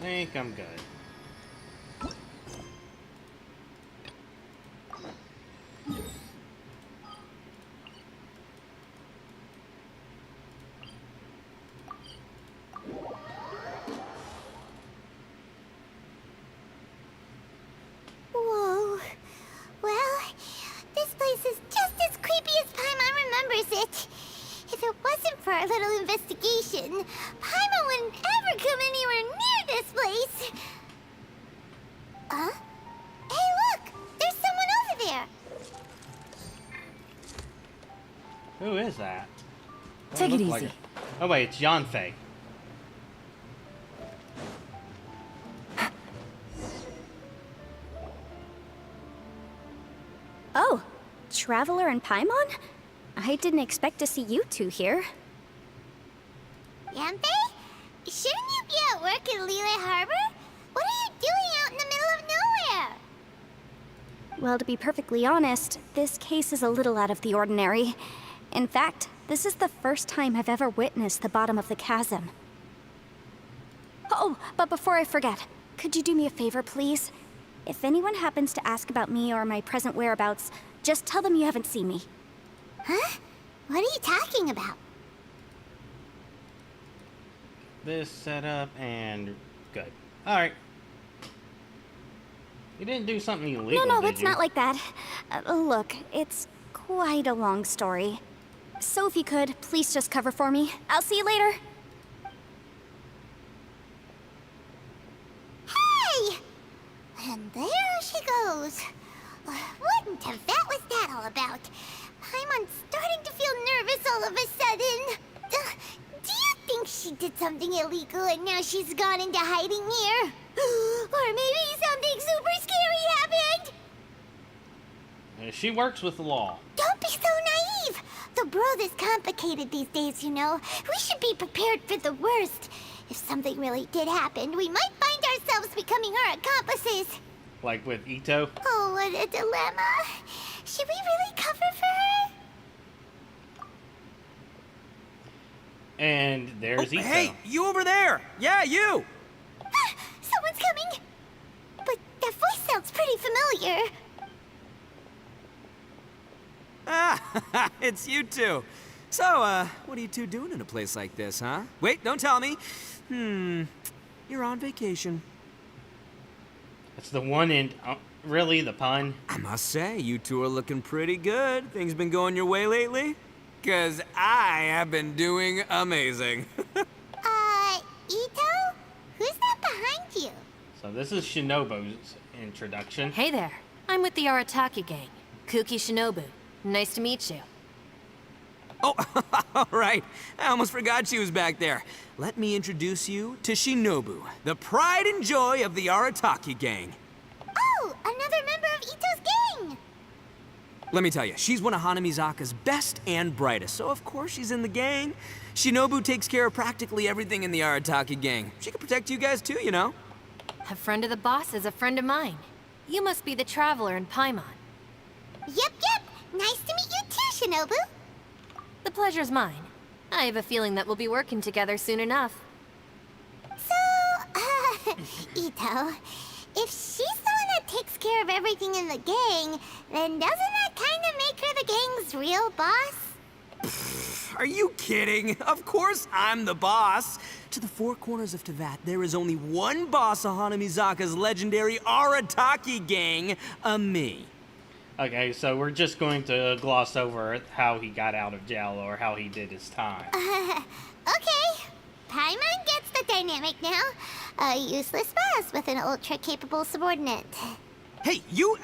think I'm good. Whoa. Well, this place is just as creepy as Paimon remembers it. If it wasn't for our little investigation, Paimon wouldn't ever come anywhere near this place. Huh? Hey, look! There's someone over there! Who is that? Take it easy. Oh wait, it's Yanfei. Oh, Traveler and Paimon? I didn't expect to see you two here. Yanfei? Shouldn't you be at work in Liyue Harbor? What are you doing out in the middle of nowhere? Well, to be perfectly honest, this case is a little out of the ordinary. In fact, this is the first time I've ever witnessed the bottom of the chasm. Oh, but before I forget, could you do me a favor, please? If anyone happens to ask about me or my present whereabouts, just tell them you haven't seen me. Huh? What are you talking about? This setup and good. Alright. You didn't do something illegal, No, did it's you? not like that. Look, it's quite a long story. So if you could, please just cover for me. I'll see you later. Hey! And there she goes. What in Teyvat was that all about? Paimon's starting to feel nervous all of a sudden. Do you think she did something illegal and now she's gone into hiding here? Or maybe something super scary happened? She works with the law. Don't be so naive! The world is complicated these days, you know. We should be prepared for the worst. If something really did happen, we might find ourselves becoming her accomplices. Like with Ito. Oh, what a dilemma. Should we really cover for her? And there's Ito. Hey, you over there! Yeah, you! Someone's coming! But that voice sounds pretty familiar. Ah, it's you two. So, what are you two doing in a place like this, huh? Wait, don't tell me. You're on vacation. It's the one in... really, the pun? I must say, you two are looking pretty good. Things been going your way lately? 'Cause I have been doing amazing. Ito? Who's that behind you? So this is Shinobu's introduction. Hey there. I'm with the Arataki gang. Kuki Shinobu. Nice to meet you. Oh, all right. I almost forgot she was back there. Let me introduce you to Shinobu, the pride and joy of the Arataki gang. Oh, another member of Ito's gang! Let me tell you, she's one of Hanamizaka's best and brightest, so of course she's in the gang. Shinobu takes care of practically everything in the Arataki gang. She can protect you guys too, you know? A friend of the boss is a friend of mine. You must be the Traveler in Paimon. Yep. Nice to meet you too, Shinobu. The pleasure's mine. I have a feeling that we'll be working together soon enough. So, Ito, if she's the one that takes care of everything in the gang, then doesn't that kind of make her the gang's real boss? Are you kidding? Of course I'm the boss. To the four corners of Teyvat, there is only one boss of Hanamizaka's legendary Arataki gang, me. Okay, so we're just going to gloss over how he got out of jail or how he did his time. Okay. Paimon gets the dynamic now. A useless boss with an ultra-capable subordinate. Hey, you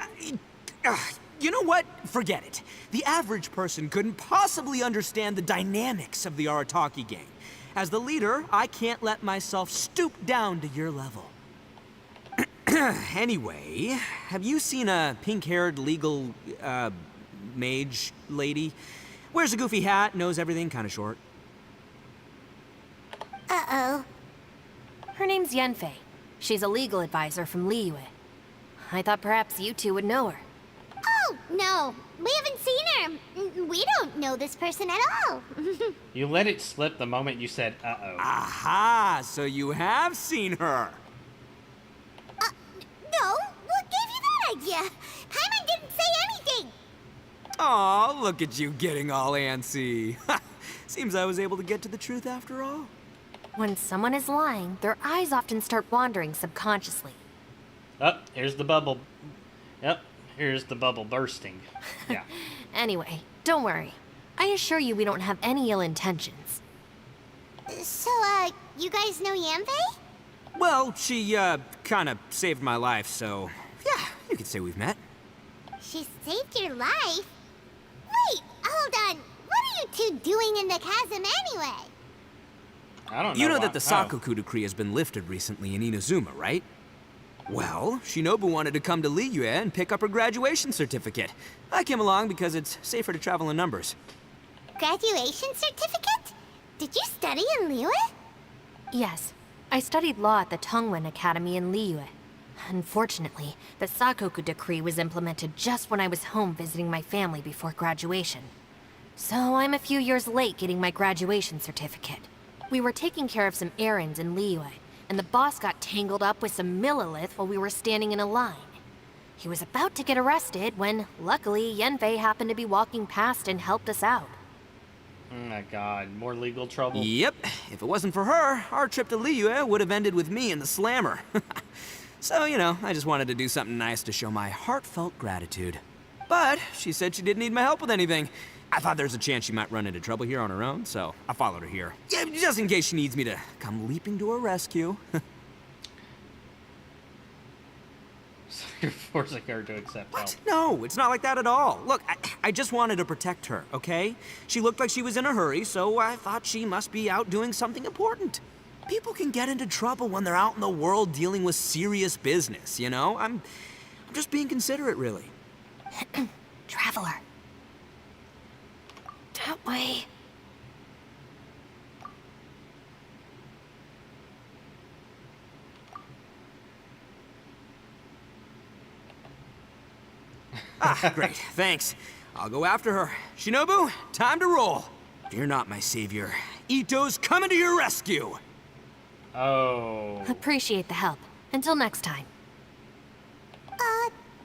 know what? Forget it. The average person couldn't possibly understand the dynamics of the Arataki gang. As the leader, I can't let myself stoop down to your level. Anyway, have you seen a pink-haired legal, mage lady? Wears a goofy hat, knows everything, kinda short. Uh-oh. Her name's Yanfei. She's a legal advisor from Liyue. I thought perhaps you two would know her. Oh, no. We haven't seen her. We don't know this person at all. You let it slip the moment you said, uh-oh. Aha! So you have seen her. idea. Paimon didn't say anything. Aw, look at you getting all antsy. Seems I was able to get to the truth after all. When someone is lying, their eyes often start wandering subconsciously. Oh, here's the bubble. Yep, here's the bubble bursting. Yeah. Anyway, don't worry. I assure you we don't have any ill intentions. So, you guys know Yanfei? Well, she, kinda saved my life, so... yeah, you could say we've met. She saved your life? Wait, hold on. What are you two doing in the chasm anyway? I don't know. You know why- that the Sakoku decree has been lifted recently in Inazuma, right? Well, Shinobu wanted to come to Liyue and pick up her graduation certificate. I came along because it's safer to travel in numbers. Graduation certificate? Did you study in Liyue? Yes, I studied law at the Tongwen Academy in Liyue. Unfortunately, the Sakoku decree was implemented just when I was home visiting my family before graduation. So I'm a few years late getting my graduation certificate. We were taking care of some errands in Liyue, and the boss got tangled up with some Millilith while we were standing in a line. He was about to get arrested when, luckily, Yanfei happened to be walking past and helped us out. Oh my god, more legal trouble? Yep, if it wasn't for her, our trip to Liyue would have ended with me and the Slammer. So, you know, I just wanted to do something nice to show my heartfelt gratitude. But she said she didn't need my help with anything. I thought there's a chance she might run into trouble here on her own, so I followed her here. Yeah, just in case she needs me to come leaping to her rescue. So you're forcing her to accept help. What? No, it's not like that at all. Look, I just wanted to protect her, okay? She looked like she was in a hurry, so I thought she must be out doing something important. People can get into trouble when they're out in the world dealing with serious business, you know? I'm just being considerate, really. Traveler. That way. Ah, great, thanks. I'll go after her. Shinobu, time to roll. Fear not, my savior. Ito's coming to your rescue. Oh. Appreciate the help. Until next time.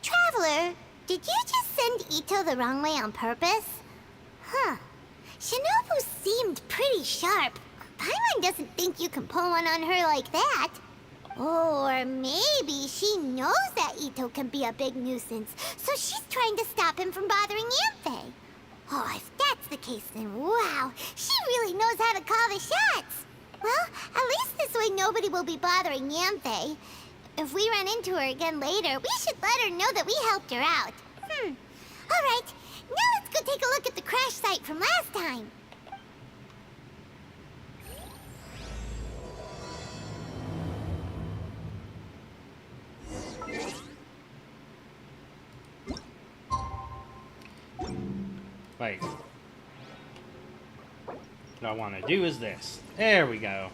Traveler, did you just send Ito the wrong way on purpose? Huh. Shinobu seemed pretty sharp. Paimon doesn't think you can pull one on her like that. Or maybe she knows that Ito can be a big nuisance, so she's trying to stop him from bothering Yanfei. Oh, if that's the case, then wow, she really knows how to call the shots. Well, at least this way nobody will be bothering Yanfei. If we run into her again later, we should let her know that we helped her out. All right, now let's go take a look at the crash site from last time. Wait. What I want to do is this. There we go.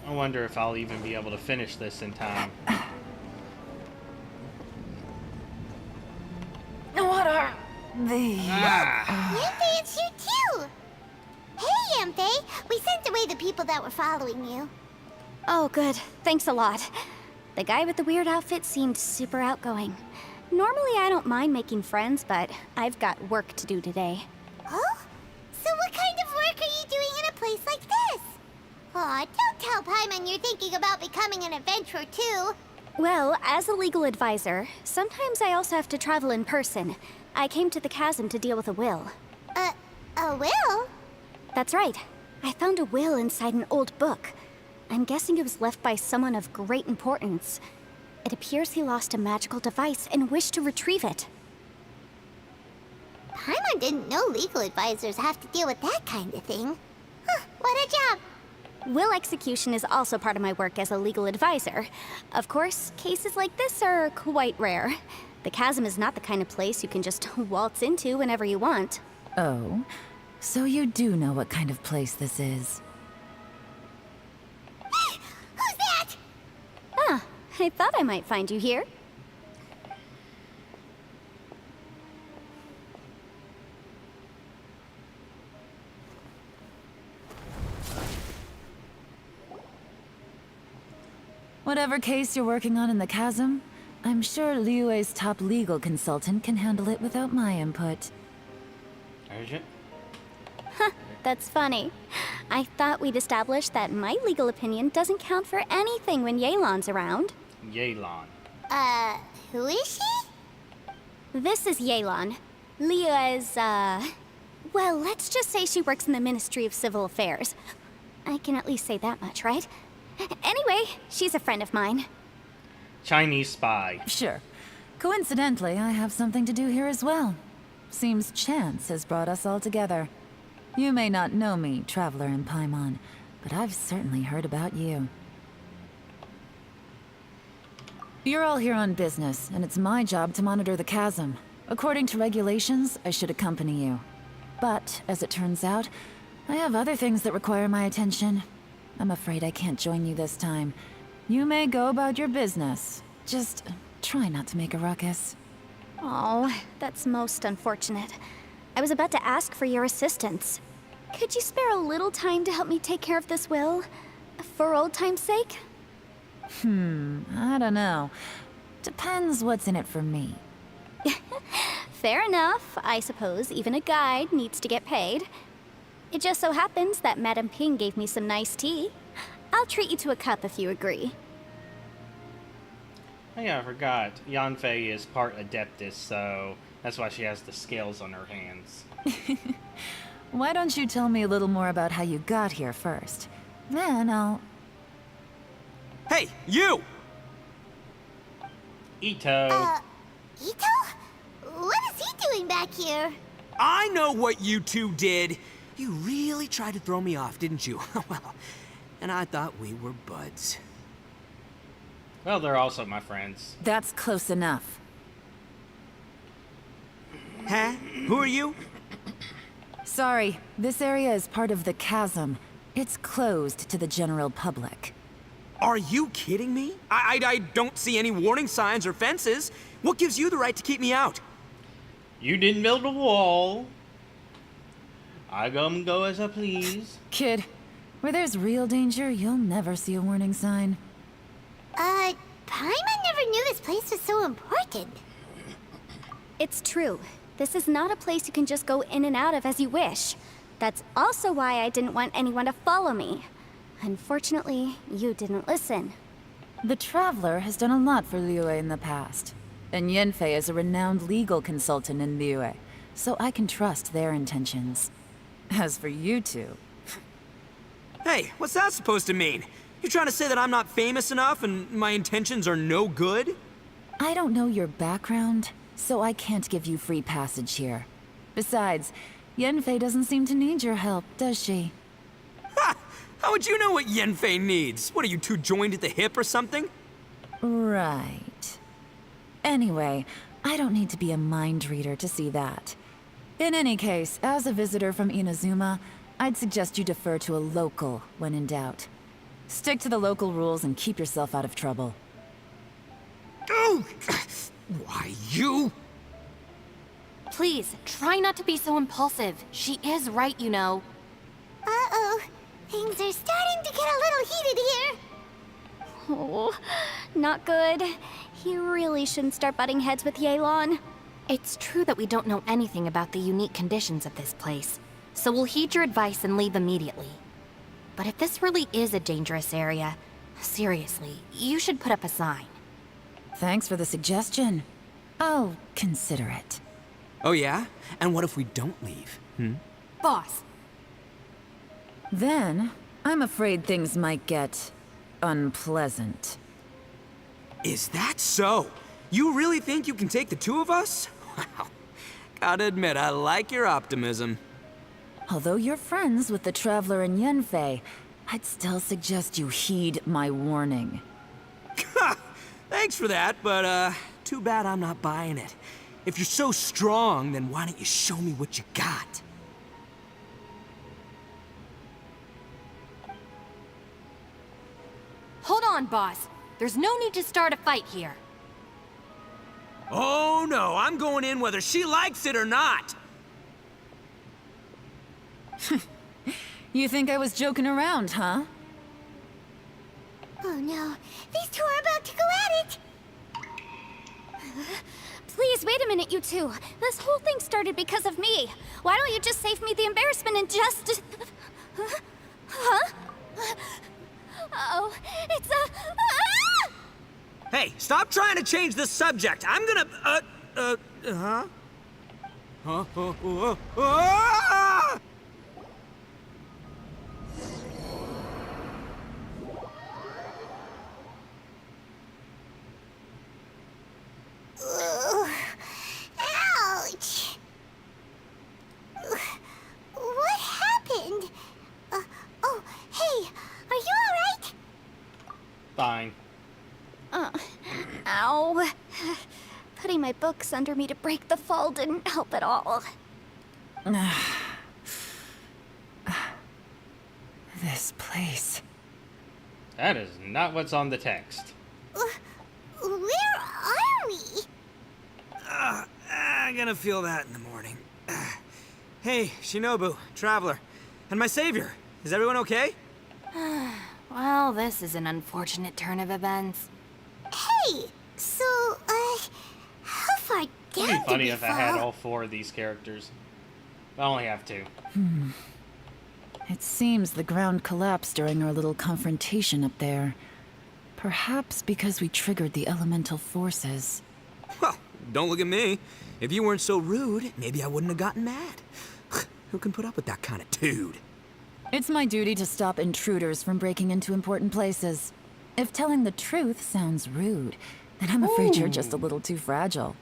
I wonder if I'll even be able to finish this in time. What are they? Yanfei, it's you too! Hey, Yanfei! We sent away the people that were following you. Oh, good. Thanks a lot. The guy with the weird outfit seemed super outgoing. Normally, I don't mind making friends, but I've got work to do today. Oh? So what kind of work are you doing in a place like this? Aw, don't tell Paimon you're thinking about becoming an adventurer too. Well, as a legal advisor, sometimes I also have to travel in person. I came to the chasm to deal with a will. A will? That's right. I found a will inside an old book. I'm guessing it was left by someone of great importance. It appears he lost a magical device and wished to retrieve it. Paimon didn't know legal advisors have to deal with that kind of thing. Huh, what a job. Will execution is also part of my work as a legal advisor. Of course, cases like this are quite rare. The chasm is not the kind of place you can just waltz into whenever you want. Oh, so you do know what kind of place this is. Who's that? Ah, I thought I might find you here. Whatever case you're working on in the chasm, I'm sure Liyue's top legal consultant can handle it without my input. Urgent? That's funny. I thought we'd established that my legal opinion doesn't count for anything when Yelan's around. Yelan. Who is she? This is Yelan. Liyue's, well, let's just say she works in the Ministry of Civil Affairs. I can at least say that much, right? Anyway, she's a friend of mine. Chinese spy. Sure. Coincidentally, I have something to do here as well. Seems chance has brought us all together. You may not know me, Traveler in Paimon, but I've certainly heard about you. You're all here on business, and it's my job to monitor the chasm. According to regulations, I should accompany you. But, as it turns out, I have other things that require my attention. I'm afraid I can't join you this time. You may go about your business. Just try not to make a ruckus. Oh, that's most unfortunate. I was about to ask for your assistance. Could you spare a little time to help me take care of this will? For old time's sake? I don't know. Depends what's in it for me. Fair enough. I suppose even a guide needs to get paid. It just so happens that Madame Ping gave me some nice tea. I'll treat you to a cup if you agree. Oh yeah, I forgot. Yanfei is part Adeptus, so that's why she has the scales on her hands. Why don't you tell me a little more about how you got here first? Then I'll... Hey, you! Ito. Ito? What is he doing back here? I know what you two did. You really tried to throw me off, didn't you? Well, and I thought we were buds. Well, they're also my friends. That's close enough. Huh? Who are you? Sorry, this area is part of the chasm. It's closed to the general public. Are you kidding me? I don't see any warning signs or fences. What gives you the right to keep me out? You didn't build a wall. I go as I please. Kid, where there's real danger, you'll never see a warning sign. Paimon never knew this place was so important. It's true. This is not a place you can just go in and out of as you wish. That's also why I didn't want anyone to follow me. Unfortunately, you didn't listen. The Traveler has done a lot for Liyue in the past. And Yanfei is a renowned legal consultant in Liyue, so I can trust their intentions. As for you two... Hey, what's that supposed to mean? You trying to say that I'm not famous enough and my intentions are no good? I don't know your background, so I can't give you free passage here. Besides, Yanfei doesn't seem to need your help, does she? Ha! How would you know what Yanfei needs? What, are you two joined at the hip or something? Right. Anyway, I don't need to be a mind reader to see that. In any case, as a visitor from Inazuma, I'd suggest you defer to a local when in doubt. Stick to the local rules and keep yourself out of trouble. Oh! Why, you? Please, try not to be so impulsive. She is right, you know. Uh-oh. Things are starting to get a little heated here. Oh, not good. He really shouldn't start butting heads with Yelan. It's true that we don't know anything about the unique conditions of this place, so we'll heed your advice and leave immediately. But if this really is a dangerous area, seriously, you should put up a sign. Thanks for the suggestion. I'll consider it. Oh yeah? And what if we don't leave? Boss, Then, I'm afraid things might get... unpleasant. Is that so? You really think you can take the two of us? Wow. Gotta admit, I like your optimism. Although you're friends with the Traveler and Yanfei, I'd still suggest you heed my warning. Thanks for that, but too bad I'm not buying it. If you're so strong, then why don't you show me what you got? hold on, boss. There's no need to start a fight here. Oh no, I'm going in whether she likes it or not. You think I was joking around, huh? Oh no, these two are about to go at it! Please, wait a minute, you two. This whole thing started because of me. Why don't you just save me the embarrassment and just... Huh? Oh, it's a... Ah! Hey, stop trying to change the subject. I'm gonna, huh? Huh? Ah! Ugh. Ouch! Ugh. What happened? Oh, hey, are you alright? Fine. Ow. Putting my books under me to break the fall didn't help at all. This place. That is not what's on the text. Where are we? I'm gonna feel that in the morning. Hey, Shinobu, Traveler, and my savior. Is everyone okay? Well, this is an unfortunate turn of events. Hey, so, how far down It'd be did funny we if fall? I had all 4 of these characters. I only have 2. It seems the ground collapsed during our little confrontation up there. Perhaps because we triggered the elemental forces. Well, don't look at me. If you weren't so rude, maybe I wouldn't have gotten mad. Who can put up with that kind of dude? It's my duty to stop intruders from breaking into important places. If telling the truth sounds rude, then I'm afraid you're just a little too fragile.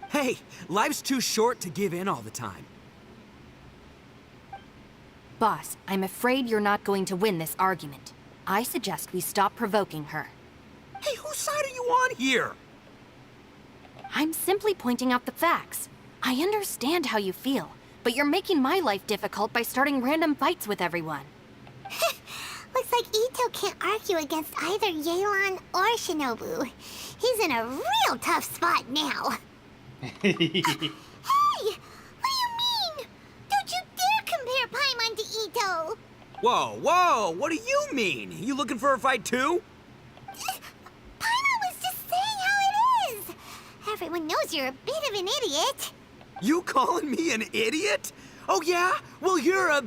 Hey, life's too short to give in all the time. Boss, I'm afraid you're not going to win this argument. I suggest we stop provoking her. Hey, whose side are you on here? I'm simply pointing out the facts. I understand how you feel, but you're making my life difficult by starting random fights with everyone. Looks like Ito can't argue against either Yelan or Shinobu. He's in a real tough spot now. Hey! What do you mean? Don't you dare compare Paimon to Ito! Whoa, what do you mean? You looking for a fight too? Paimon was just saying how it is! Everyone knows you're a bit of an idiot. You calling me an idiot? Oh yeah? Well, you're a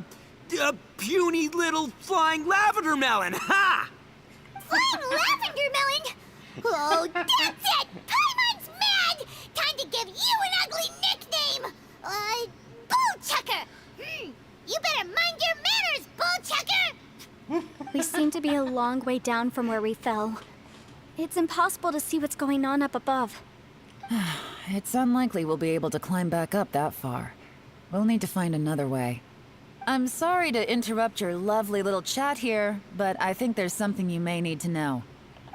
puny little flying lavender melon, ha! Flying lavender melon? Oh, that's it! Paimon's mad! Time to give you an ugly nickname! Bullchucker! You better mind your manners, Bullchucker! We seem to be a long way down from where we fell. It's impossible to see what's going on up above. It's unlikely we'll be able to climb back up that far. We'll need to find another way. I'm sorry to interrupt your lovely little chat here, but I think there's something you may need to know.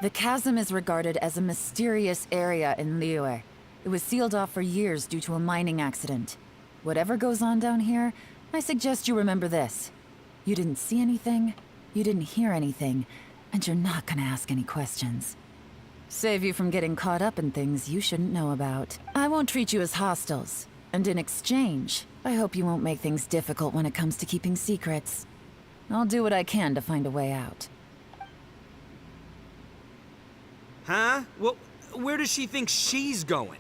The chasm is regarded as a mysterious area in Liyue. It was sealed off for years due to a mining accident. Whatever goes on down here, I suggest you remember this. You didn't see anything, you didn't hear anything, and you're not gonna ask any questions. Save you from getting caught up in things you shouldn't know about. I won't treat you as hostiles, and in exchange, I hope you won't make things difficult when it comes to keeping secrets. I'll do what I can to find a way out. Huh? Well, where does she think she's going?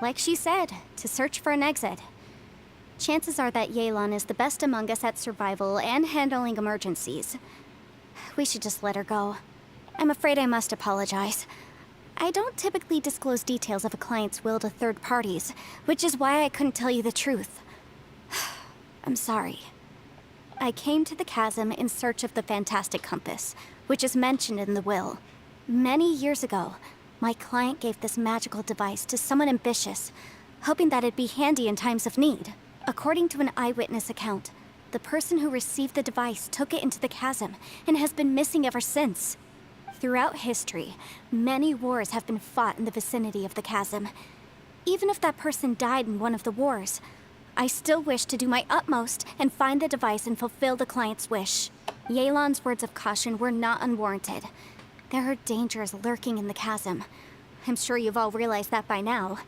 Like she said, to search for an exit. Chances are that Yelan is the best among us at survival and handling emergencies. We should just let her go. I'm afraid I must apologize. I don't typically disclose details of a client's will to third parties, which is why I couldn't tell you the truth. I'm sorry. I came to the chasm in search of the Fantastic Compass, which is mentioned in the will. Many years ago, my client gave this magical device to someone ambitious, hoping that it'd be handy in times of need. According to an eyewitness account, the person who received the device took it into the chasm and has been missing ever since. Throughout history, many wars have been fought in the vicinity of the chasm. Even if that person died in one of the wars, I still wish to do my utmost and find the device and fulfill the client's wish. Yelan's words of caution were not unwarranted. There are dangers lurking in the chasm. I'm sure you've all realized that by now.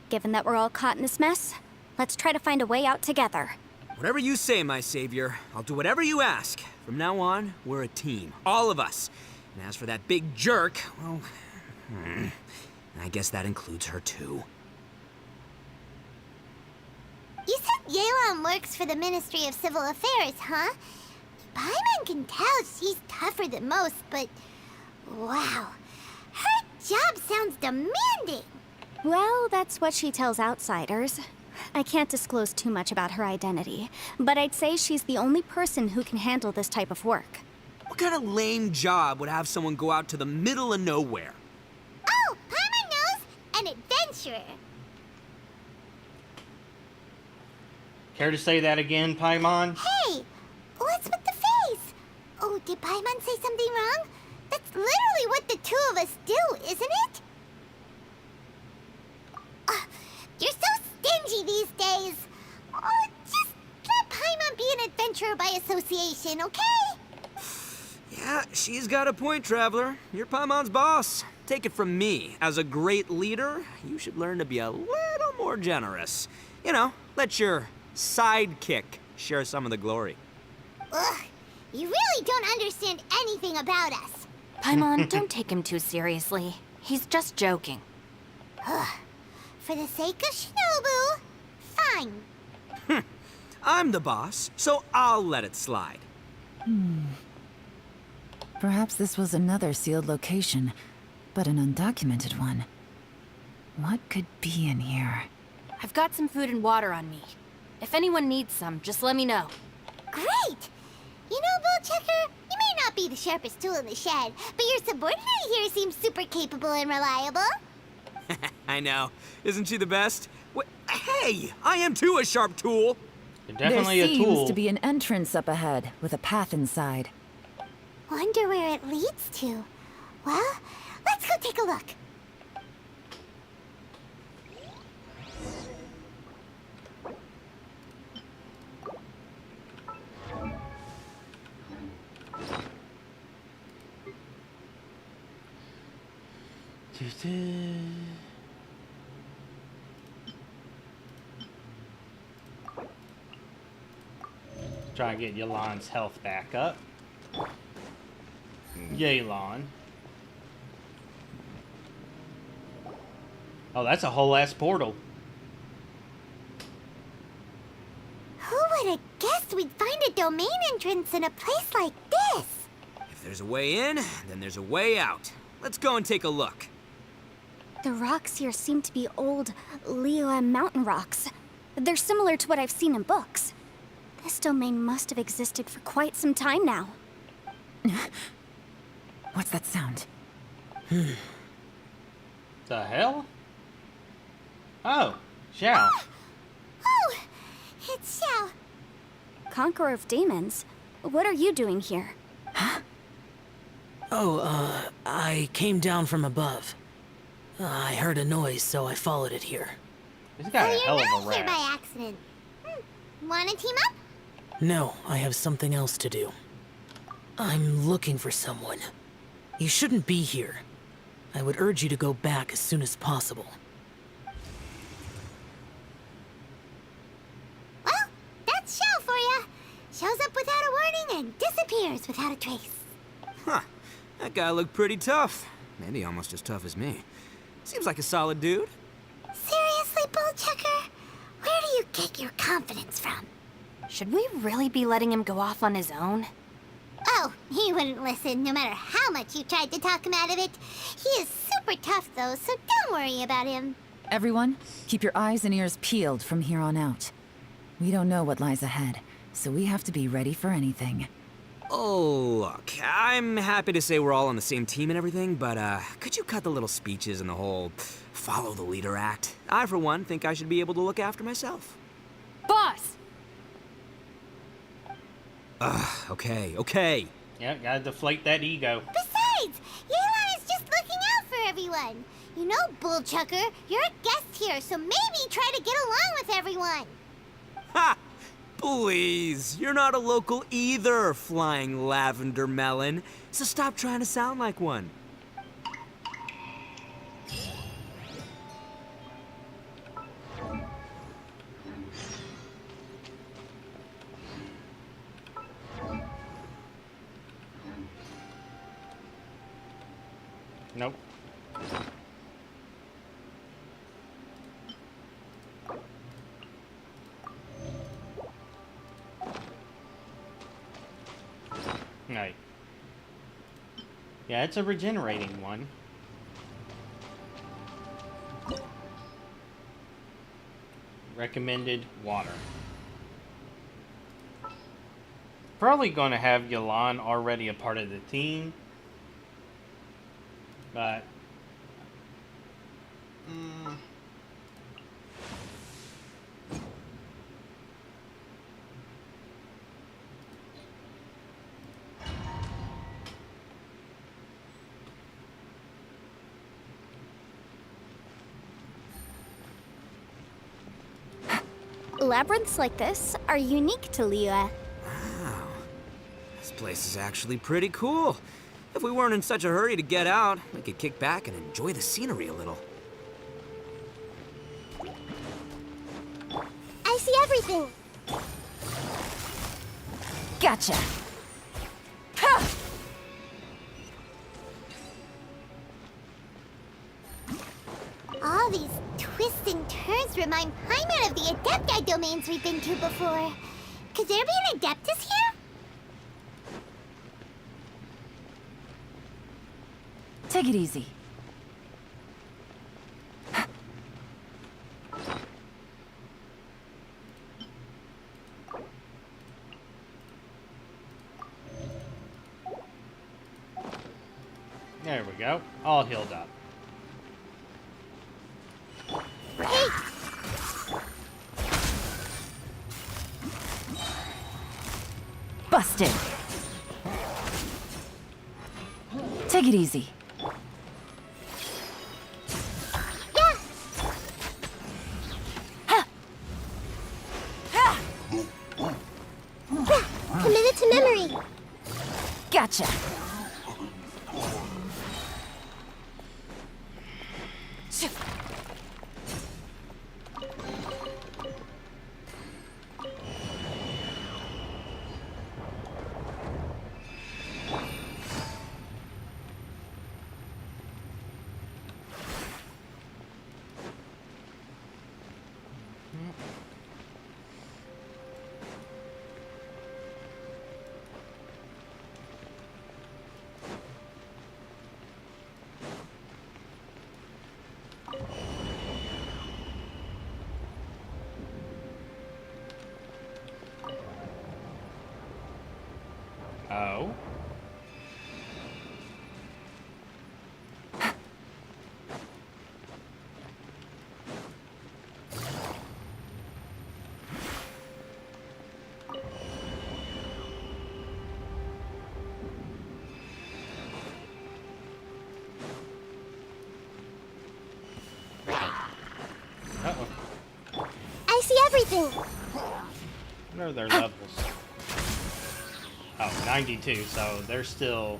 Given that we're all caught in this mess, let's try to find a way out together. Whatever you say, my savior. I'll do whatever you ask. From now on, we're a team. All of us. And as for that big jerk, well, I guess that includes her too. You said Yelan works for the Ministry of Civil Affairs, huh? Paimon can tell she's tougher than most, but wow, her job sounds demanding. Well, that's what she tells outsiders. I can't disclose too much about her identity, but I'd say she's the only person who can handle this type of work. What kind of lame job would have someone go out to the middle of nowhere? Oh, Paimon knows! An adventurer. Care to say that again, Paimon? Hey, what's with the face? Oh, did Paimon say something wrong? That's literally what the two of us do, isn't it? You're so stingy these days. Oh, just let Paimon be an adventurer by association, okay? Yeah, she's got a point, Traveler. You're Paimon's boss. Take it from me. As a great leader, you should learn to be a little more generous. You know, let your sidekick share some of the glory. Ugh, you really don't understand anything about us. Paimon, don't take him too seriously. He's just joking. For the sake of Shinobu, fine. I'm the boss, so I'll let it slide. Perhaps this was another sealed location, but an undocumented one. What could be in here? I've got some food and water on me. If anyone needs some, just let me know. Great! You know, Bullchecker, you may not be the sharpest tool in the shed, but your subordinate here seems super capable and reliable. I know. Isn't she the best? Hey, I am too a sharp tool. You're definitely there a tool. seems to be an entrance up ahead, with a path inside. Wonder where it leads to. Well, let's go take a look. Try and get Yelan's health back up. Yelan. Oh, that's a whole ass portal. Who would have guessed we'd find a domain entrance in a place like this? If there's a way in, then there's a way out. Let's go and take a look. The rocks here seem to be old Liyue mountain rocks. They're similar to what I've seen in books. This domain must have existed for quite some time now. What's that sound? The hell? Oh, Xiao. Oh, it's Xiao. Conqueror of Demons, what are you doing here? I came down from above. I heard a noise, so I followed it here. He's So got a you're hell of not a here rap. by accident. Wanna team up? No, I have something else to do. I'm looking for someone. You shouldn't be here. I would urge you to go back as soon as possible. Well, that's Xiao for ya. Shows up without a warning and disappears without a trace. Huh. That guy looked pretty tough. Maybe almost as tough as me. Seems like a solid dude. Seriously, Bullchecker? Where do you get your confidence from? Should we really be letting him go off on his own? Oh, he wouldn't listen no matter how much you tried to talk him out of it. He is super tough though, so don't worry about him. Everyone, keep your eyes and ears peeled from here on out. We don't know what lies ahead, so we have to be ready for anything. Oh, look, I'm happy to say we're all on the same team and everything, but could you cut the little speeches and the whole follow the leader act? I, for one, think I should be able to look after myself. Boss! Okay. Yeah, gotta deflate that ego. Besides, Yelan is just looking out for everyone. You know, Bullchucker, you're a guest here, so maybe try to get along with everyone. Ha! Please, you're not a local either, Flying Lavender Melon, so stop trying to sound like one. Nope. Right. Yeah, it's a regenerating one. Recommended water. Probably going to have Yelan already a part of the team. But... Labyrinths like this are unique to Liyue. Wow. This place is actually pretty cool. If we weren't in such a hurry to get out, we could kick back and enjoy the scenery a little. I see everything. Gotcha. Ha! All these twists and turns remind Paimon of the Adepti domains we've been to before. Could there be an Adeptus here? Take it easy. There we go. All healed up. Busted. Take it easy. Yeah. Committed to memory. Gotcha. Oh. Uh-oh. I see everything. What are their levels? Oh, 92, so they're still...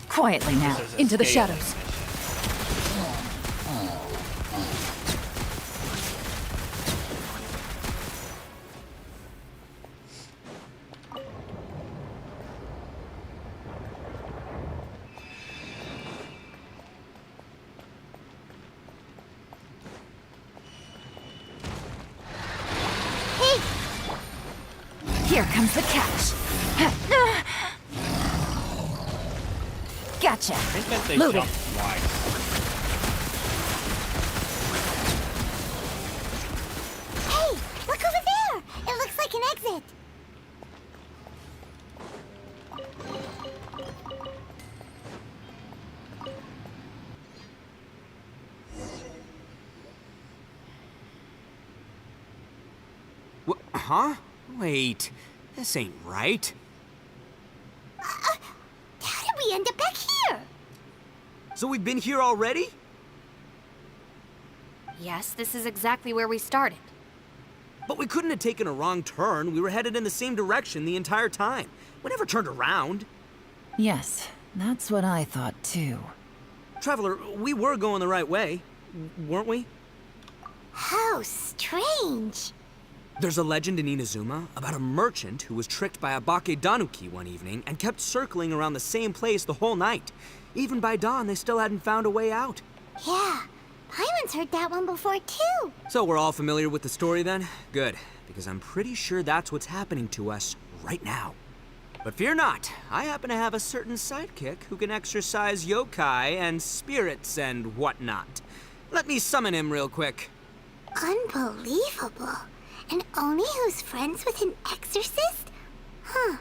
Quietly now, this is a into the scaling shadows. mission. Hey, Here comes the catch. Gotcha. I think that they Loaded. jumped twice. hey, look over there. It looks like an exit. Huh? Wait, this ain't right. How did we end up back here? So we've been here already? Yes, this is exactly where we started. But we couldn't have taken a wrong turn. We were headed in the same direction the entire time. We never turned around. Yes, that's what I thought too. Traveler, we were going the right way, weren't we? How strange. There's a legend in Inazuma about a merchant who was tricked by a Bakedanuki one evening and kept circling around the same place the whole night. Even by dawn, they still hadn't found a way out. Yeah, Paimon's heard that one before too. So we're all familiar with the story then? Good, because I'm pretty sure that's what's happening to us right now. But fear not, I happen to have a certain sidekick who can exercise yokai and spirits and whatnot. Let me summon him real quick. Unbelievable. And Oni who's friends with an exorcist? Huh.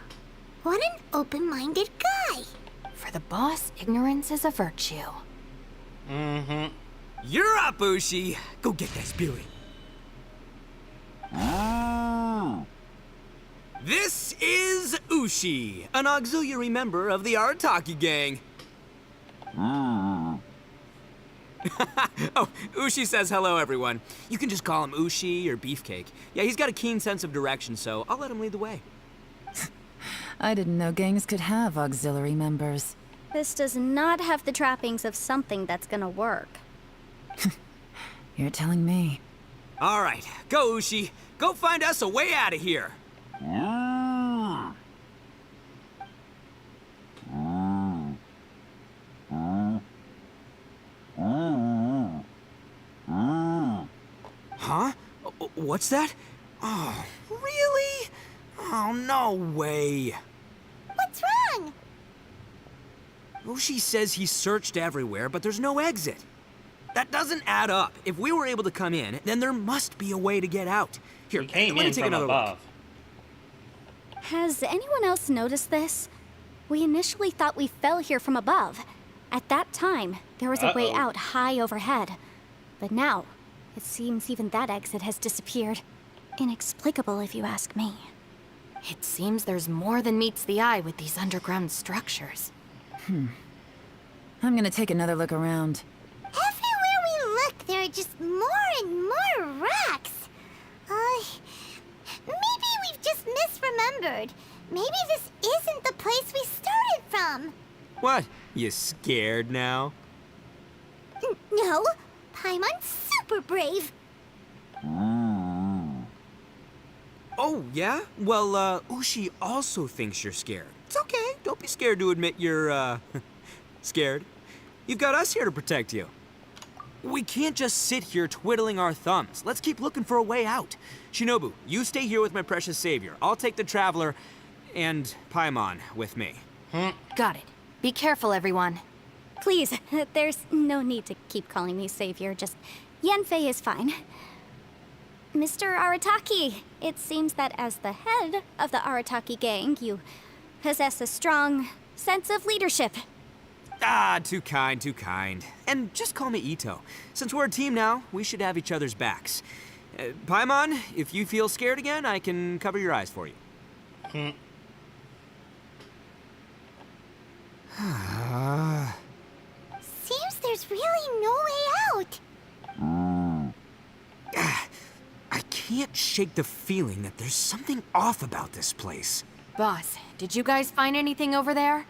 What an open-minded guy. For the boss, ignorance is a virtue. Mm-hmm. You're up, Ushi. Go get that spirit. This is Ushi, an auxiliary member of the Arataki gang. Oh, Ushi says hello, everyone. You can just call him Ushi or Beefcake. Yeah, he's got a keen sense of direction, so I'll let him lead the way. I didn't know gangs could have auxiliary members. This does not have the trappings of something that's gonna work. You're telling me. All right, go, Ushi. Go find us a way out of here. Huh? What's that? Oh, really? Oh, no way. What's wrong? Ushi says he searched everywhere, but there's no exit. That doesn't add up. If we were able to come in, then there must be a way to get out. Here, He came let me in take from another above. look. Has anyone else noticed this? We initially thought we fell here from above. At that time, there was a way Uh-oh. out high overhead. But now, it seems even that exit has disappeared. Inexplicable, if you ask me. It seems there's more than meets the eye with these underground structures. I'm gonna take another look around. Everywhere we look, there are just more and more rocks. Maybe we've just misremembered. Maybe this isn't the place we started from. What? You scared now? No, Paimon's super brave. Oh, yeah? Well, Ushi also thinks you're scared. It's okay. Don't be scared to admit you're, scared. You've got us here to protect you. We can't just sit here twiddling our thumbs. Let's keep looking for a way out. Shinobu, you stay here with my precious savior. I'll take the Traveler and Paimon with me. Got it. Be careful, everyone. Please, there's no need to keep calling me savior. Just Yanfei is fine. Mr. Arataki, it seems that as the head of the Arataki gang, you possess a strong sense of leadership. Ah, too kind, too kind. And just call me Ito. Since we're a team now, we should have each other's backs. Paimon, if you feel scared again, I can cover your eyes for you. Seems there's really no way out. I can't shake the feeling that there's something off about this place. Boss, did you guys find anything over there?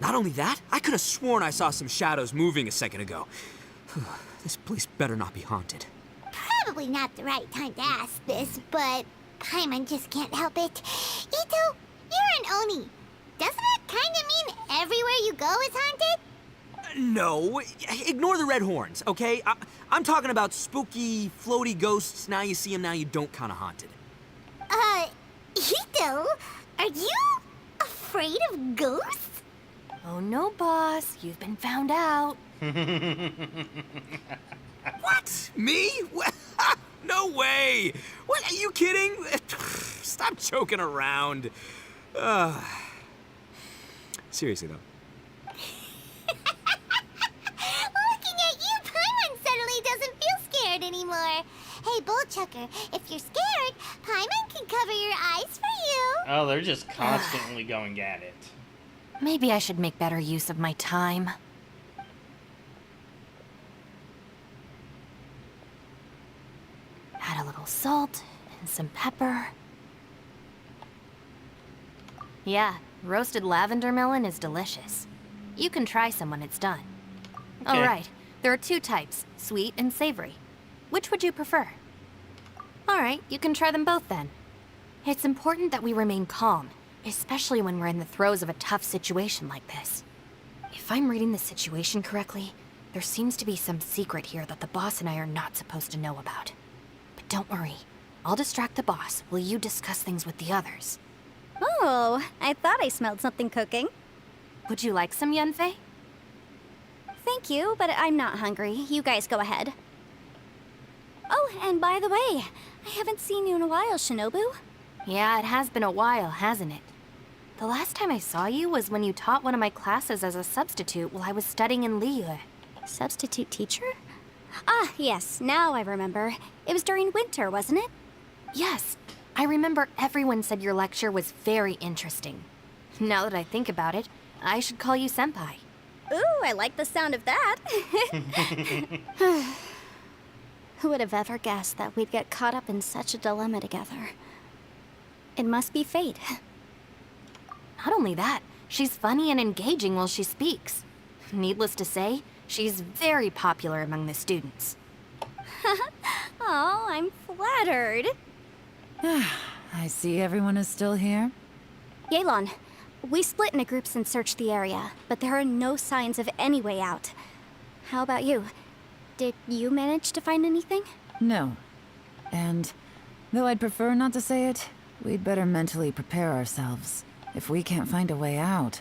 Not only that, I could have sworn I saw some shadows moving a second ago. This place better not be haunted. Probably not the right time to ask this, but Paimon just can't help it. Ito, you're an Oni. Doesn't it kind of mean everywhere you go is haunted? No, ignore the red horns, okay? I'm talking about spooky, floaty ghosts. Now you see them, now you don't kind of haunted. Ito, are you afraid of ghosts? Oh no, boss. You've been found out. What? Me? No way! What, are you kidding? Stop joking around. Seriously, though. Looking at you, Paimon suddenly doesn't feel scared anymore. Hey, Bullchucker, if you're scared, Paimon can cover your eyes for you. Oh, they're just constantly going at it. Maybe I should make better use of my time. Add a little salt and some pepper. Yeah, roasted lavender melon is delicious. You can try some when it's done. Okay. All right, there are two types, sweet and savory. Which would you prefer? Alright, you can try them both then. It's important that we remain calm, especially when we're in the throes of a tough situation like this. If I'm reading the situation correctly, there seems to be some secret here that the boss and I are not supposed to know about. But don't worry, I'll distract the boss while you discuss things with the others. Oh, I thought I smelled something cooking. Would you like some, Yanfei? Thank you, but I'm not hungry. You guys go ahead. Oh, and by the way, I haven't seen you in a while, Shinobu. Yeah, it has been a while, hasn't it? The last time I saw you was when you taught one of my classes as a substitute while I was studying in Liyue. Substitute teacher? Ah, yes, now I remember. It was during winter, wasn't it? Yes, I remember everyone said your lecture was very interesting. Now that I think about it, I should call you Senpai. Ooh, I like the sound of that. Who would have ever guessed that we'd get caught up in such a dilemma together? It must be fate. Not only that, she's funny and engaging while she speaks. Needless to say, she's very popular among the students. Oh, I'm flattered. I see everyone is still here. Yelan, we split into groups and searched the area, but there are no signs of any way out. How about you? Did you manage to find anything? No. And though I'd prefer not to say it, we'd better mentally prepare ourselves. If we can't find a way out,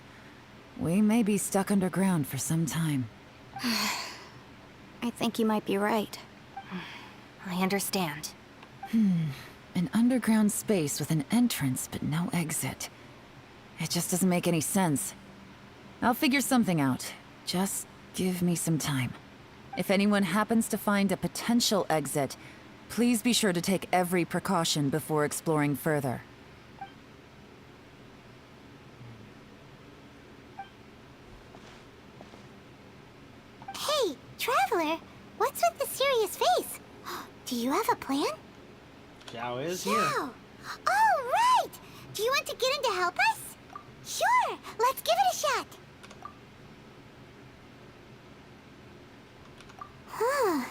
we may be stuck underground for some time. I think you might be right. I understand. An underground space with an entrance but no exit. It just doesn't make any sense. I'll figure something out. Just give me some time. If anyone happens to find a potential exit, please be sure to take every precaution before exploring further. Hey, Traveler, what's with the serious face? Do you have a plan? Xiao is here. Xiao. Oh, right! Do you want to get in to help us? Sure, let's give it a shot. Huh.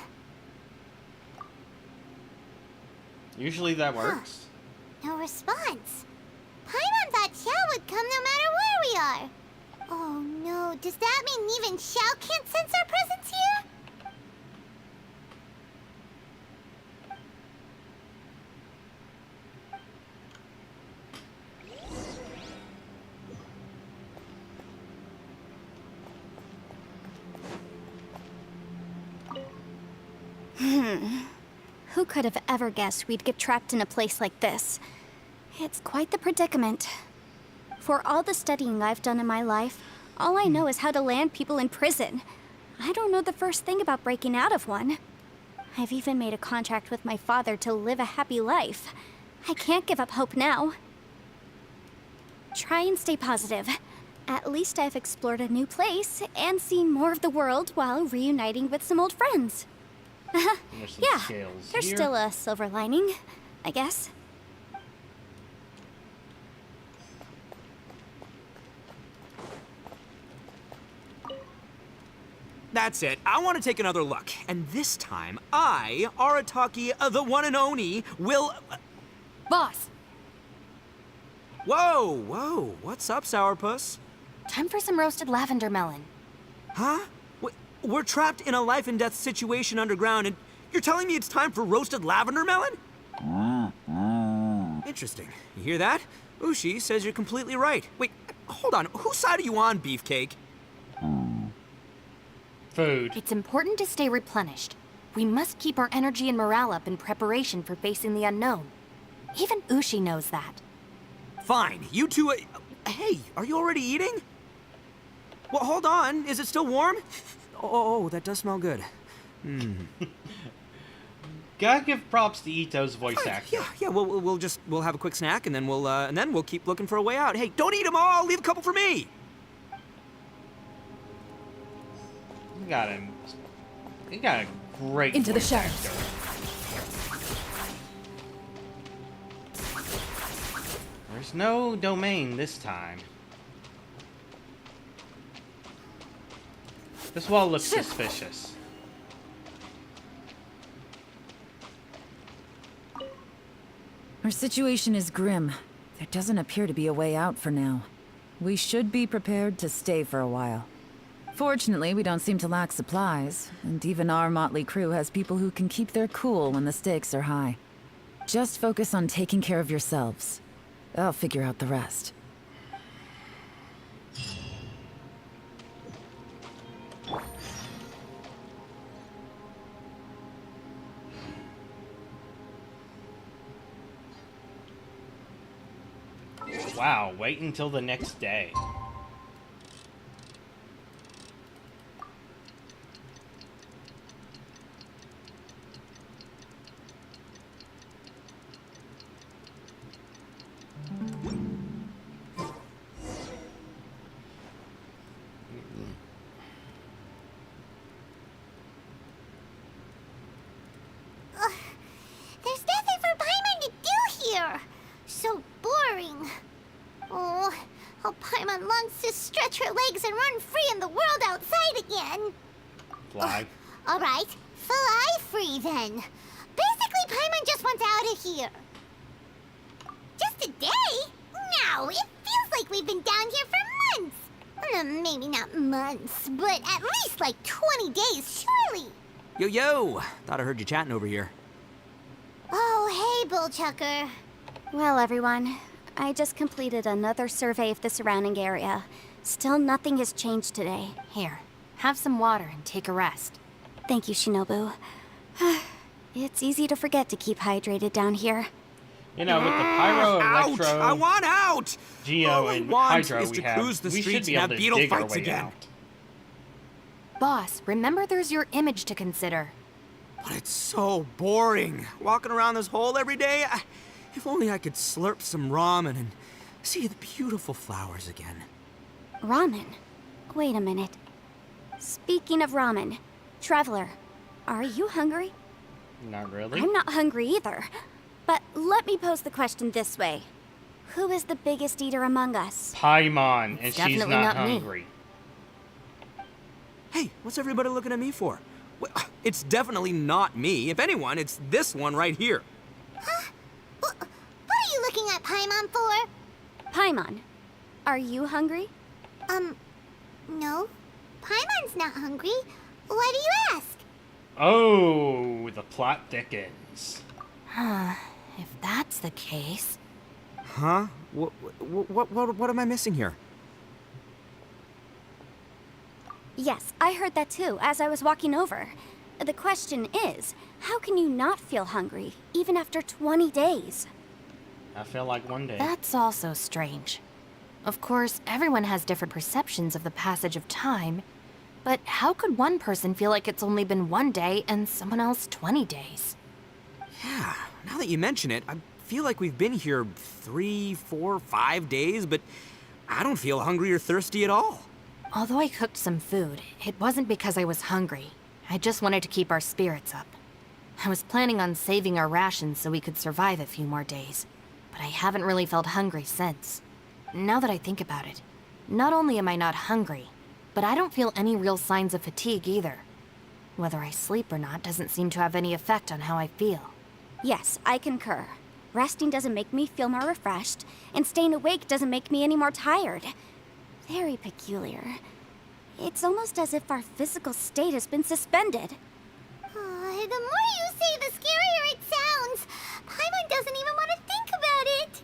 Usually that works. No response. Paimon thought Xiao would come no matter where we are. Oh no, does that mean even Xiao can't sense our presence here? Who could have ever guessed we'd get trapped in a place like this? It's quite the predicament. For all the studying I've done in my life, all I know is how to land people in prison. I don't know the first thing about breaking out of one. I've even made a contract with my father to live a happy life. I can't give up hope now. Try and stay positive. At least I've explored a new place and seen more of the world while reuniting with some old friends. There's some Yeah, scales there's here. still a silver lining, I guess. That's it. I want to take another look. And this time, I, Arataki, the one and only, will... Boss, Whoa, whoa. What's up, Sourpuss? time for some roasted lavender melon. Huh? We're trapped in a life and death situation underground, and you're telling me it's time for roasted lavender melon? Interesting. You hear that? Ushi says you're completely right. Wait, hold on. Whose side are you on, Beefcake? Food. It's important to stay replenished. We must keep our energy and morale up in preparation for facing the unknown. Even Ushi knows that. Fine. You two... hey, are you already eating? Well, hold on. Is it still warm? Oh, that does smell good. Gotta give props to Ito's voice actor. Yeah. We'll have a quick snack, and then we'll keep looking for a way out. Hey, don't eat them all. Leave a couple for me. You got him. You got a great Into the voice shadows. actor. There's no domain this time. This wall looks suspicious. Our situation is grim. There doesn't appear to be a way out for now. We should be prepared to stay for a while. Fortunately, we don't seem to lack supplies, and even our motley crew has people who can keep their cool when the stakes are high. Just focus on taking care of yourselves. I'll figure out the rest. Wow, wait until the next day. There's nothing for Paimon to do here. So boring. Oh, how Paimon longs to stretch her legs and run free in the world outside again. Fly. All right, fly free then. Basically, Paimon just wants out of here. Just a day? No, it feels like we've been down here for months. Maybe not months, but at least like 20 days, surely. Yo! Thought I heard you chatting over here. Oh, hey, Bullchucker. Well, everyone, I just completed another survey of the surrounding area. Still nothing has changed today. Here, have some water and take a rest. Thank you, Shinobu. It's easy to forget to keep hydrated down here. You know, with the Pyro, Out! Electro, I want out! Geo, All I and want Hydro is we to have, cruise the we should streets be and able have to beetle dig our fights way again. out. Boss, remember there's your image to consider. But it's so boring. Walking around this hole every day. If only I could slurp some ramen and see the beautiful flowers again. Ramen? Wait a minute. Speaking of ramen, Traveler, are you hungry? Not really. I'm not hungry either. But let me pose the question this way. Who is the biggest eater among us? Paimon, and It's she's definitely not not me. hungry. Hey, what's everybody looking at me for? Well, it's definitely not me. If anyone, it's this one right here. What are you looking at Paimon for? Paimon, are you hungry? No. Paimon's not hungry. Why do you ask? Oh, the plot thickens. If that's the case... Huh? What am I missing here? Yes, I heard that too, as I was walking over. The question is, how can you not feel hungry, even after 20 days? I feel like one day. That's also strange. Of course, everyone has different perceptions of the passage of time, but how could one person feel like it's only been one day and someone else 20 days? Yeah, now that you mention it, I feel like we've been here 3, 4, 5 days, but I don't feel hungry or thirsty at all. Although I cooked some food, it wasn't because I was hungry. I just wanted to keep our spirits up. I was planning on saving our rations so we could survive a few more days, but I haven't really felt hungry since. Now that I think about it, not only am I not hungry, but I don't feel any real signs of fatigue either. Whether I sleep or not doesn't seem to have any effect on how I feel. Yes, I concur. Resting doesn't make me feel more refreshed, and staying awake doesn't make me any more tired. Very peculiar. It's almost as if our physical state has been suspended. The more you say, the scarier it sounds. Paimon doesn't even want to think about it.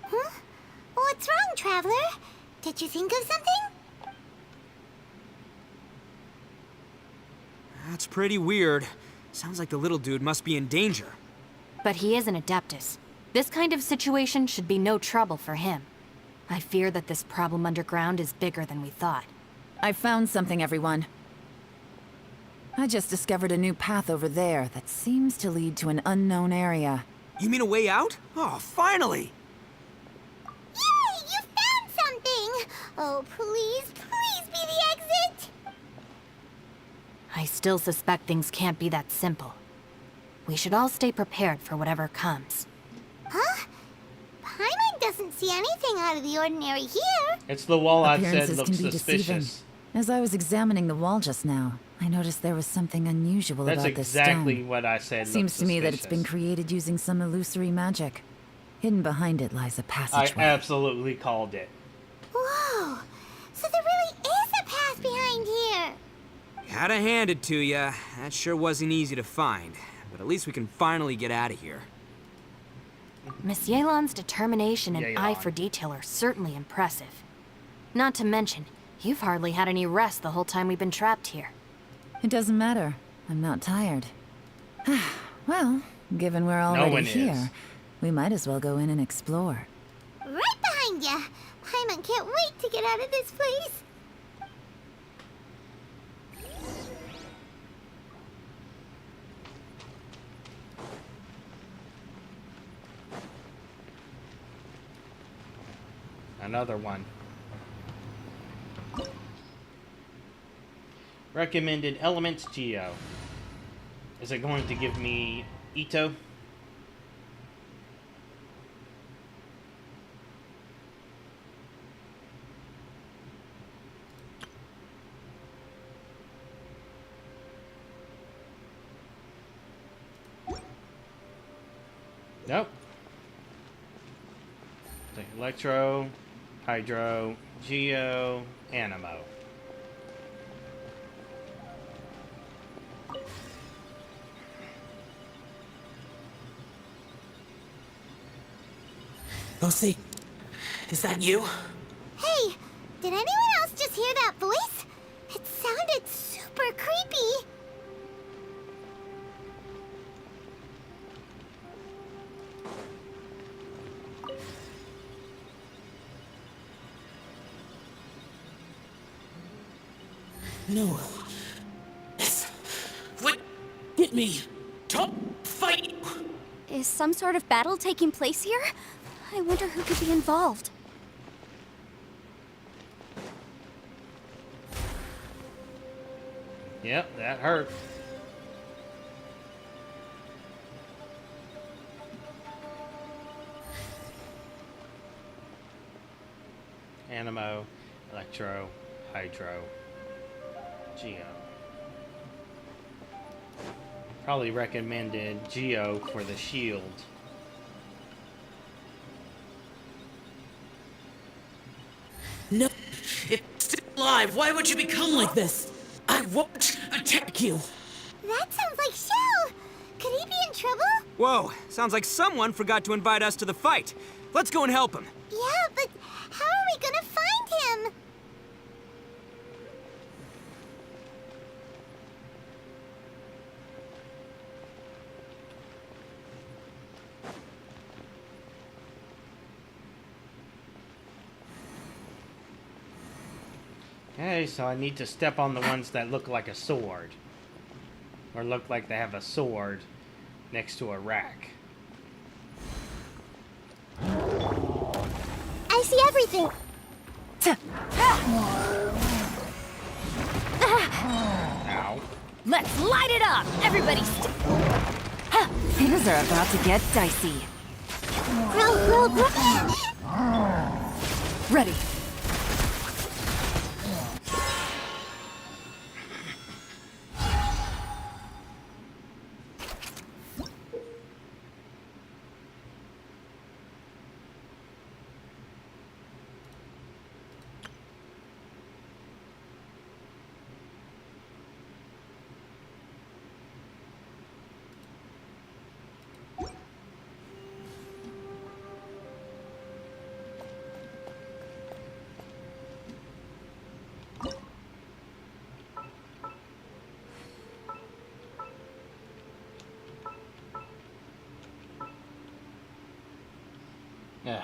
Huh? What's wrong, Traveler? Did you think of something? That's pretty weird. Sounds like the little dude must be in danger. But he is an Adeptus. This kind of situation should be no trouble for him. I fear that this problem underground is bigger than we thought. I found something, everyone. I just discovered a new path over there that seems to lead to an unknown area. You mean a way out? Oh, finally! Yay! You found something! Oh, please, please be the exit! I still suspect things can't be that simple. We should all stay prepared for whatever comes. Huh? Paimon doesn't see anything out of the ordinary here. It's the wall I said Appearances looks can be deceiving. suspicious. As I was examining the wall just now, I noticed there was something unusual That's about this exactly stone. what I said. Seems to me that it's been suspicious. created using some illusory magic. Hidden behind it lies a I passageway. absolutely called it. Whoa! So there really is a path behind here! Gotta hand it to ya. That sure wasn't easy to find. But at least we can finally get out of here. Miss Yelan's determination and eye Yelan. for detail are certainly impressive. Not to mention, you've hardly had any rest the whole time we've been trapped here. It doesn't matter. I'm not tired. Well, given we're No already one is. here, we might as well go in and explore. Right behind ya! Paimon can't wait to get out of this place! Another one. Recommended elements Geo. Is it going to give me Ito? Nope. Take Electro, Hydro, Geo, Animo. Lucy, is that you? Hey! Did anyone else just hear that voice? It sounded super creepy! No. This would get me to fight. Is some sort of battle taking place here? I wonder who could be involved. Yep, that hurt. Animo, Electro, Hydro, Geo. Probably recommended Geo for the shield. No, it's still alive. Why would you become like this? I won't attack you. That sounds like Shell! Could he be in trouble? Whoa, sounds like someone forgot to invite us to the fight. Let's go and help him. Yeah, but how are we gonna find him? Okay, so I need to step on the ones that look like a sword. Or look like they have a sword next to a rack. I see everything! Ow. Let's light it up! Everybody Things are about to get dicey. ready. Ugh.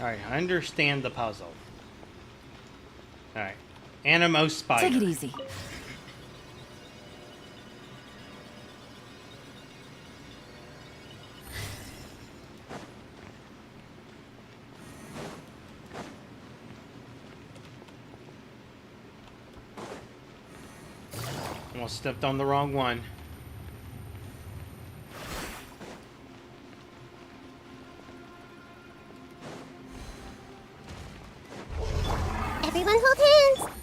Alright, I understand the puzzle. Alright. Animo spider. Take it easy. Almost stepped on the wrong one. Everyone hold hands.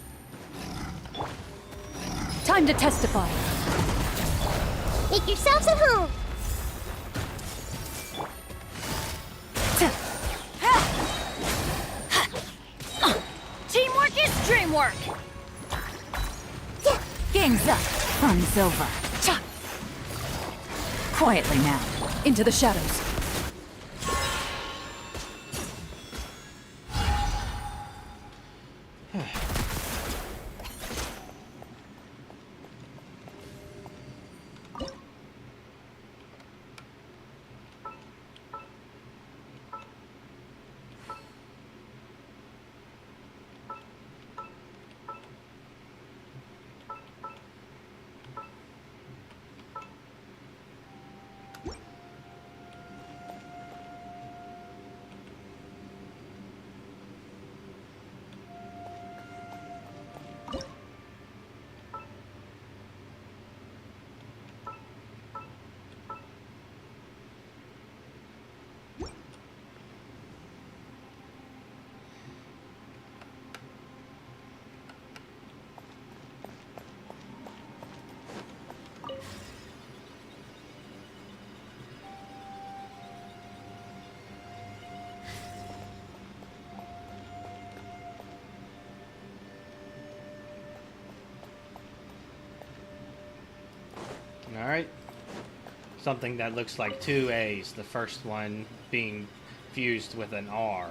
Time to testify. Make yourselves at home. Teamwork is dreamwork. Game's up. Fun's over. Quietly now. Into the shadows. Alright. Something that looks like two A's, the first one being fused with an R.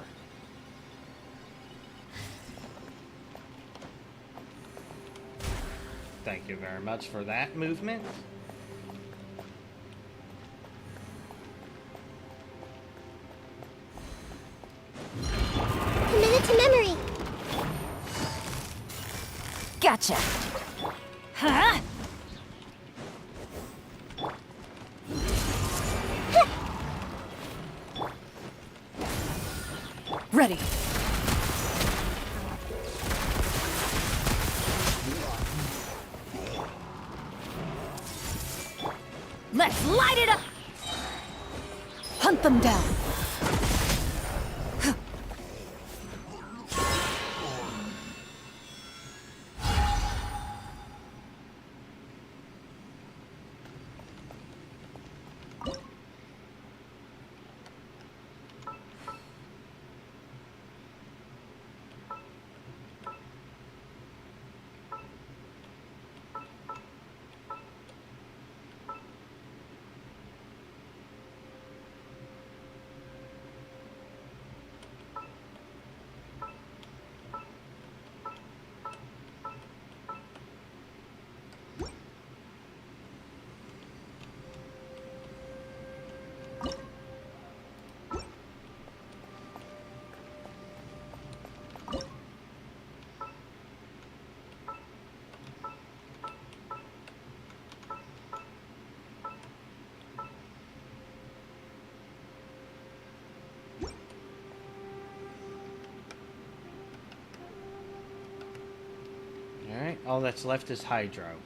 Thank you very much for that movement. Commit it to memory. Gotcha. Huh? Ready. Let's light it up! Hunt them down. Alright, all that's left is Hydro.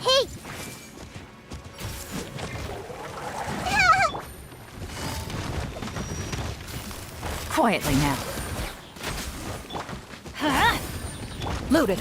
Hey! Quietly now. Huh? Loaded.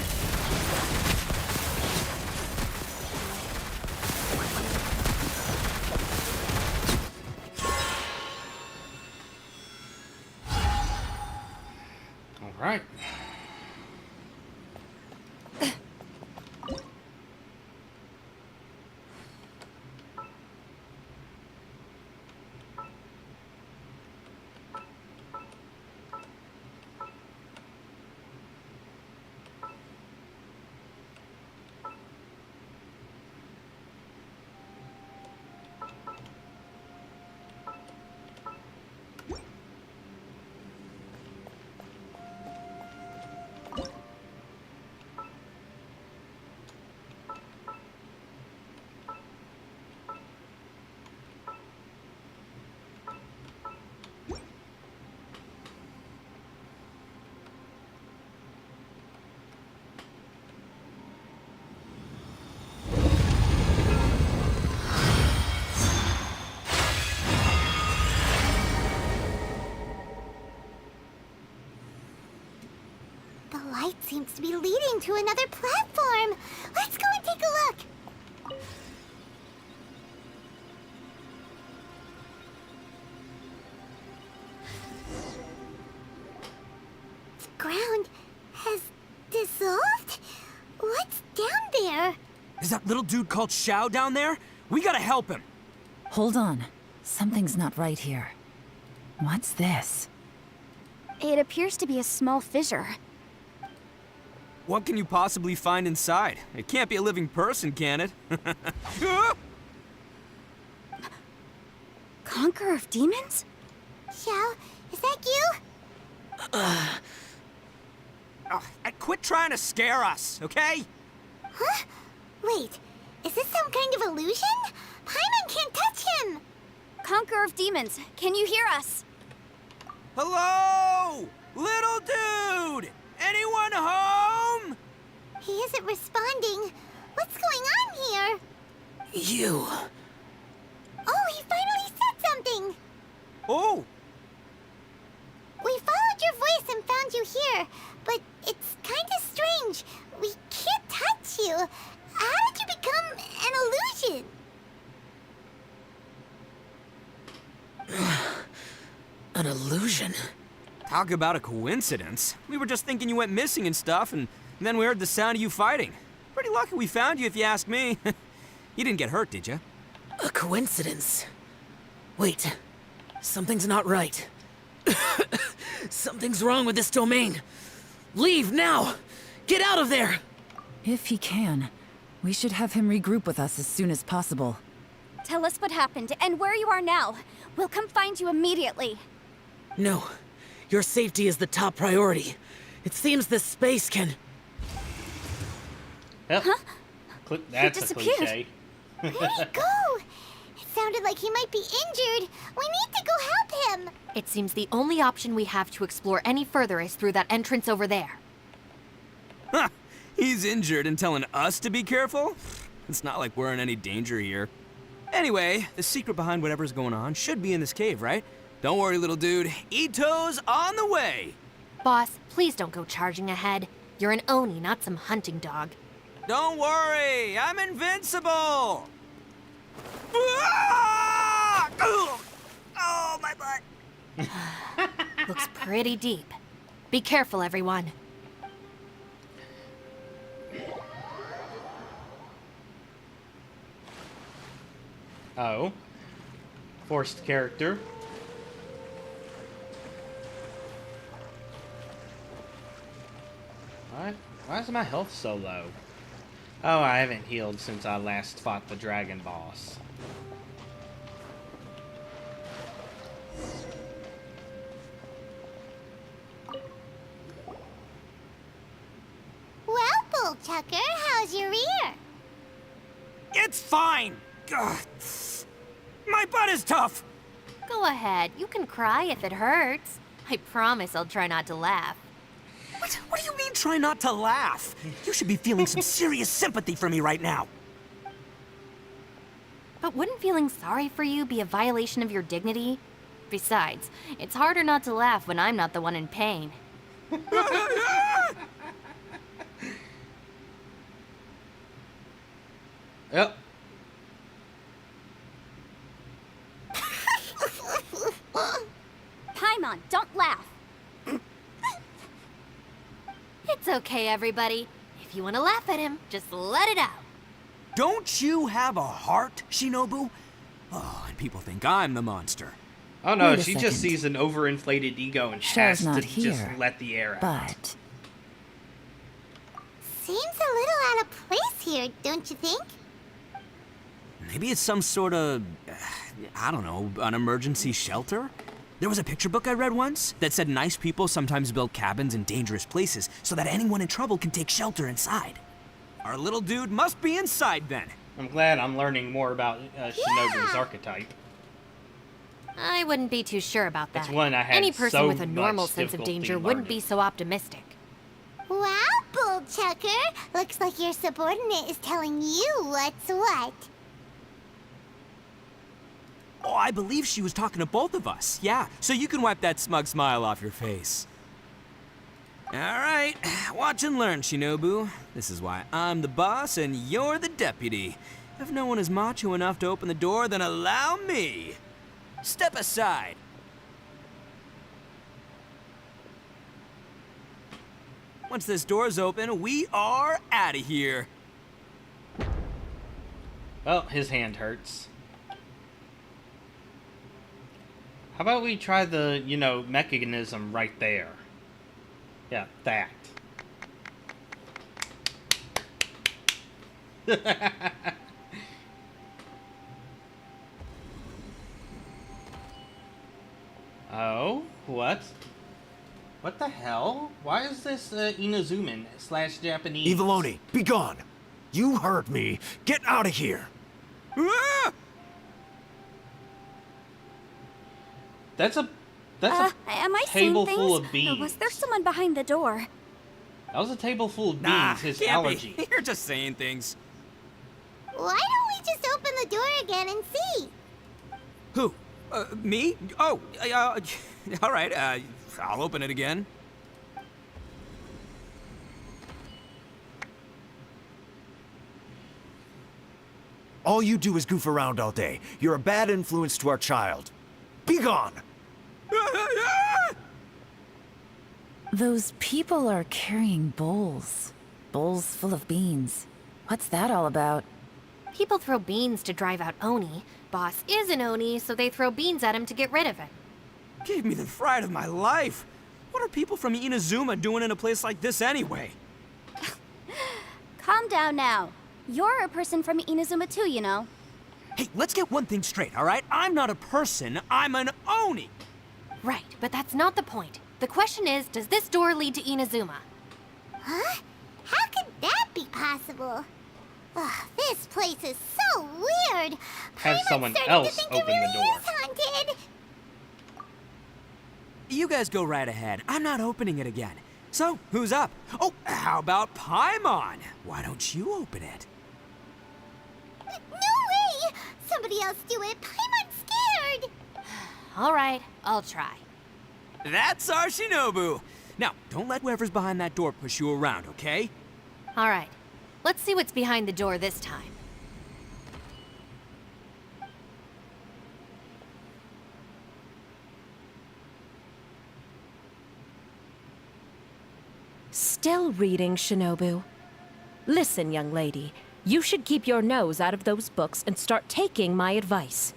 seems to be leading to another platform. Let's go and take a look. The ground has dissolved? What's down there? Is that little dude called Xiao down there? We gotta help him. Hold on. Something's not right here. What's this? It appears to be a small fissure. What can you possibly find inside? It can't be a living person, can it? Conqueror of demons? Xiao, is that you? Quit trying to scare us, okay? Huh? Wait, is this some kind of illusion? Paimon can't touch him! Conqueror of demons, can you hear us? Hello? Little dude! Anyone home? He isn't responding. What's going on here? You. Oh, he finally said something! Oh, We followed your voice and found you here, but it's kind of strange. We can't touch you. How did you become an illusion? An illusion? talk about a coincidence. We were just thinking you went missing and stuff, and then we heard the sound of you fighting. Pretty lucky we found you, if you ask me. You didn't get hurt, did you? A coincidence? Wait. Something's not right. Something's wrong with this domain. Leave now! Get out of there! If he can, we should have him regroup with us as soon as possible. Tell us what happened and where you are now. We'll come find you immediately. No. Your safety is the top priority. It seems this space can... Yep. That's a disappeared. cliche. Where'd he go? It sounded like he might be injured. We need to go help him. It seems the only option we have to explore any further is through that entrance over there. Huh. He's injured and telling us to be careful? It's not like we're in any danger here. Anyway, the secret behind whatever's going on should be in this cave, right? Don't worry, little dude. Ito's on the way. Boss, please don't go charging ahead. You're an Oni, not some hunting dog. Don't worry, I'm invincible. Ah! Oh, my butt. Looks pretty deep. Be careful, everyone. Oh. Forced character. What? Why is my health so low? Oh, I haven't healed since I last fought the dragon boss. Well, Bullchucker, how's your ear? It's fine. Ugh. My butt is tough. Go ahead, you can cry if it hurts. I promise I'll try not to laugh. What do you mean try not to laugh? You should be feeling some serious sympathy for me right now. But wouldn't feeling sorry for you be a violation of your dignity? Besides, it's harder not to laugh when I'm not the one in pain. Yep. Paimon, don't laugh. It's okay, everybody. If you want to laugh at him, just let it out. Don't you have a heart, Shinobu? Oh, and people think I'm the monster. Oh no, Wait a she just second. sees an overinflated ego and Xiao's has not to just here, let the air out. But Seems a little out of place here, don't you think? Maybe it's some sort of, I don't know, an emergency shelter? There was a picture book I read once that said nice people sometimes build cabins in dangerous places so that anyone in trouble can take shelter inside. Our little dude must be inside then. I'm glad I'm learning more about Shinobu's archetype. I wouldn't be too sure about that. It's one I had Any person so with a normal much sense of difficulty danger wouldn't learning. be so optimistic. Wow, Bullchucker. Looks like your subordinate is telling you what's what. Oh, I believe she was talking to both of us. Yeah, so you can wipe that smug smile off your face. Alright, watch and learn, Shinobu. This is why I'm the boss and you're the deputy. If no one is macho enough to open the door, then allow me. Step aside. Once this door's open, we are out of here. Well, his hand hurts. How about we try the, mechanism right there? Yeah, that. Oh, what? What the hell? Why is this Inazuman / Japanese? Eviloni, be gone! You heard me! Get out of here! Ah! That's a Am I seeing table things? full of Or beans. was there someone behind the door? That was a table full of beans. Nah, His can't allergy. be. You're just saying things. Why don't we just open the door again and see? Who? Me? Oh, all right, I'll open it again. All you do is goof around all day. You're a bad influence to our child. Be gone! Those people are carrying bowls. Bowls full of beans. What's that all about? People throw beans to drive out Oni. Boss is an Oni, so they throw beans at him to get rid of him. Gave me the fright of my life. What are people from Inazuma doing in a place like this anyway? Calm down now. You're a person from Inazuma too, you know. Hey, let's get one thing straight, all right? I'm not a person, I'm an Oni. Right, but that's not the point. The question is, does this door lead to Inazuma? Huh? How could that be possible? Ugh, this place is so weird. Have I'm someone starting else to think open it really the door. is haunted. You guys go right ahead. I'm not opening it again. So, who's up? Oh, how about Paimon? Why don't you open it? No way! Somebody else do it. Paimon's scared. All right, I'll try. That's our Shinobu. Now, don't let whoever's behind that door push you around, okay? All right, let's see what's behind the door this time. Still reading, Shinobu. Listen, young lady, you should keep your nose out of those books and start taking my advice.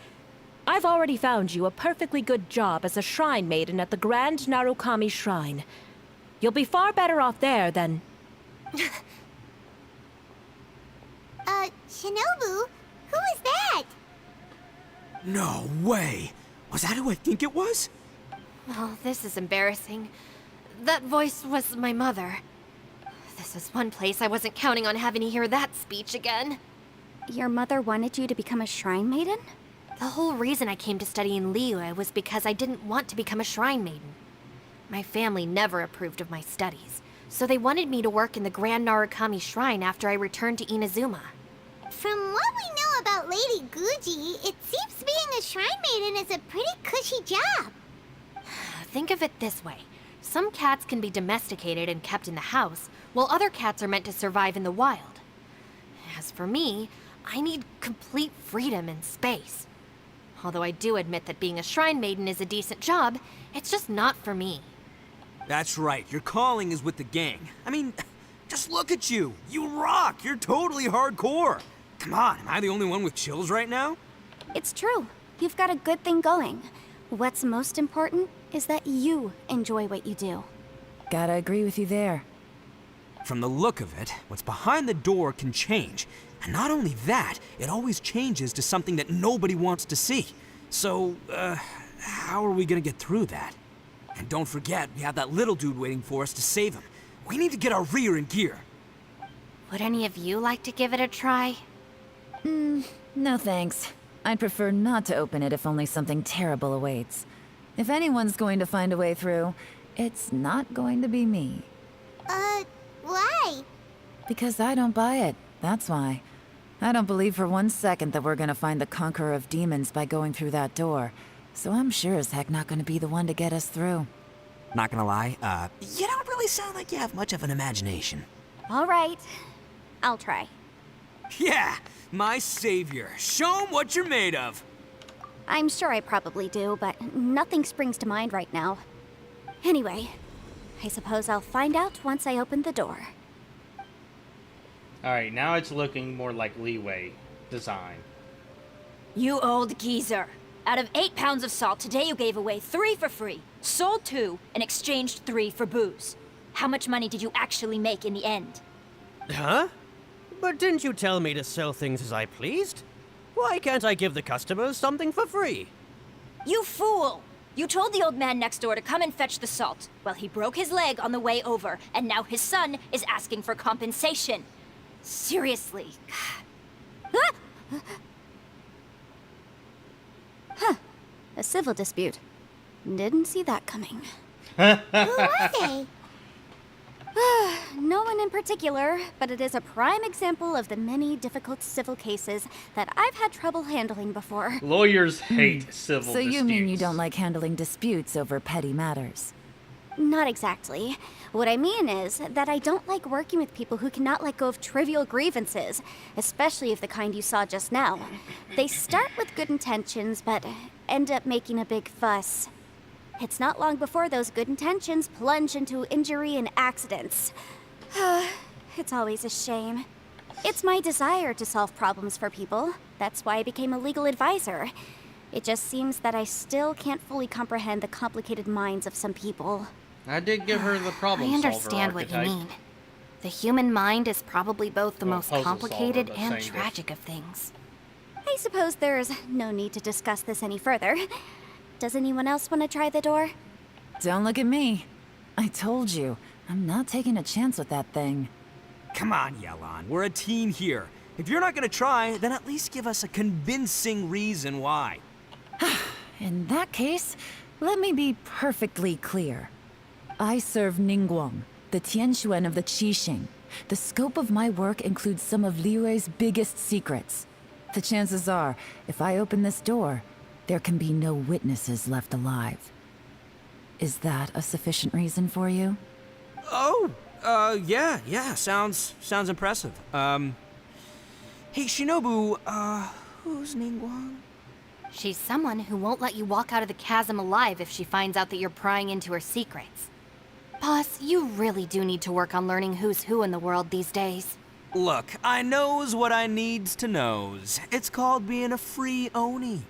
I've already found you a perfectly good job as a shrine maiden at the Grand Narukami Shrine. You'll be far better off there than... Shinobu? Who is that? No way. Was that who I think it was? Oh, this is embarrassing. That voice was my mother. This is one place I wasn't counting on having to hear that speech again. Your mother wanted you to become a shrine maiden? The whole reason I came to study in Liyue was because I didn't want to become a shrine maiden. My family never approved of my studies, so they wanted me to work in the Grand Narukami Shrine after I returned to Inazuma. From what we know about Lady Guji, it seems being a shrine maiden is a pretty cushy job. Think of it this way. Some cats can be domesticated and kept in the house, while other cats are meant to survive in the wild. As for me, I need complete freedom and space. Although I do admit that being a shrine maiden is a decent job, it's just not for me. That's right, your calling is with the gang. I mean, just look at you. You rock. You're totally hardcore. Come on, am I the only one with chills right now? It's true. You've got a good thing going. What's most important is that you enjoy what you do. Gotta agree with you there. From the look of it, what's behind the door can change. And not only that, it always changes to something that nobody wants to see. So, how are we gonna get through that? And don't forget, we have that little dude waiting for us to save him. We need to get our rear in gear. Would any of you like to give it a try? No thanks. I'd prefer not to open it if only something terrible awaits. If anyone's going to find a way through, it's not going to be me. Why? Because I don't buy it, that's why. I don't believe for 1 second that we're gonna find the Conqueror of Demons by going through that door. So I'm sure as heck not gonna be the one to get us through. Not gonna lie, you don't really really sound like you have much of an imagination. All right, I'll try. Yeah, my savior. Show 'em what you're made of. I'm sure I probably do, but nothing springs to mind right now. Anyway, I suppose I'll find out once I open the door. Alright, now it's looking more like Leeway design. You old geezer. Out of 8 pounds of salt, today you gave away 3 for free, sold 2, and exchanged 3 for booze. How much money did you actually make in the end? Huh? But didn't you tell me to sell things as I pleased? Why can't I give the customers something for free? You fool! You told the old man next door to come and fetch the salt. Well, he broke his leg on the way over, and now his son is asking for compensation. Seriously. A civil dispute. Didn't see that coming. Who are they? No one in particular, but it is a prime example of the many difficult civil cases that I've had trouble handling before. Lawyers hate civil So disputes. you mean you don't like handling disputes over petty matters? Not exactly. What I mean is that I don't like working with people who cannot let go of trivial grievances, especially of the kind you saw just now. They start with good intentions, but end up making a big fuss. It's not long before those good intentions plunge into injury and accidents. It's always a shame. It's my desire to solve problems for people. That's why I became a legal advisor. It just seems that I still can't fully comprehend the complicated minds of some people. I did give her the problem I solver understand what you archetype. mean. The human mind is probably both the Well, most puzzle complicated solver, but and same tragic of things. I suppose there's no need to discuss this any further. Does anyone else want to try the door? Don't look at me. I told you, I'm not taking a chance with that thing. Come on, Yelan. We're a team here. If you're not gonna try, then at least give us a convincing reason why. In that case, let me be perfectly clear. I serve Ningguang, the Tianquan of the Qixing. The scope of my work includes some of Liyue's biggest secrets. The chances are, if I open this door, there can be no witnesses left alive. Is that a sufficient reason for you? Oh, yeah, sounds impressive. Hey, Shinobu, who's Ningguang? She's someone who won't let you walk out of the chasm alive if she finds out that you're prying into her secrets. Boss, you really do need to work on learning who's who in the world these days. Look, I knows what I needs to knows. It's called being a free Oni.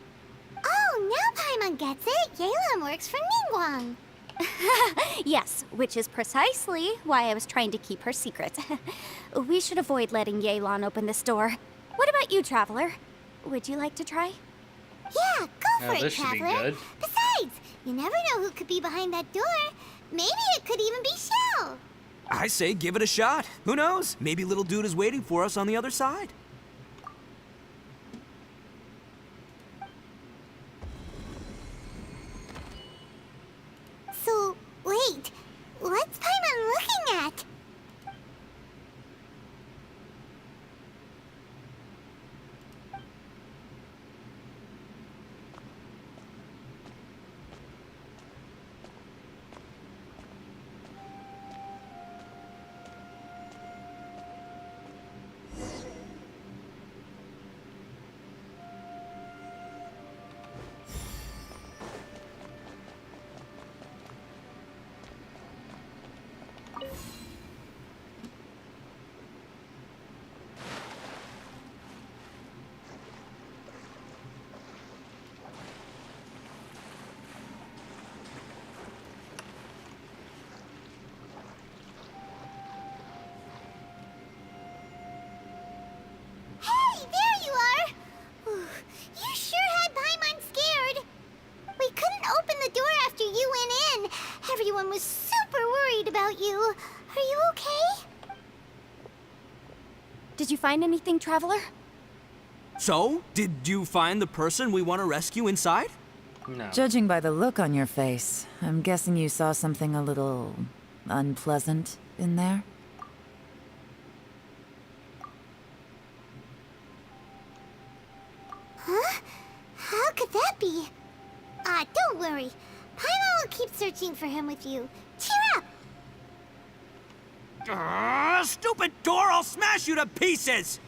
Oh, now Paimon gets it. Yelan works for Ningguang. Yes, which is precisely why I was trying to keep her secret. We should avoid letting Yelan open this door. What about you, Traveler? Would you like to try? Yeah, go for it, this should be Traveler. good. Besides, you never know who could be behind that door. Maybe it could even be Shell. I say give it a shot. Who knows? Maybe little dude is waiting for us on the other side. So, wait. What's Paimon looking at? Hey, there you are! Whew, you sure had Paimon scared. We couldn't open the door after you went in. Everyone was super worried about you. Are you okay? Did you find anything, Traveler? So, did you find the person we want to rescue inside? No. Judging by the look on your face, I'm guessing you saw something a little unpleasant in there? Huh? How could that be? Ah, don't worry. Paimon will keep searching for him with you. Cheer up! Stupid door! I'll smash you to pieces!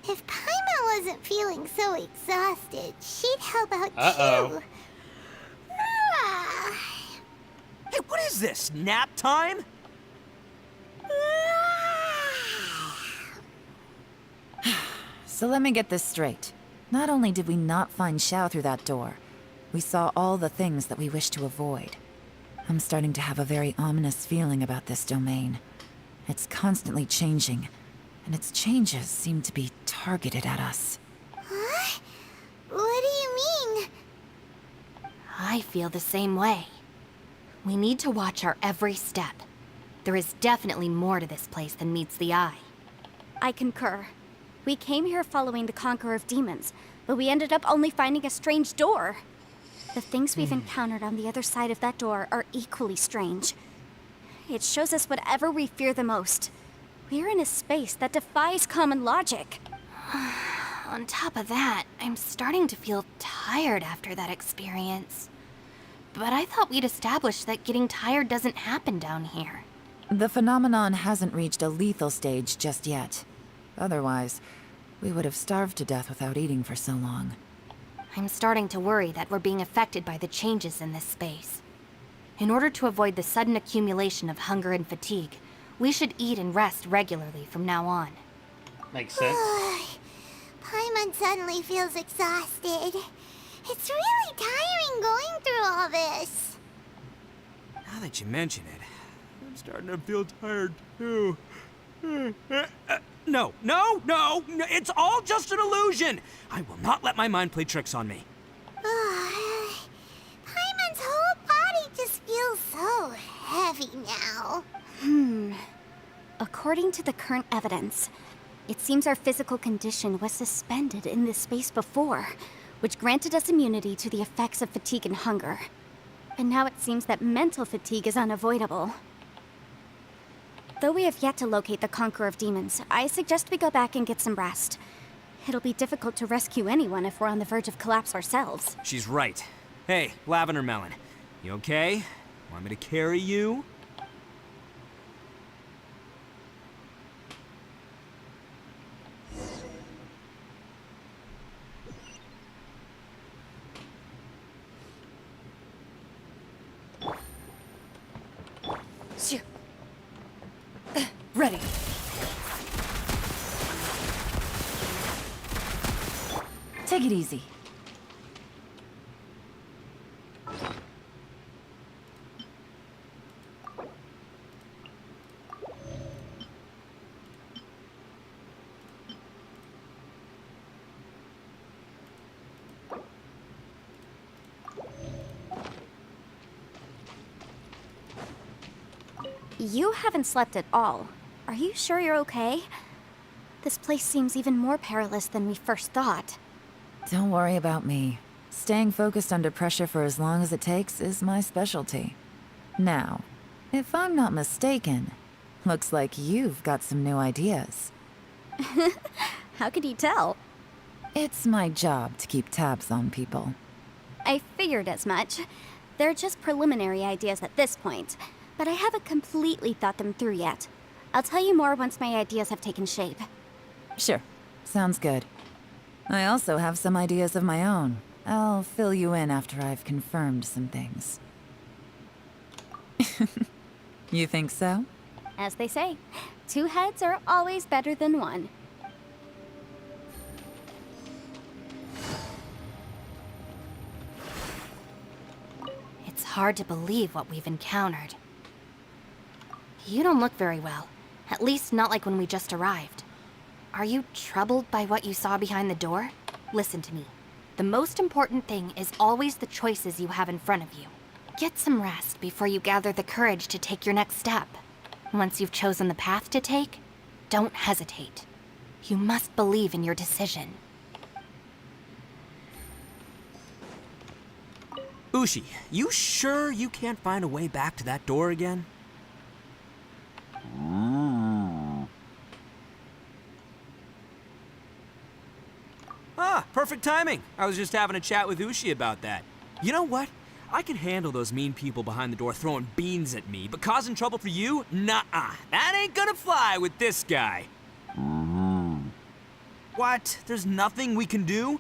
If Paimon wasn't feeling so exhausted, she'd help out Uh-oh. too. Hey, what is this? Nap time? So let me get this straight. Not only did we not find Xiao through that door, we saw all the things that we wish to avoid. I'm starting to have a very ominous feeling about this domain. It's constantly changing, and its changes seem to be targeted at us. Huh? What do you mean? I feel the same way. We need to watch our every step. There is definitely more to this place than meets the eye. I concur. We came here following the Conqueror of Demons, but we ended up only finding a strange door. The things we've encountered on the other side of that door are equally strange. It shows us whatever we fear the most. We're in a space that defies common logic. On top of that, I'm starting to feel tired after that experience. But I thought we'd established that getting tired doesn't happen down here. The phenomenon hasn't reached a lethal stage just yet. Otherwise, we would have starved to death without eating for so long. I'm starting to worry that we're being affected by the changes in this space. In order to avoid the sudden accumulation of hunger and fatigue, we should eat and rest regularly from now on. Makes sense. Paimon suddenly feels exhausted. It's really tiring going through all this. Now that you mention it, I'm starting to feel tired too. No, it's all just an illusion! I will not let my mind play tricks on me. Paimon's whole body just feels so heavy now. According to the current evidence, it seems our physical condition was suspended in this space before, which granted us immunity to the effects of fatigue and hunger. And now it seems that mental fatigue is unavoidable. Though we have yet to locate the Conqueror of Demons, I suggest we go back and get some rest. It'll be difficult to rescue anyone if we're on the verge of collapse ourselves. She's right. Hey, Lavender Melon, you okay? Want me to carry you? Ready. Take it easy. You haven't slept at all. Are you sure you're okay? This place seems even more perilous than we first thought. Don't worry about me. Staying focused under pressure for as long as it takes is my specialty. Now, if I'm not mistaken, looks like you've got some new ideas. How could you tell? It's my job to keep tabs on people. I figured as much. They're just preliminary ideas at this point, but I haven't completely thought them through yet. I'll tell you more once my ideas have taken shape. Sure, sounds good. I also have some ideas of my own. I'll fill you in after I've confirmed some things. You think so? As they say, 2 heads are always better than 1. It's hard to believe what we've encountered. You don't look very well. At least not like when we just arrived. Are you troubled by what you saw behind the door? Listen to me. The most important thing is always the choices you have in front of you. Get some rest before you gather the courage to take your next step. Once you've chosen the path to take, don't hesitate. You must believe in your decision. Ushi, you sure you can't find a way back to that door again? Ah, perfect timing. I was just having a chat with Ushi about that. You know what? I can handle those mean people behind the door throwing beans at me, but causing trouble for you? Nuh-uh. That ain't gonna fly with this guy. What? There's nothing we can do?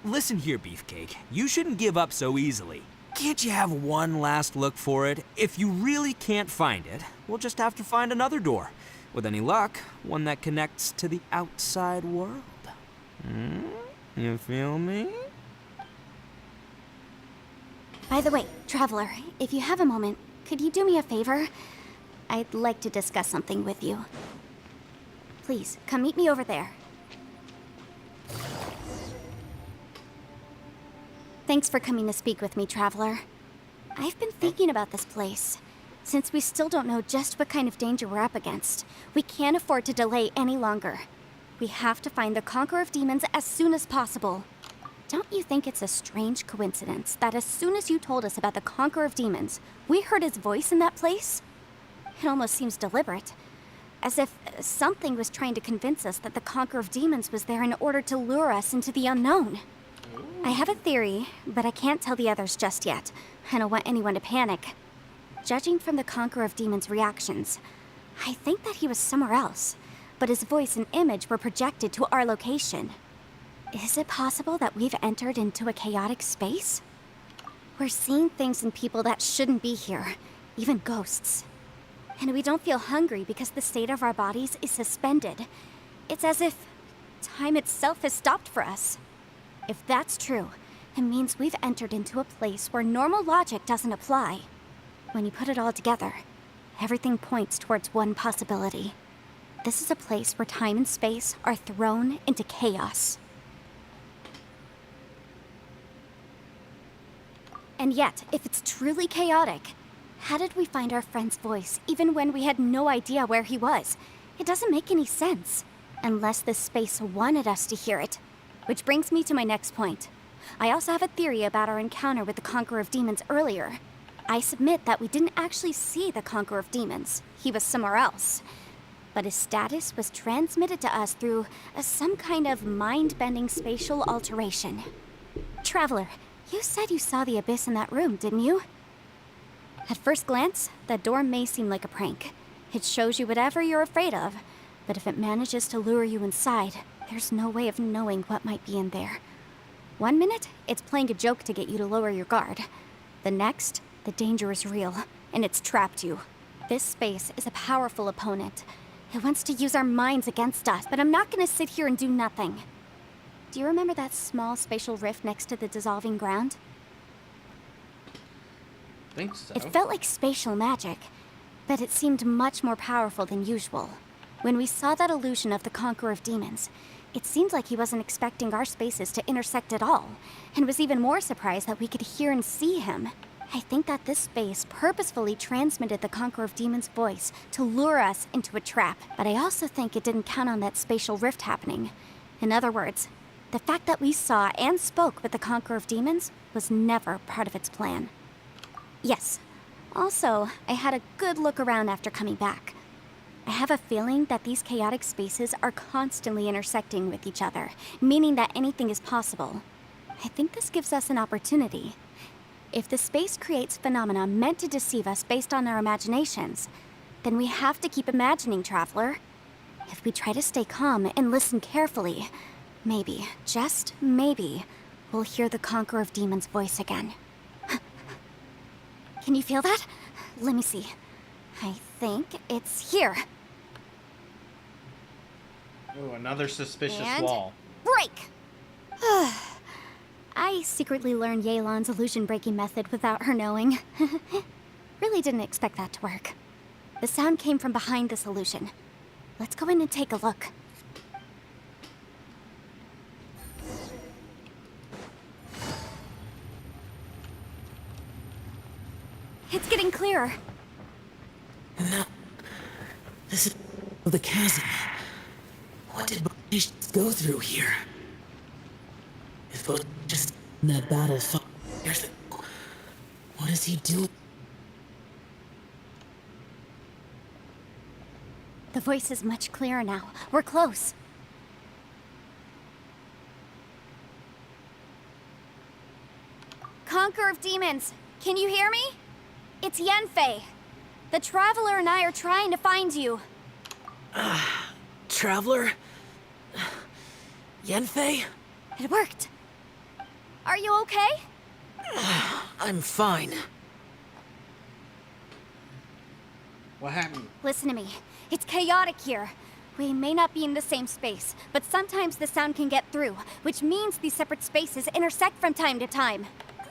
Listen here, Beefcake. You shouldn't give up so easily. Can't you have one last look for it? If you really can't find it, we'll just have to find another door. With any luck, one that connects to the outside world. You feel me? By the way, Traveler, if you have a moment, could you do me a favor? I'd like to discuss something with you. Please, come meet me over there. Thanks for coming to speak with me, Traveler. I've been thinking about this place. Since we still don't know just what kind of danger we're up against, we can't afford to delay any longer. We have to find the Conqueror of Demons as soon as possible. Don't you think it's a strange coincidence that as soon as you told us about the Conqueror of Demons, we heard his voice in that place? It almost seems deliberate. As if something was trying to convince us that the Conqueror of Demons was there in order to lure us into the unknown. I have a theory, but I can't tell the others just yet. I don't want anyone to panic. Judging from the Conqueror of Demons' reactions, I think that he was somewhere else, but his voice and image were projected to our location. Is it possible that we've entered into a chaotic space? We're seeing things in people that shouldn't be here, even ghosts. And we don't feel hungry because the state of our bodies is suspended. It's as if time itself has stopped for us. If that's true, it means we've entered into a place where normal logic doesn't apply. When you put it all together, everything points towards one possibility. This is a place where time and space are thrown into chaos. And yet, if it's truly chaotic, how did we find our friend's voice even when we had no idea where he was? It doesn't make any sense, unless this space wanted us to hear it. Which brings me to my next point. I also have a theory about our encounter with the Conqueror of Demons earlier. I submit that we didn't actually see the Conqueror of Demons. He was somewhere else. But his status was transmitted to us through some kind of mind-bending spatial alteration. Traveler, you said you saw the abyss in that room, didn't you? At first glance, that door may seem like a prank. It shows you whatever you're afraid of, but if it manages to lure you inside, there's no way of knowing what might be in there. 1 minute, it's playing a joke to get you to lower your guard. The next, the danger is real, and it's trapped you. This space is a powerful opponent. It wants to use our minds against us, but I'm not gonna sit here and do nothing. Do you remember that small spatial rift next to the dissolving ground? Think so. It felt like spatial magic, but it seemed much more powerful than usual. When we saw that illusion of the Conqueror of Demons, it seemed like he wasn't expecting our spaces to intersect at all, and was even more surprised that we could hear and see him. I think that this space purposefully transmitted the Conqueror of Demons' voice to lure us into a trap, but I also think it didn't count on that spatial rift happening. In other words, the fact that we saw and spoke with the Conqueror of Demons was never part of its plan. Yes. Also, I had a good look around after coming back. I have a feeling that these chaotic spaces are constantly intersecting with each other, meaning that anything is possible. I think this gives us an opportunity. If the space creates phenomena meant to deceive us based on our imaginations, then we have to keep imagining, Traveler. If we try to stay calm and listen carefully, maybe, just maybe, we'll hear the Conqueror of Demons' voice again. Can you feel that? Let me see. I think it's here. Ooh, another suspicious And wall. break! I secretly learned Yelan's illusion-breaking method without her knowing. Really didn't expect that to work. The sound came from behind this illusion. Let's go in and take a look. It's getting clearer. No. This is the chasm. What did Baelish go through here? If Baelish just in that battle fought, what does he do? The voice is much clearer now. We're close. Conqueror of Demons, Can you hear me? It's Yanfei. The Traveler and I are trying to find you. Traveler? Yanfei? It worked. Are you okay? I'm fine. What happened? Listen to me. It's chaotic here. We may not be in the same space, but sometimes the sound can get through, which means these separate spaces intersect from time to time.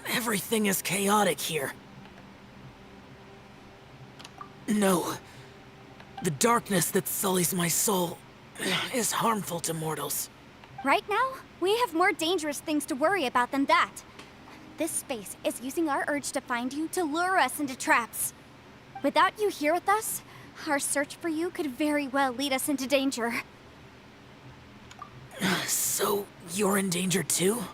Everything is chaotic here. No. The darkness that sullies my soul is harmful to mortals. Right now, we have more dangerous things to worry about than that. This space is using our urge to find you to lure us into traps. Without you here with us, our search for you could very well lead us into danger. So, you're in danger too?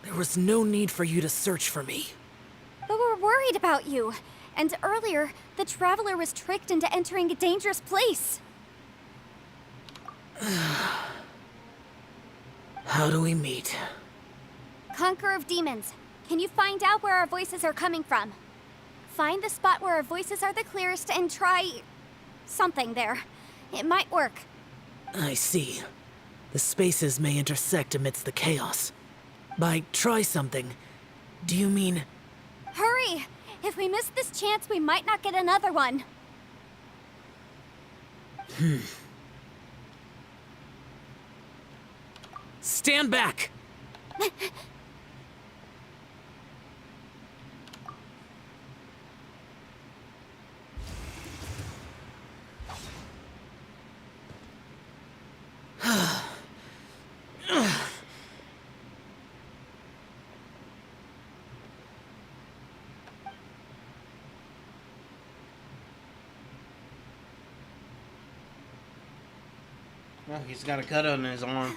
There was no need for you to search for me. But we're worried about you. And earlier, the Traveler was tricked into entering a dangerous place. How do we meet? Conqueror of Demons, can you find out where our voices are coming from? Find the spot where our voices are the clearest and try... something there. It might work. I see. The spaces may intersect amidst the chaos. By try something, do you mean... Hurry! If we miss this chance, we might not get another one. Stand back! Well, he's got a cut on his arm.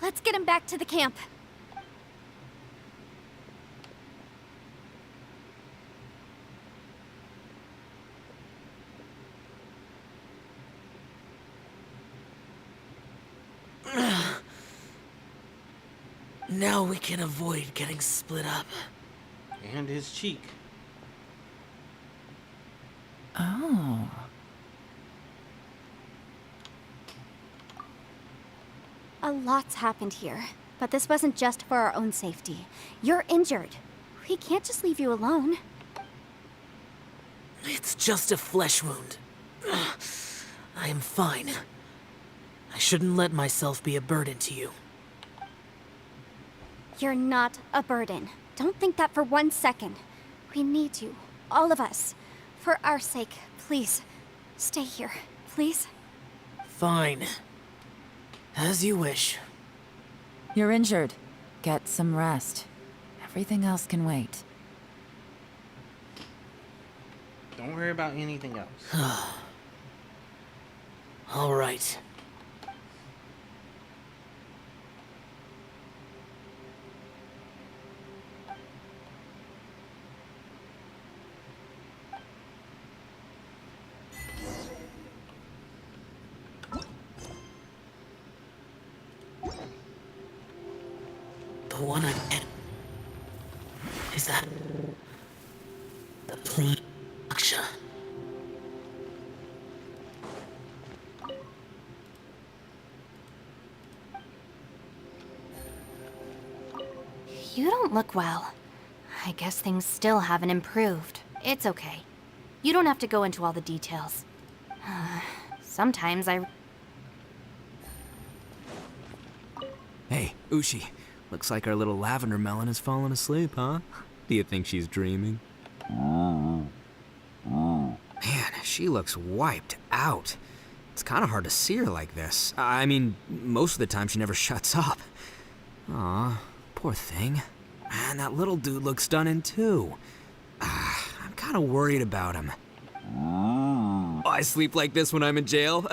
Let's get him back to the camp. Now we can avoid getting split up. And his cheek. Oh. A lot's happened here, but this wasn't just for our own safety. You're injured. We can't just leave you alone. It's just a flesh wound. I am fine. I shouldn't let myself be a burden to you. You're not a burden. Don't think that for 1 second. We need you, all of us. For our sake, please, stay here, please. Fine. As you wish. You're injured. Get some rest. Everything else can wait. Don't worry about anything else. All right. The one I met. Is that the Prime Aksha? You don't look well. I guess things still haven't improved. It's okay. You don't have to go into all the details. Sometimes I... Hey, Ushi. Looks like our little lavender melon has fallen asleep, huh? Do you think she's dreaming? Man, she looks wiped out. It's kind of hard to see her like this. I mean, most of the time she never shuts up. Aw, poor thing. Man, that little dude looks stunning too. I'm kind of worried about him. Oh, I sleep like this when I'm in jail.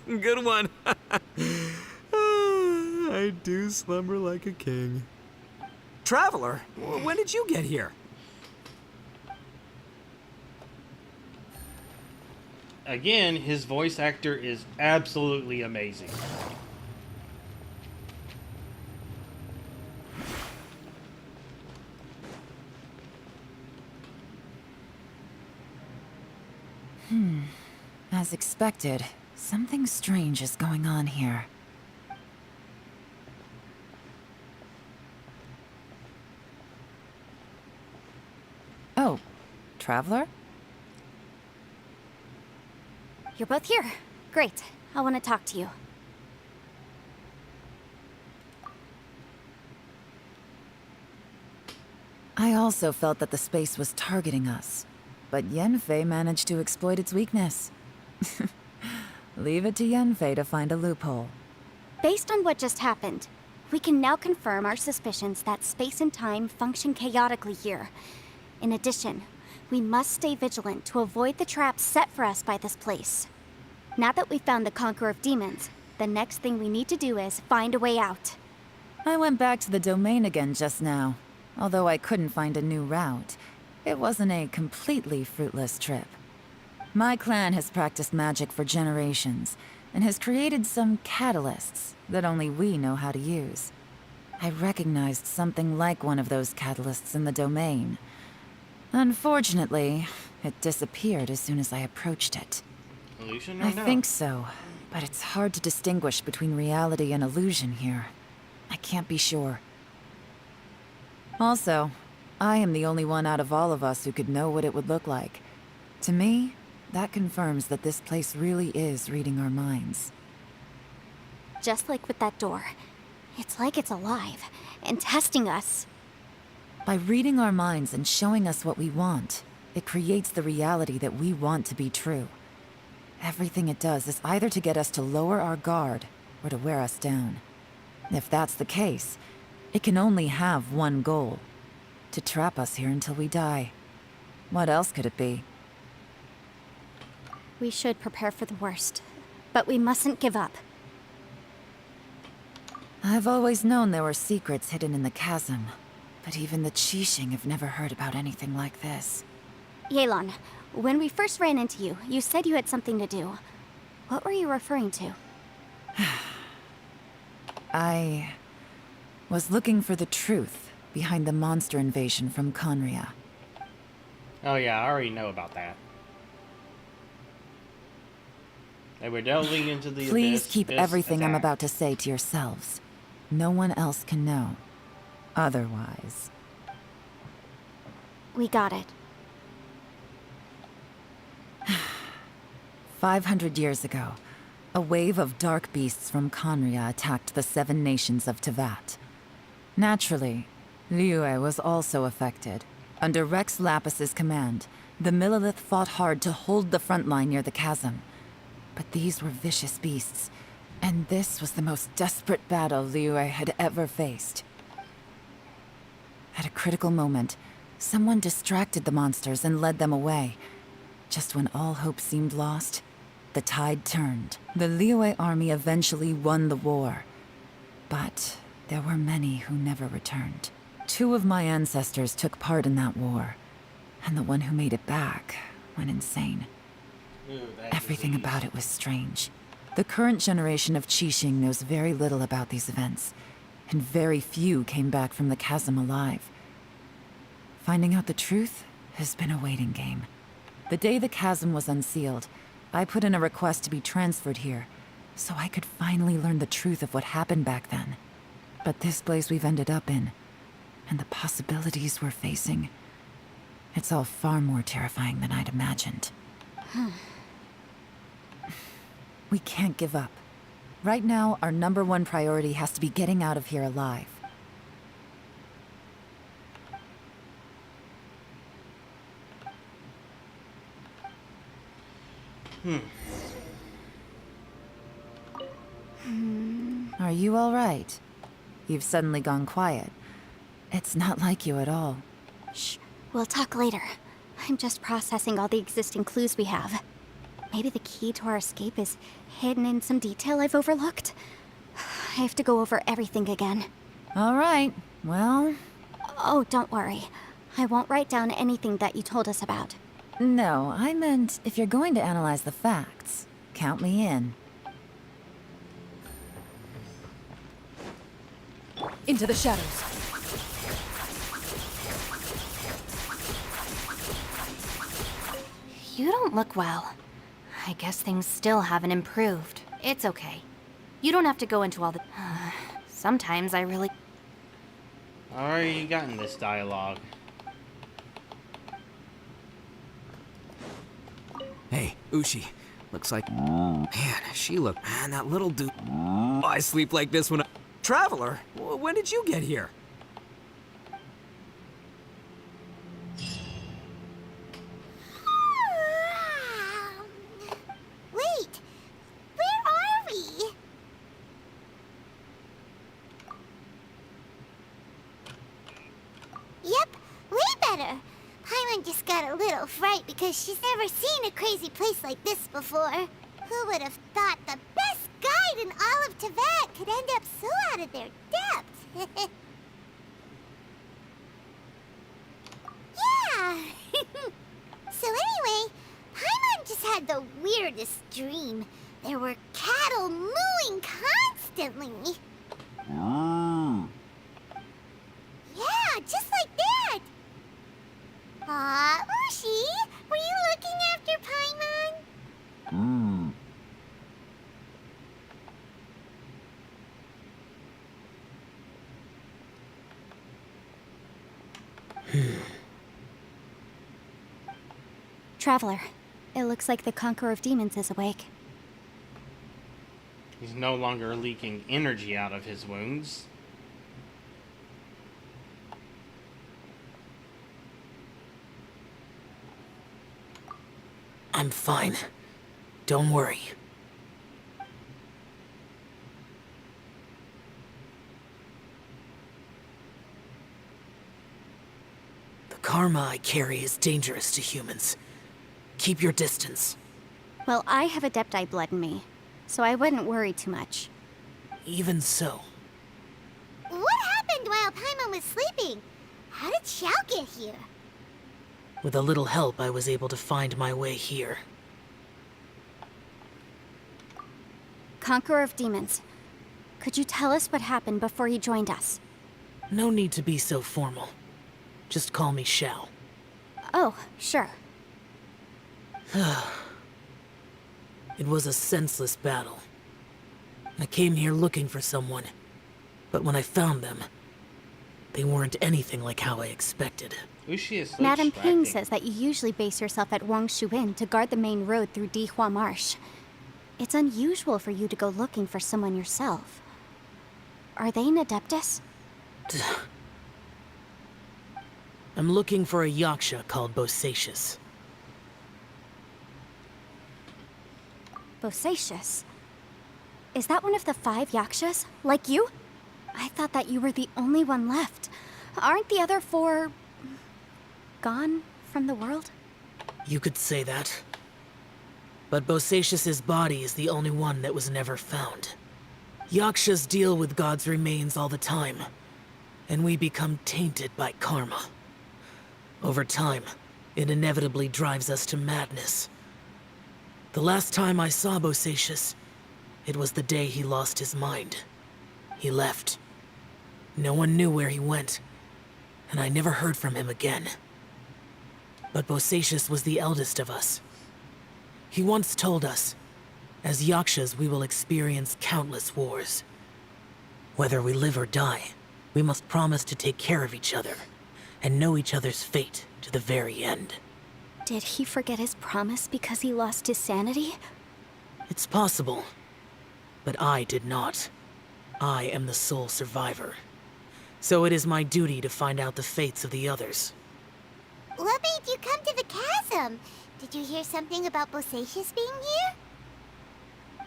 Good one. I do slumber like a king. Traveler, when did you get here? Again, his voice actor is absolutely amazing. As expected, something strange is going on here. Oh, Traveler? You're both here. Great. I want to talk to you. I also felt that the space was targeting us, but Yenfei managed to exploit its weakness. Leave it to Yenfei to find a loophole. Based on what just happened, we can now confirm our suspicions that space and time function chaotically here. In addition, we must stay vigilant to avoid the traps set for us by this place. Now that we've found the Conqueror of Demons, the next thing we need to do is find a way out. I went back to the domain again just now. Although I couldn't find a new route, it wasn't a completely fruitless trip. My clan has practiced magic for generations, and has created some catalysts that only we know how to use. I recognized something like one of those catalysts in the domain. Unfortunately, it disappeared as soon as I approached it. Illusion or I no? think so, but it's hard to distinguish between reality and illusion here. I can't be sure. Also, I am the only one out of all of us who could know what it would look like. To me, that confirms that this place really is reading our minds. Just like with that door. It's like it's alive, and testing us. By reading our minds and showing us what we want, it creates the reality that we want to be true. Everything it does is either to get us to lower our guard, or to wear us down. If that's the case, it can only have one goal: to trap us here until we die. What else could it be? We should prepare for the worst, but we mustn't give up. I've always known there were secrets hidden in the chasm, but even the Qixing have never heard about anything like this. Yelan, when we first ran into you, you said you had something to do. What were you referring to? I was looking for the truth behind the monster invasion from Conria. Oh yeah, I already know about that. They were delving into the Please abyss. keep Abyss everything I'm attack. about to say to yourselves. No one else can know. Otherwise. We got it. 500 years ago, a wave of dark beasts from Conria attacked the 7 nations of Tevat. Naturally, Liyue was also affected. Under Rex Lapis's command, the Millelith fought hard to hold the front line near the chasm. But these were vicious beasts, and this was the most desperate battle Liyue had ever faced. At a critical moment, someone distracted the monsters and led them away. Just when all hope seemed lost, the tide turned. The Liyue army eventually won the war. But there were many who never returned. 2 of my ancestors took part in that war, and the one who made it back went insane. Ooh, that Everything disease. about it was strange. The current generation of Qixing knows very little about these events, and very few came back from the chasm alive. Finding out the truth has been a waiting game. The day the chasm was unsealed, I put in a request to be transferred here, so I could finally learn the truth of what happened back then. But this place we've ended up in, and the possibilities we're facing, it's all far more terrifying than I'd imagined. We can't give up. Right now, our #1 priority has to be getting out of here alive. Are you all right? You've suddenly gone quiet. It's not like you at all. Shh, we'll talk later. I'm just processing all the existing clues we have. Maybe the key to our escape is hidden in some detail I've overlooked. I have to go over everything again. All right, well... Oh, don't worry. I won't write down anything that you told us about. No, I meant if you're going to analyze the facts, count me in. Into the shadows. You don't look well. I guess things still haven't improved. It's okay. You don't have to go into all the... Sometimes I really... Alright, you got in this dialogue. Hey, Ushi. Looks like... Man, Man, that little dude... I sleep like this when I... Traveler? When did you get here? Wait, where are we? Yep, way better. Paimon just got a little fright because she's never seen a crazy place like this before. Who would have thought the best guide in all of Teyvat could end up so out of their depth? Yeah! So anyway, Paimon just had the weirdest dream. There were cattle mooing constantly. Yeah, just like that. Aw, Ushi, were you looking after Paimon? Traveler, it looks like the Conqueror of Demons is awake. He's no longer leaking energy out of his wounds. I'm fine. Don't worry. The karma I carry is dangerous to humans. Keep your distance. Well, I have Adepti blood in me, so I wouldn't worry too much. Even so, What happened while Paimon was sleeping? How did Xiao get here? with a little help, I was able to find my way here. Conqueror of Demons, could you tell us what happened before you joined us? No need to be so formal. Just call me Xiao. Oh, sure. It was a senseless battle. I came here looking for someone, but when I found them, they weren't anything like how I expected. Ushi is so Madam Ping distracting. says that you usually base yourself at Wangshu Inn to guard the main road through Dihua Marsh. It's unusual for you to go looking for someone yourself. Are they an Adeptus? I'm looking for a Yaksha called Bosacius. Bosacius? Is that one of the 5 Yakshas? Like you? I thought that you were the only one left. Aren't the other 4... gone from the world? You could say that. But Bosacius's body is the only one that was never found. Yakshas deal with God's remains all the time, and we become tainted by karma. Over time, it inevitably drives us to madness. The last time I saw Bosacius, it was the day he lost his mind. He left. No one knew where he went, and I never heard from him again. But Bosacius was the eldest of us. He once told us, as Yakshas we will experience countless wars. Whether we live or die, we must promise to take care of each other, and know each other's fate to the very end. Did he forget his promise because he lost his sanity? It's possible, but I did not. I am the sole survivor. So it is my duty to find out the fates of the others. What made you come to the chasm? Did you hear something about Bosacius being here?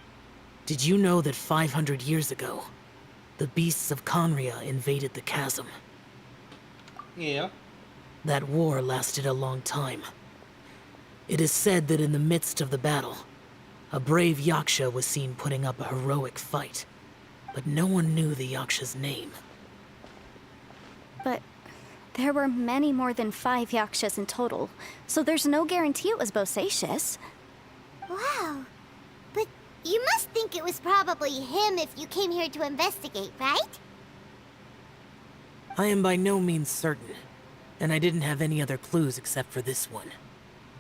Did you know that 500 years ago, the beasts of Conria invaded the chasm? Yeah. That war lasted a long time. It is said that in the midst of the battle, a brave Yaksha was seen putting up a heroic fight, but no one knew the Yaksha's name. But there were many more than 5 Yakshas in total, so there's no guarantee it was Bosacius. Wow. But you must think it was probably him if you came here to investigate, right? I am by no means certain, and I didn't have any other clues except for this one.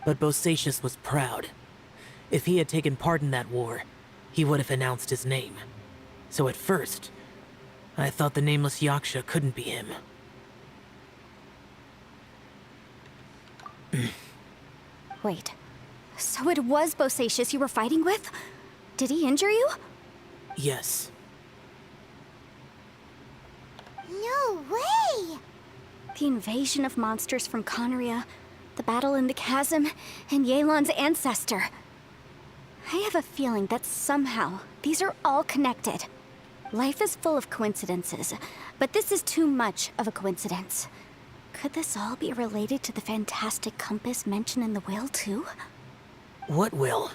But Bosacius was proud. If he had taken part in that war, he would have announced his name. So at first, I thought the nameless Yaksha couldn't be him. Wait, so it was Bosacius you were fighting with? Did he injure you? Yes. No way! The invasion of monsters from Conria, the battle in the chasm, and Yelan's ancestor. I have a feeling that somehow these are all connected. Life is full of coincidences, but this is too much of a coincidence. Could this all be related to the fantastic compass mentioned in the will, too? What will?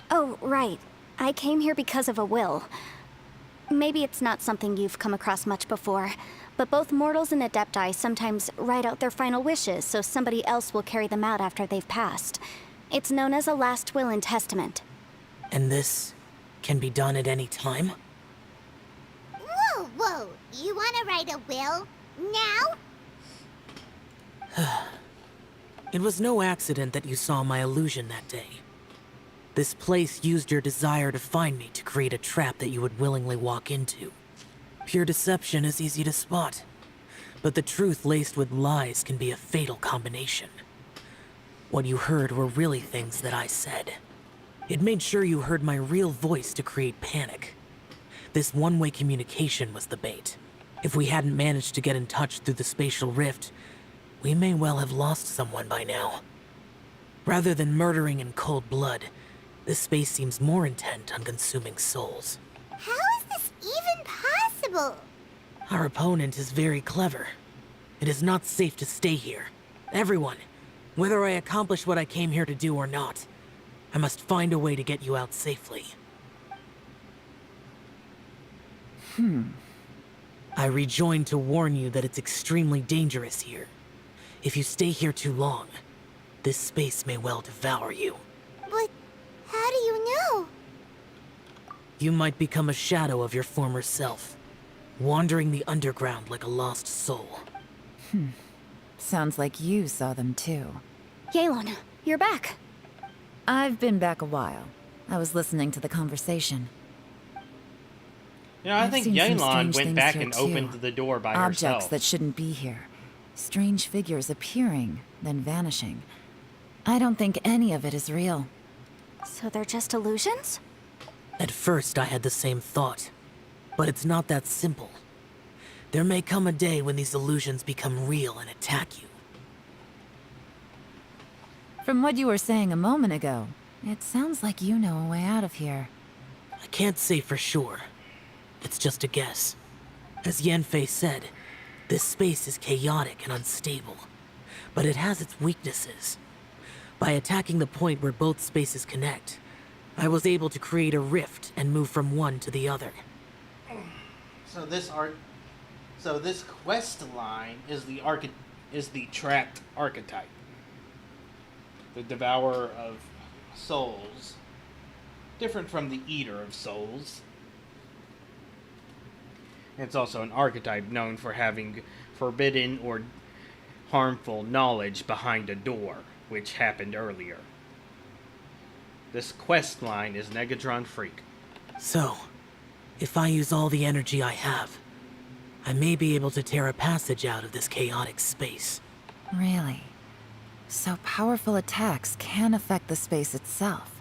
Oh, right. I came here because of a will. Maybe it's not something you've come across much before, but both mortals and adepti sometimes write out their final wishes so somebody else will carry them out after they've passed. It's known as a last will and testament. And this can be done at any time? Whoa, whoa! You wanna write a will? Now? It was no accident that you saw my illusion that day. This place used your desire to find me to create a trap that you would willingly walk into. Pure deception is easy to spot, but the truth laced with lies can be a fatal combination. What you heard were really things that I said. It made sure you heard my real voice to create panic. This one-way communication was the bait. If we hadn't managed to get in touch through the spatial rift, we may well have lost someone by now. Rather than murdering in cold blood, this space seems more intent on consuming souls. How is this even possible? Our opponent is very clever. It is not safe to stay here. Everyone, whether I accomplish what I came here to do or not, I must find a way to get you out safely. I rejoined to warn you that it's extremely dangerous here. If you stay here too long, this space may well devour you. But how do you know? You might become a shadow of your former self, wandering the underground like a lost soul. Sounds like you saw them too. Yelan, you're back. I've been back a while. I was listening to the conversation. You know, I I've think seen some Yelan strange went things back here, and too. opened the door by Objects herself. that shouldn't be here. Strange figures appearing, then vanishing. I don't think any of it is real. So they're just illusions? At first, I had the same thought, but it's not that simple. There may come a day when these illusions become real and attack you. From what you were saying a moment ago, it sounds like you know a way out of here. I can't say for sure. It's just a guess. As Yanfei said, this space is chaotic and unstable, but it has its weaknesses. By attacking the point where both spaces connect, I was able to create a rift and move from one to the other. So this quest line is the trapped archetype. The devourer of souls. Different from the eater of souls. It's also an archetype known for having forbidden or harmful knowledge behind a door, which happened earlier. This quest line is Negatron Freak. So, if I use all the energy I have, I may be able to tear a passage out of this chaotic space. Really? So powerful attacks can affect the space itself.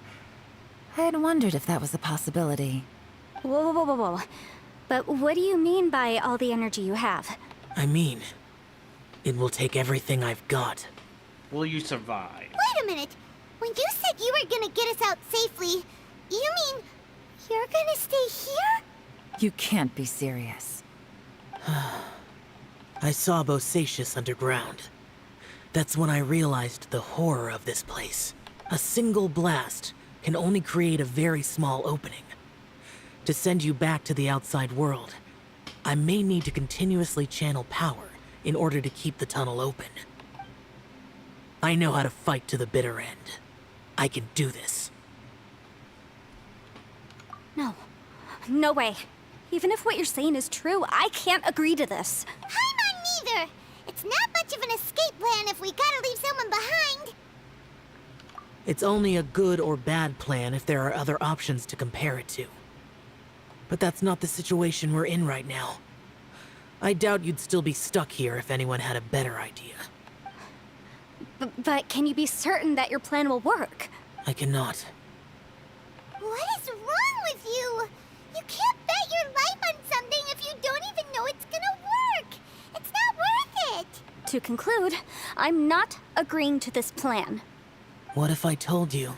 I had wondered if that was a possibility. Whoa, whoa, whoa, whoa. But what do you mean by all the energy you have? I mean, it will take everything I've got. Will you survive? Wait a minute. When you said you were gonna get us out safely, you mean you're gonna stay here? You can't be serious. I saw Bosacius underground. That's when I realized the horror of this place. A single blast can only create a very small opening. To send you back to the outside world, I may need to continuously channel power in order to keep the tunnel open. I know how to fight to the bitter end. I can do this. No. No way. Even if what you're saying is true, I can't agree to this. I'm on neither. It's not much of an escape plan if we gotta leave someone behind. It's only a good or bad plan if there are other options to compare it to. But that's not the situation we're in right now. I doubt you'd still be stuck here if anyone had a better idea. But can you be certain that your plan will work? I cannot. What is wrong with you? You can't bet your life on something if you don't even know it's gonna work. It's not worth it. To conclude, I'm not agreeing to this plan. What if I told you?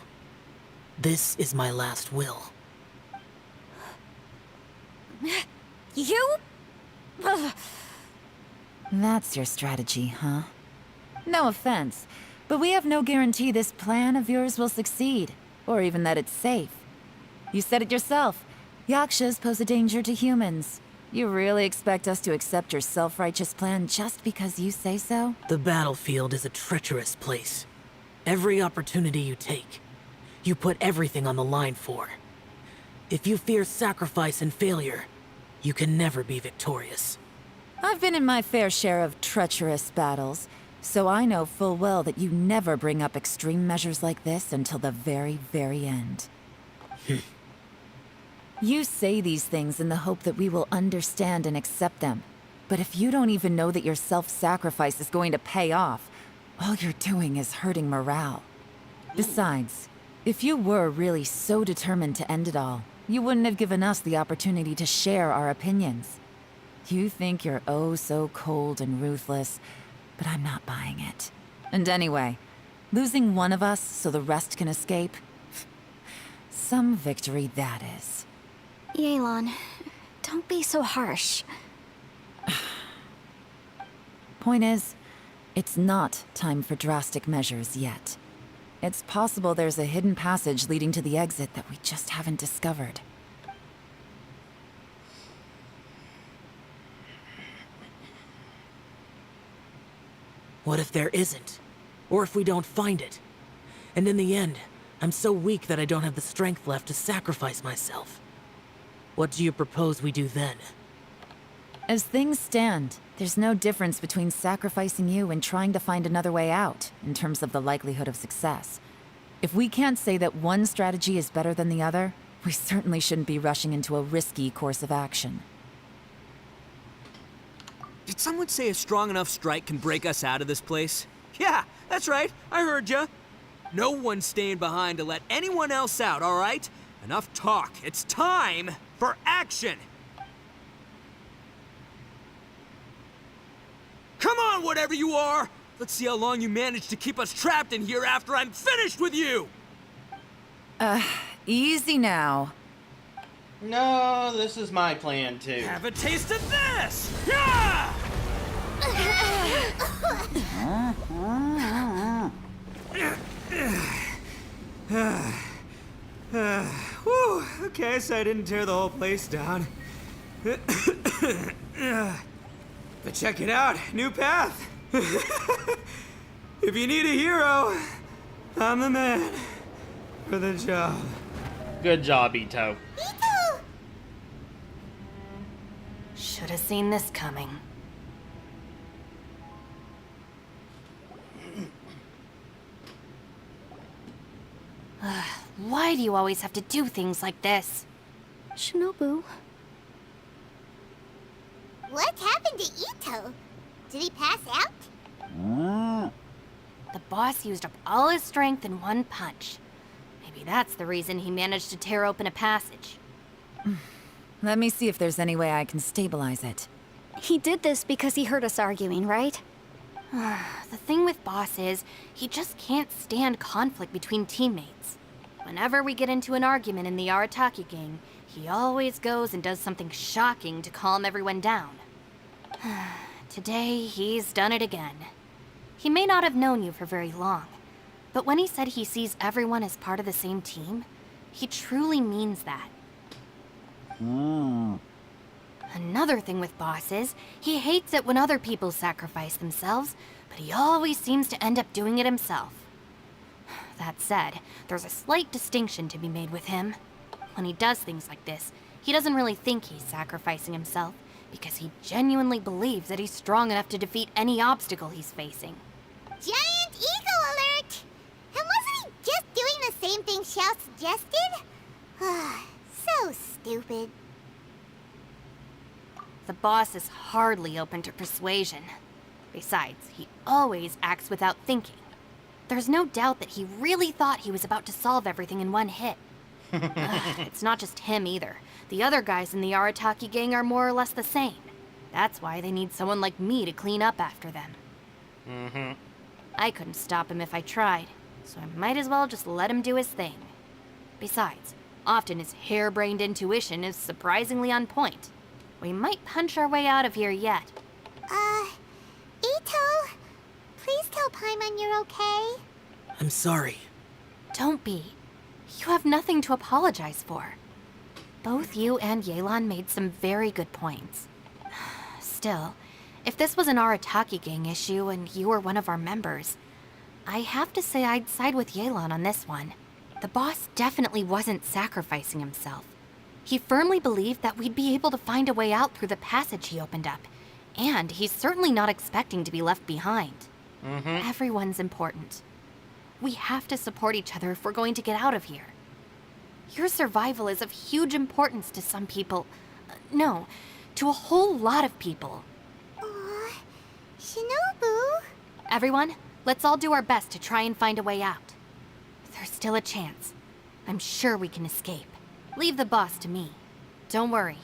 This is my last will. You? That's your strategy, huh? No offense, but we have no guarantee this plan of yours will succeed, or even that it's safe. You said it yourself. Yakshas pose a danger to humans. You really expect us to accept your self-righteous plan just because you say so? The battlefield is a treacherous place. Every opportunity you take, you put everything on the line for. If you fear sacrifice and failure, you can never be victorious. I've been in my fair share of treacherous battles, so I know full well that you never bring up extreme measures like this until the very, very end. You say these things in the hope that we will understand and accept them. But if you don't even know that your self-sacrifice is going to pay off, all you're doing is hurting morale. Besides, if you were really so determined to end it all, you wouldn't have given us the opportunity to share our opinions. You think you're oh so cold and ruthless, but I'm not buying it. And anyway, losing one of us so the rest can escape? Some victory that is. Yelan, don't be so harsh. Point is, it's not time for drastic measures yet. It's possible there's a hidden passage leading to the exit that we just haven't discovered. What if there isn't? Or if we don't find it? And in the end, I'm so weak that I don't have the strength left to sacrifice myself. What do you propose we do then? As things stand, there's no difference between sacrificing you and trying to find another way out, in terms of the likelihood of success. If we can't say that one strategy is better than the other, we certainly shouldn't be rushing into a risky course of action. Did someone say a strong enough strike can break us out of this place? Yeah, that's right. I heard ya. No one's staying behind to let anyone else out, all right? Enough talk. It's time for action! Come on, whatever you are! Let's see how long you manage to keep us trapped in here after I'm finished with you! Easy now. No, this is my plan too. Have a taste of this! Yeah! Whew, okay, so I didn't tear the whole place down. But check it out, new path. If you need a hero, I'm the man for the job. Good job, Ito. Ito! Should have seen this coming. Why do you always have to do things like this? Shinobu. What happened to Ito? Did he pass out? The boss used up all his strength in one punch. Maybe that's the reason he managed to tear open a passage. Let me see if there's any way I can stabilize it. He did this because he heard us arguing, right? The thing with Boss is, he just can't stand conflict between teammates. Whenever we get into an argument in the Arataki gang, he always goes and does something shocking to calm everyone down. Today, he's done it again. He may not have known you for very long, but when he said he sees everyone as part of the same team, he truly means that. Another thing with Boss is, he hates it when other people sacrifice themselves, but he always seems to end up doing it himself. That said, there's a slight distinction to be made with him. When he does things like this, he doesn't really think he's sacrificing himself, because he genuinely believes that he's strong enough to defeat any obstacle he's facing. Giant eagle alert! And wasn't he just doing Xiao suggested? So stupid. The boss is hardly open to persuasion. Besides, he always acts without thinking. There's no doubt that he really thought he was about to solve everything in one hit. It's not just him either. The other guys in the Arataki gang are more or less the same. That's why they need someone like me to clean up after them. I couldn't stop him if I tried, so I might as well just let him do his thing. Besides, often his harebrained intuition is surprisingly on point. We might punch our way out of here yet. Ito, please tell Paimon you're okay. I'm sorry. Don't be. You have nothing to apologize for. Both you and Yelan made some very good points. Still, if this was an Arataki gang issue and you were one of our members, I have to say I'd side with Yelan on this one. The boss definitely wasn't sacrificing himself. He firmly believed that we'd be able to find a way out through the passage he opened up, and he's certainly not expecting to be left behind. Everyone's important. We have to support each other if we're going to get out of here. Your survival is of huge importance to some people. No, to a whole lot of people. Aw, Shinobu. Everyone, let's all do our best to try and find a way out. There's still a chance. I'm sure we can escape. Leave the boss to me. Don't worry.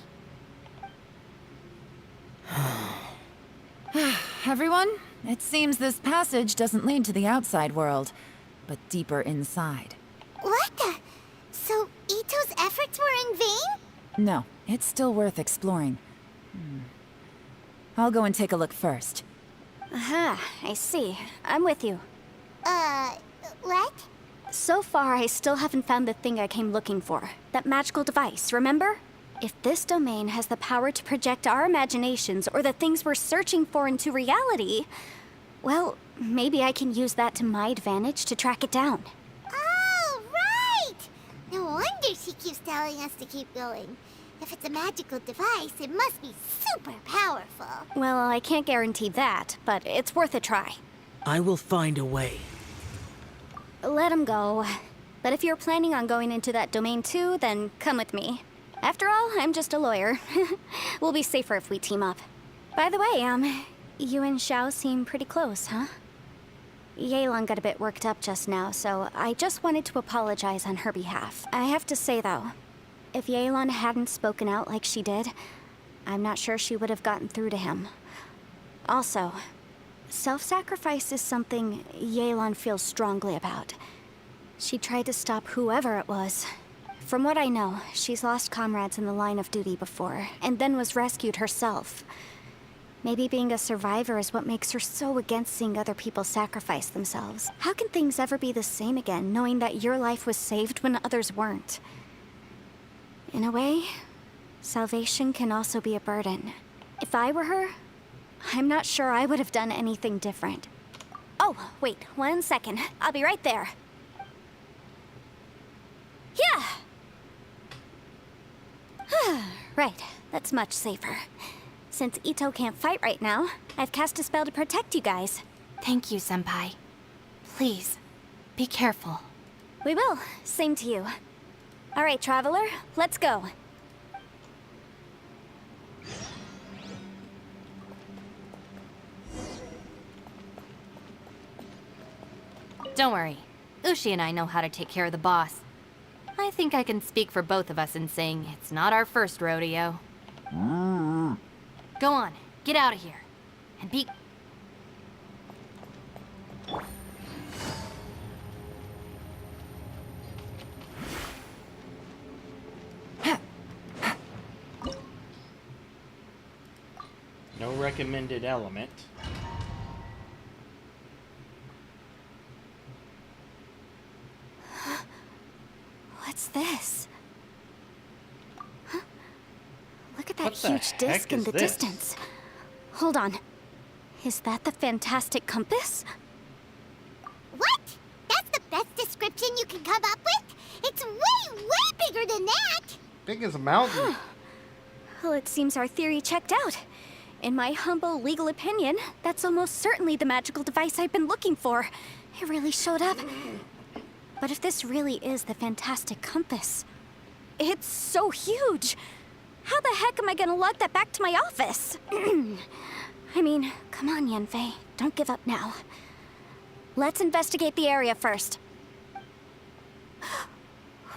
Everyone, it seems this passage doesn't lead to the outside world, but deeper inside. What the? So Ito's efforts were in vain? No, it's still worth exploring. I'll go and take a look first. Aha, I see. I'm with you. What? So far, I still haven't found the thing I came looking for. That magical device, remember? If this domain has the power to project our imaginations or the things we're searching for into reality, well, maybe I can use that to my advantage to track it down. Oh, right! No wonder she keeps telling us to keep going. If it's a magical device, it must be super powerful. Well, I can't guarantee that, but it's worth a try. I will find a way. Let him go. But if you're planning on going into that domain too, then come with me. After all, I'm just a lawyer. We'll be safer if we team up. By the way, you and Xiao seem pretty close, huh? Yelan got a bit worked up just now, so I just wanted to apologize on her behalf. I have to say, though, if Yelan hadn't spoken out like she did, I'm not sure she would have gotten through to him. Also, self-sacrifice is something Yelan feels strongly about. She tried to stop whoever it was. From what I know, she's lost comrades in the line of duty before, and then was rescued herself. Maybe being a survivor is what makes her so against seeing other people sacrifice themselves. How can things ever be the same again, knowing that your life was saved when others weren't? In a way, salvation can also be a burden. If I were her, I'm not sure I would have done anything different. Oh, wait, 1 second. I'll be right there. Yeah! Right, that's much safer. Since Ito can't fight right now, I've cast a spell to protect you guys. Thank you, Senpai. Please, be careful. We will. Same to you. All right, Traveler, let's go. Don't worry. Ushi and I know how to take care of the boss. I think I can speak for both of us in saying it's not our first rodeo. Go on, get out of here. And be... No recommended element. What's this? Huh? Look at that What the huge heck disc in is the this? distance. Hold on. Is that the fantastic compass? What? That's the best description you can come up with? It's way, way bigger than that! Big as a mountain. Well, it seems our theory checked out. In my humble legal opinion, that's almost certainly the magical device I've been looking for. It really showed up. But if this really is the fantastic compass, it's so huge! How the heck am I gonna lug that back to my office? I mean, come on, Yanfei. Don't give up now. Let's investigate the area first.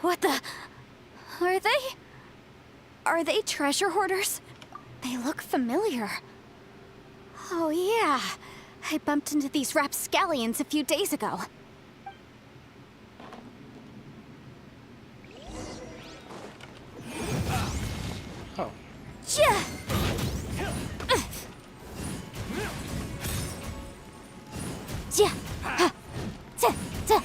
What the... Are they... Are they treasure hoarders? They look familiar. Oh yeah, I bumped into these rapscallions a few days ago. Oh. Yeah. Yeah. Ha. Ja. Ja.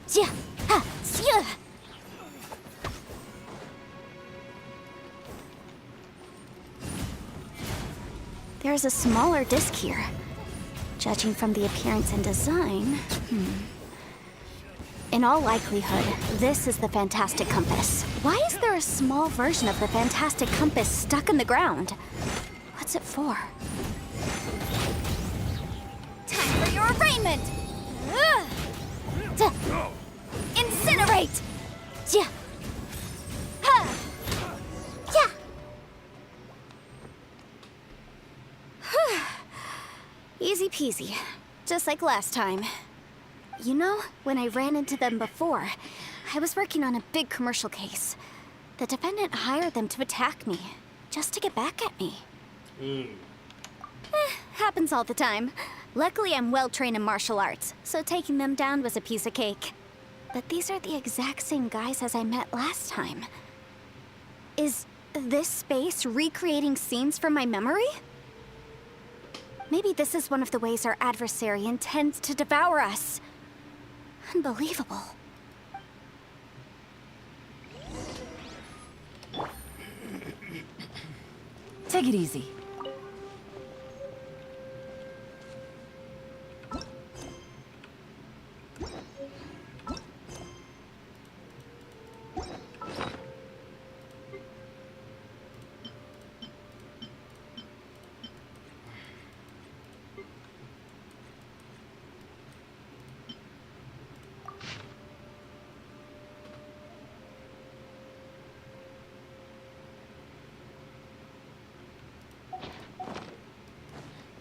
Yeah. Ha. Yeah. There's a smaller disc here. Judging from the appearance and design, In all likelihood, this is the Fantastic Compass. Why is there a small version of the Fantastic Compass stuck in the ground? What's it for? Time for your arraignment! Ugh. Incinerate! Yeah. Ha. Yeah. Easy peasy. Just like last time. You know, when I ran into them before, I was working on a big commercial case. The defendant hired them to attack me, just to get back at me. Happens all the time. Luckily, I'm well-trained in martial arts, so taking them down was a piece of cake. But these are the exact same guys as I met last time. Is this space recreating scenes from my memory? Maybe this is one of the ways our adversary intends to devour us. Unbelievable. Take it easy.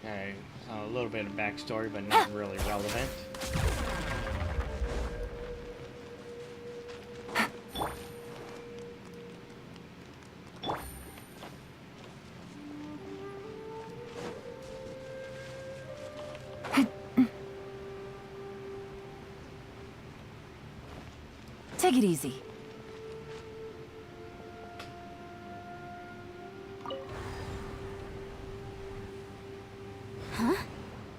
Okay, a little bit of backstory, but not really relevant. Take it easy. Huh?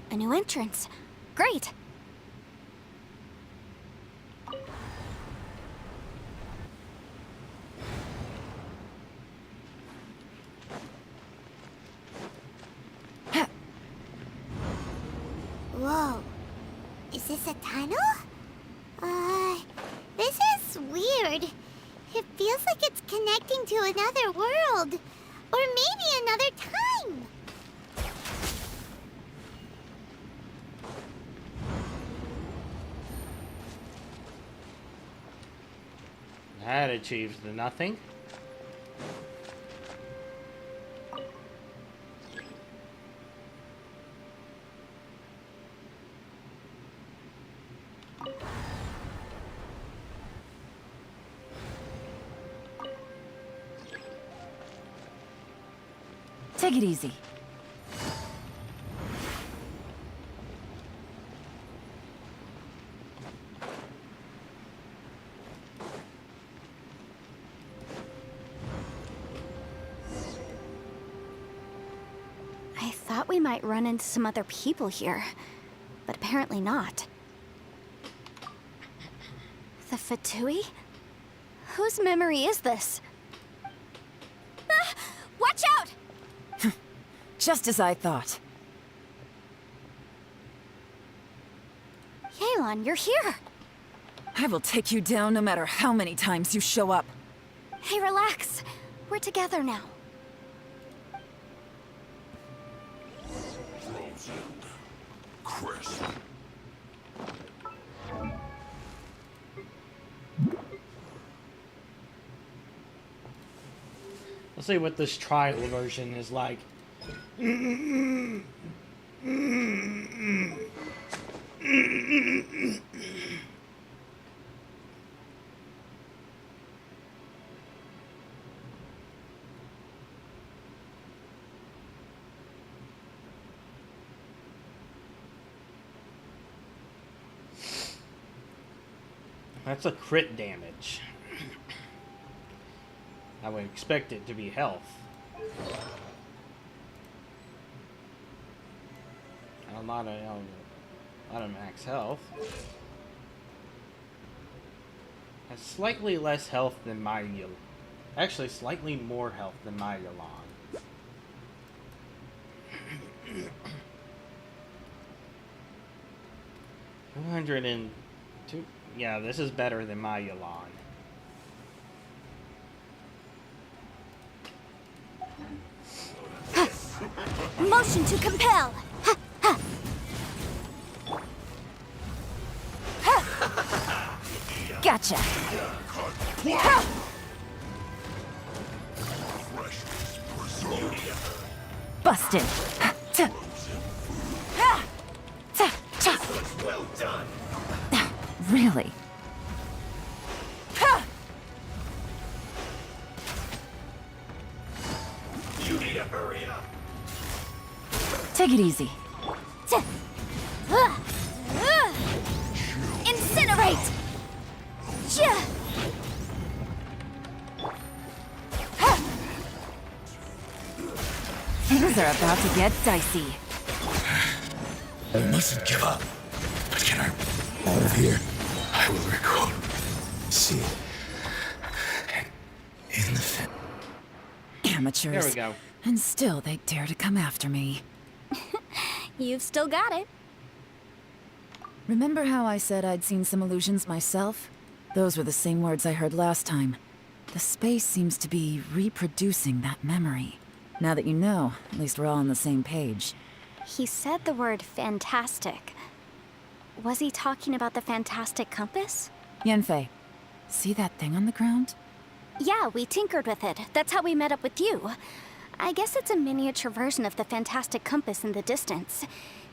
A new entrance. Great. Whoa. Is this a tunnel? This is weird. It feels like it's connecting to another world. Or maybe another time. That achieves the nothing. Take it easy. I thought we might run into some other people here, but apparently not. The Fatui? Whose memory is this? Ah, watch out! Just as I thought. Yelan, you're here! I will take you down no matter how many times you show up. Hey, relax. We're together now. Frozen. Crisp. Let's see what this trial version is like. That's a crit damage. I would expect it to be health. A lot of max health. Has slightly less health than my actually slightly more health than my Yelan. 202. Yeah, this is better than my Yelan. Motion to compel. Gotcha. Busted. Well done. Really? You need to hurry up. Take it easy. Incinerate! Things are about to get dicey. I mustn't give up. But can I out of here? I will record. See. In the fin. Amateurs. There we go. And still they dare to come after me. You've still got it. Remember how I said I'd seen some illusions myself? Those were the same words I heard last time. The space seems to be reproducing that memory. Now that you know, at least we're all on the same page. He said the word fantastic. Was he talking about the fantastic compass? Yanfei, see that thing on the ground? Yeah, we tinkered with it. That's how we met up with you. I guess it's a miniature version of the fantastic compass in the distance.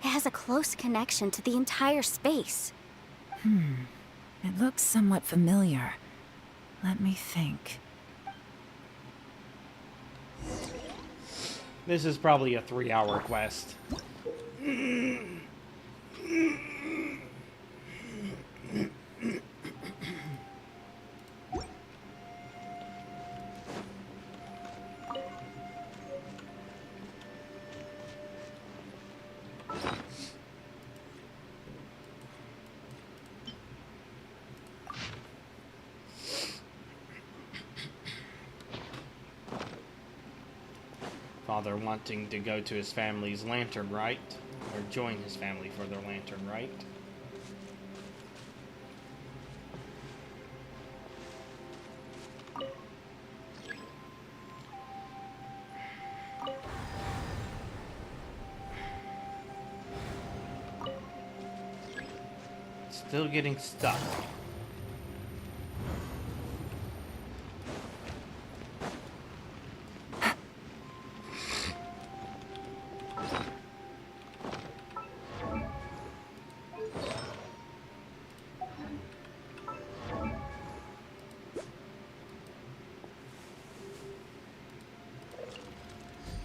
It has a close connection to the entire space. It looks somewhat familiar. Let me think. This is probably a 3-hour quest. Father wanting to go to his family's lantern rite, or join his family for their lantern rite. Still getting stuck.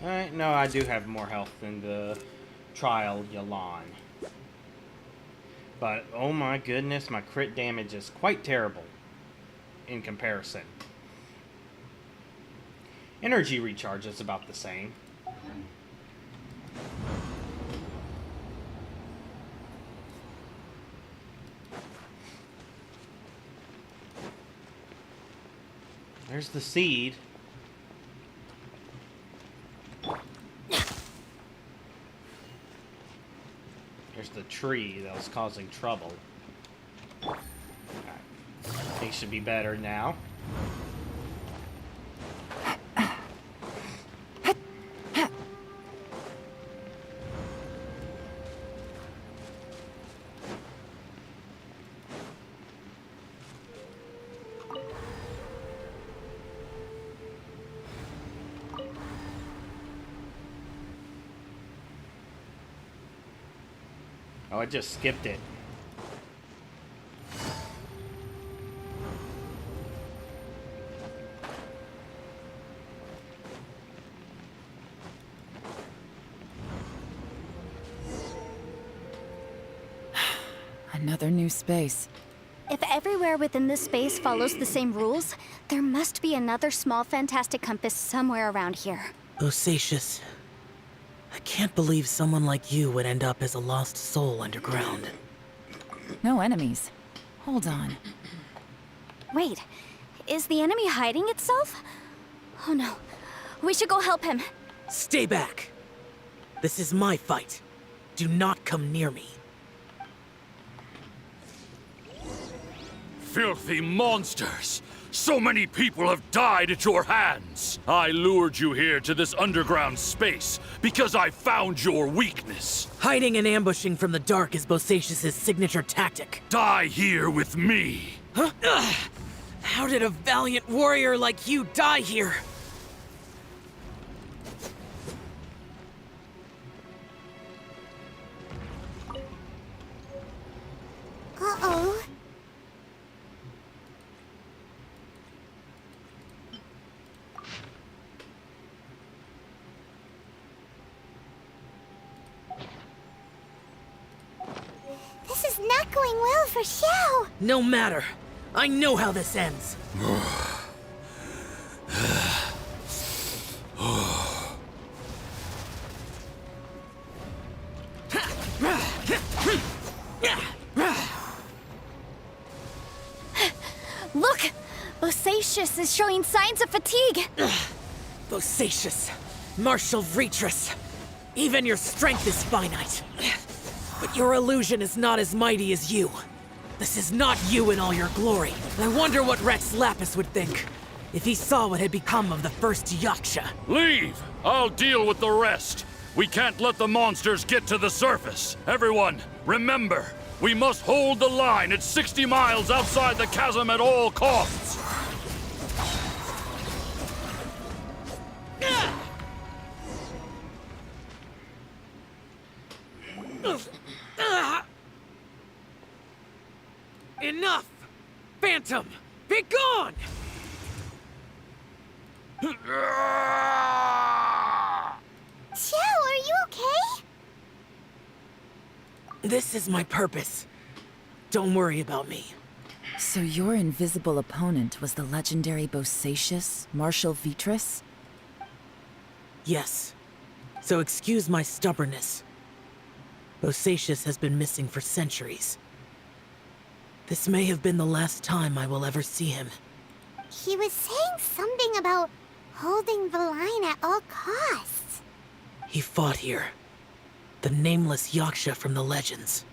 Alright, no, I do have more health than the trial Yelan. But, oh my goodness, my crit damage is quite terrible in comparison. Energy recharge is about the same. There's the seed. There's the tree that was causing trouble. Alright. Things should be better now. Oh, I just skipped it. Another new space. If everywhere within this space follows the same rules, there must be another small fantastic compass somewhere around here. Bosacius. I can't believe someone like you would end up as a lost soul underground. No enemies. Hold on. Wait, is the enemy hiding itself? Oh no, we should go help him. Stay back! This is my fight. Do not come near me. Filthy monsters! So many people have died at your hands! I lured you here to this underground space because I found your weakness. Hiding and ambushing from the dark is Bosacius' signature tactic. Die here with me! Huh? Ugh. How did a valiant warrior like you die here? Uh-oh. This is not going well for Xiao. No matter. I know how this ends. Look! Bosacius is showing signs of fatigue. Bosacius, Martial Retris. Even your strength is finite. But your illusion is not as mighty as you. This is not you in all your glory. I wonder what Rex Lapis would think if he saw what had become of the first Yaksha. Leave! I'll deal with the rest. We can't let the monsters get to the surface. Everyone, remember, we must hold the line at 60 miles outside the chasm at all costs. Enough! Phantom, be gone! Xiao, are you okay? This is my purpose. Don't worry about me. So your invisible opponent was the legendary Bosacius, Martial Vitris? Yes. So excuse my stubbornness. Bosacius has been missing for centuries. This may have been the last time I will ever see him. He was saying something about holding the line at all costs. He fought here. The nameless Yaksha from the legends.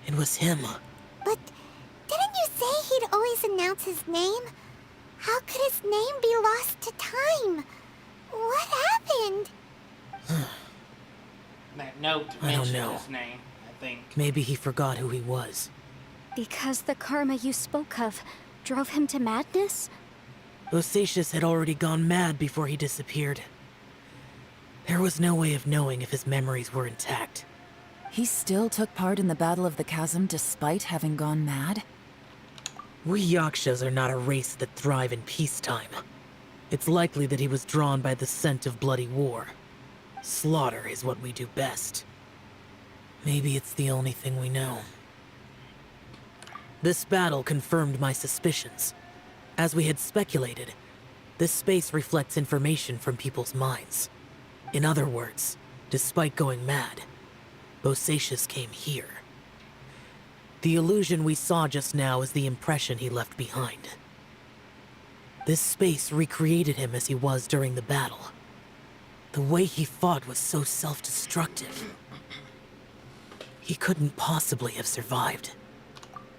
It was him. But didn't you say he'd always announce his name? How could his name be lost to time? What happened? That note I don't mentioned know. his name, I think. Maybe he forgot who he was. Because the karma you spoke of drove him to madness? Bosacius had already gone mad before he disappeared. There was no way of knowing if his memories were intact. He still took part in the Battle of the Chasm despite having gone mad? We Yakshas are not a race that thrive in peacetime. It's likely that he was drawn by the scent of bloody war. Slaughter is what we do best. Maybe it's the only thing we know. This battle confirmed my suspicions. As we had speculated, this space reflects information from people's minds. In other words, despite going mad, Bosacius came here. The illusion we saw just now is the impression he left behind. This space recreated him as he was during the battle. The way he fought was so self-destructive. He couldn't possibly have survived.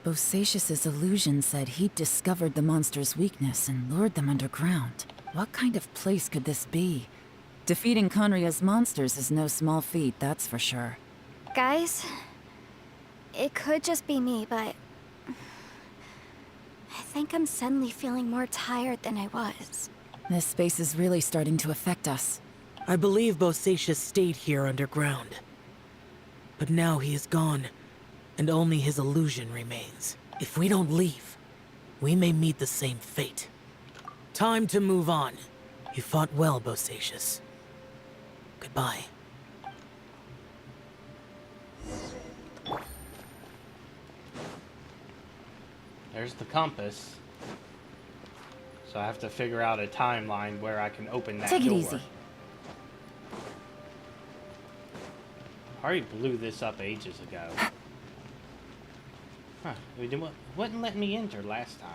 Bosacius's illusion said he'd discovered the monster's weakness and lured them underground. What kind of place could this be? Defeating Conria's monsters is no small feat, that's for sure. Guys, it could just be me, but I think I'm suddenly feeling more tired than I was. This space is really starting to affect us. I believe Bosacius stayed here underground. But now he is gone, and only his illusion remains. If we don't leave, we may meet the same fate. Time to move on. You fought well, Bosacius. Goodbye. There's the compass. So I have to figure out a timeline where I can open that door. Take it easy. I already blew this up ages ago. Huh. It wouldn't let me enter last time.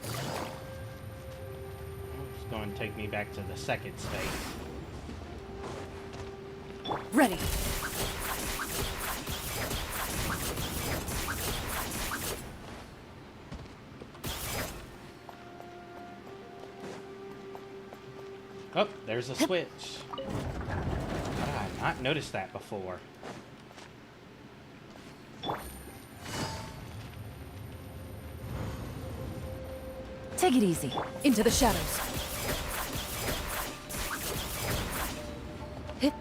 It's going to take me back to the second space. Ready. Oh, there's a switch. I've not noticed that before. Take it easy. Into the shadows. Hit.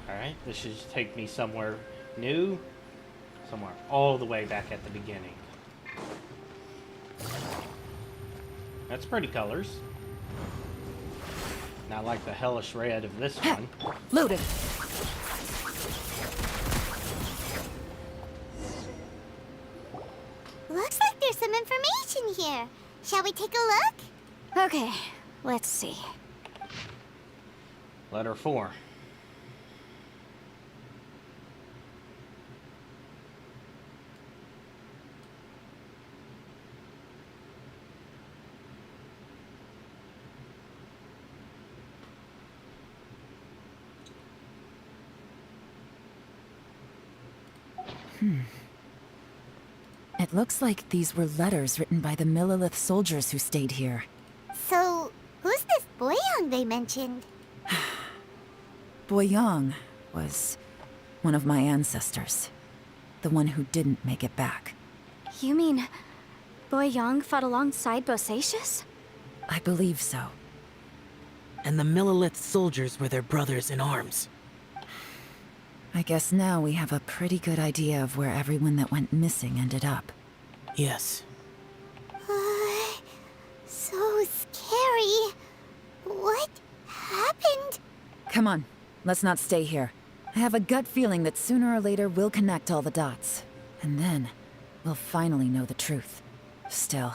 Alright, this should just take me somewhere new. Somewhere all the way back at the beginning. That's pretty colors. Not like the hellish red of this one. Loaded. Looks like there's some information here. Shall we take a look? Okay, let's see. Letter 4. It looks like these were letters written by the Millelith soldiers who stayed here. So, who's this Boyang they mentioned? Boyang was one of my ancestors. The one who didn't make it back. You mean Boyang fought alongside Bosacius? I believe so. And the Millelith soldiers were their brothers in arms. I guess now we have a pretty good idea of where everyone that went missing ended up. Yes. So scary. What happened? Come on, let's not stay here. I have a gut feeling that sooner or later we'll connect all the dots. And then, we'll finally know the truth. Still,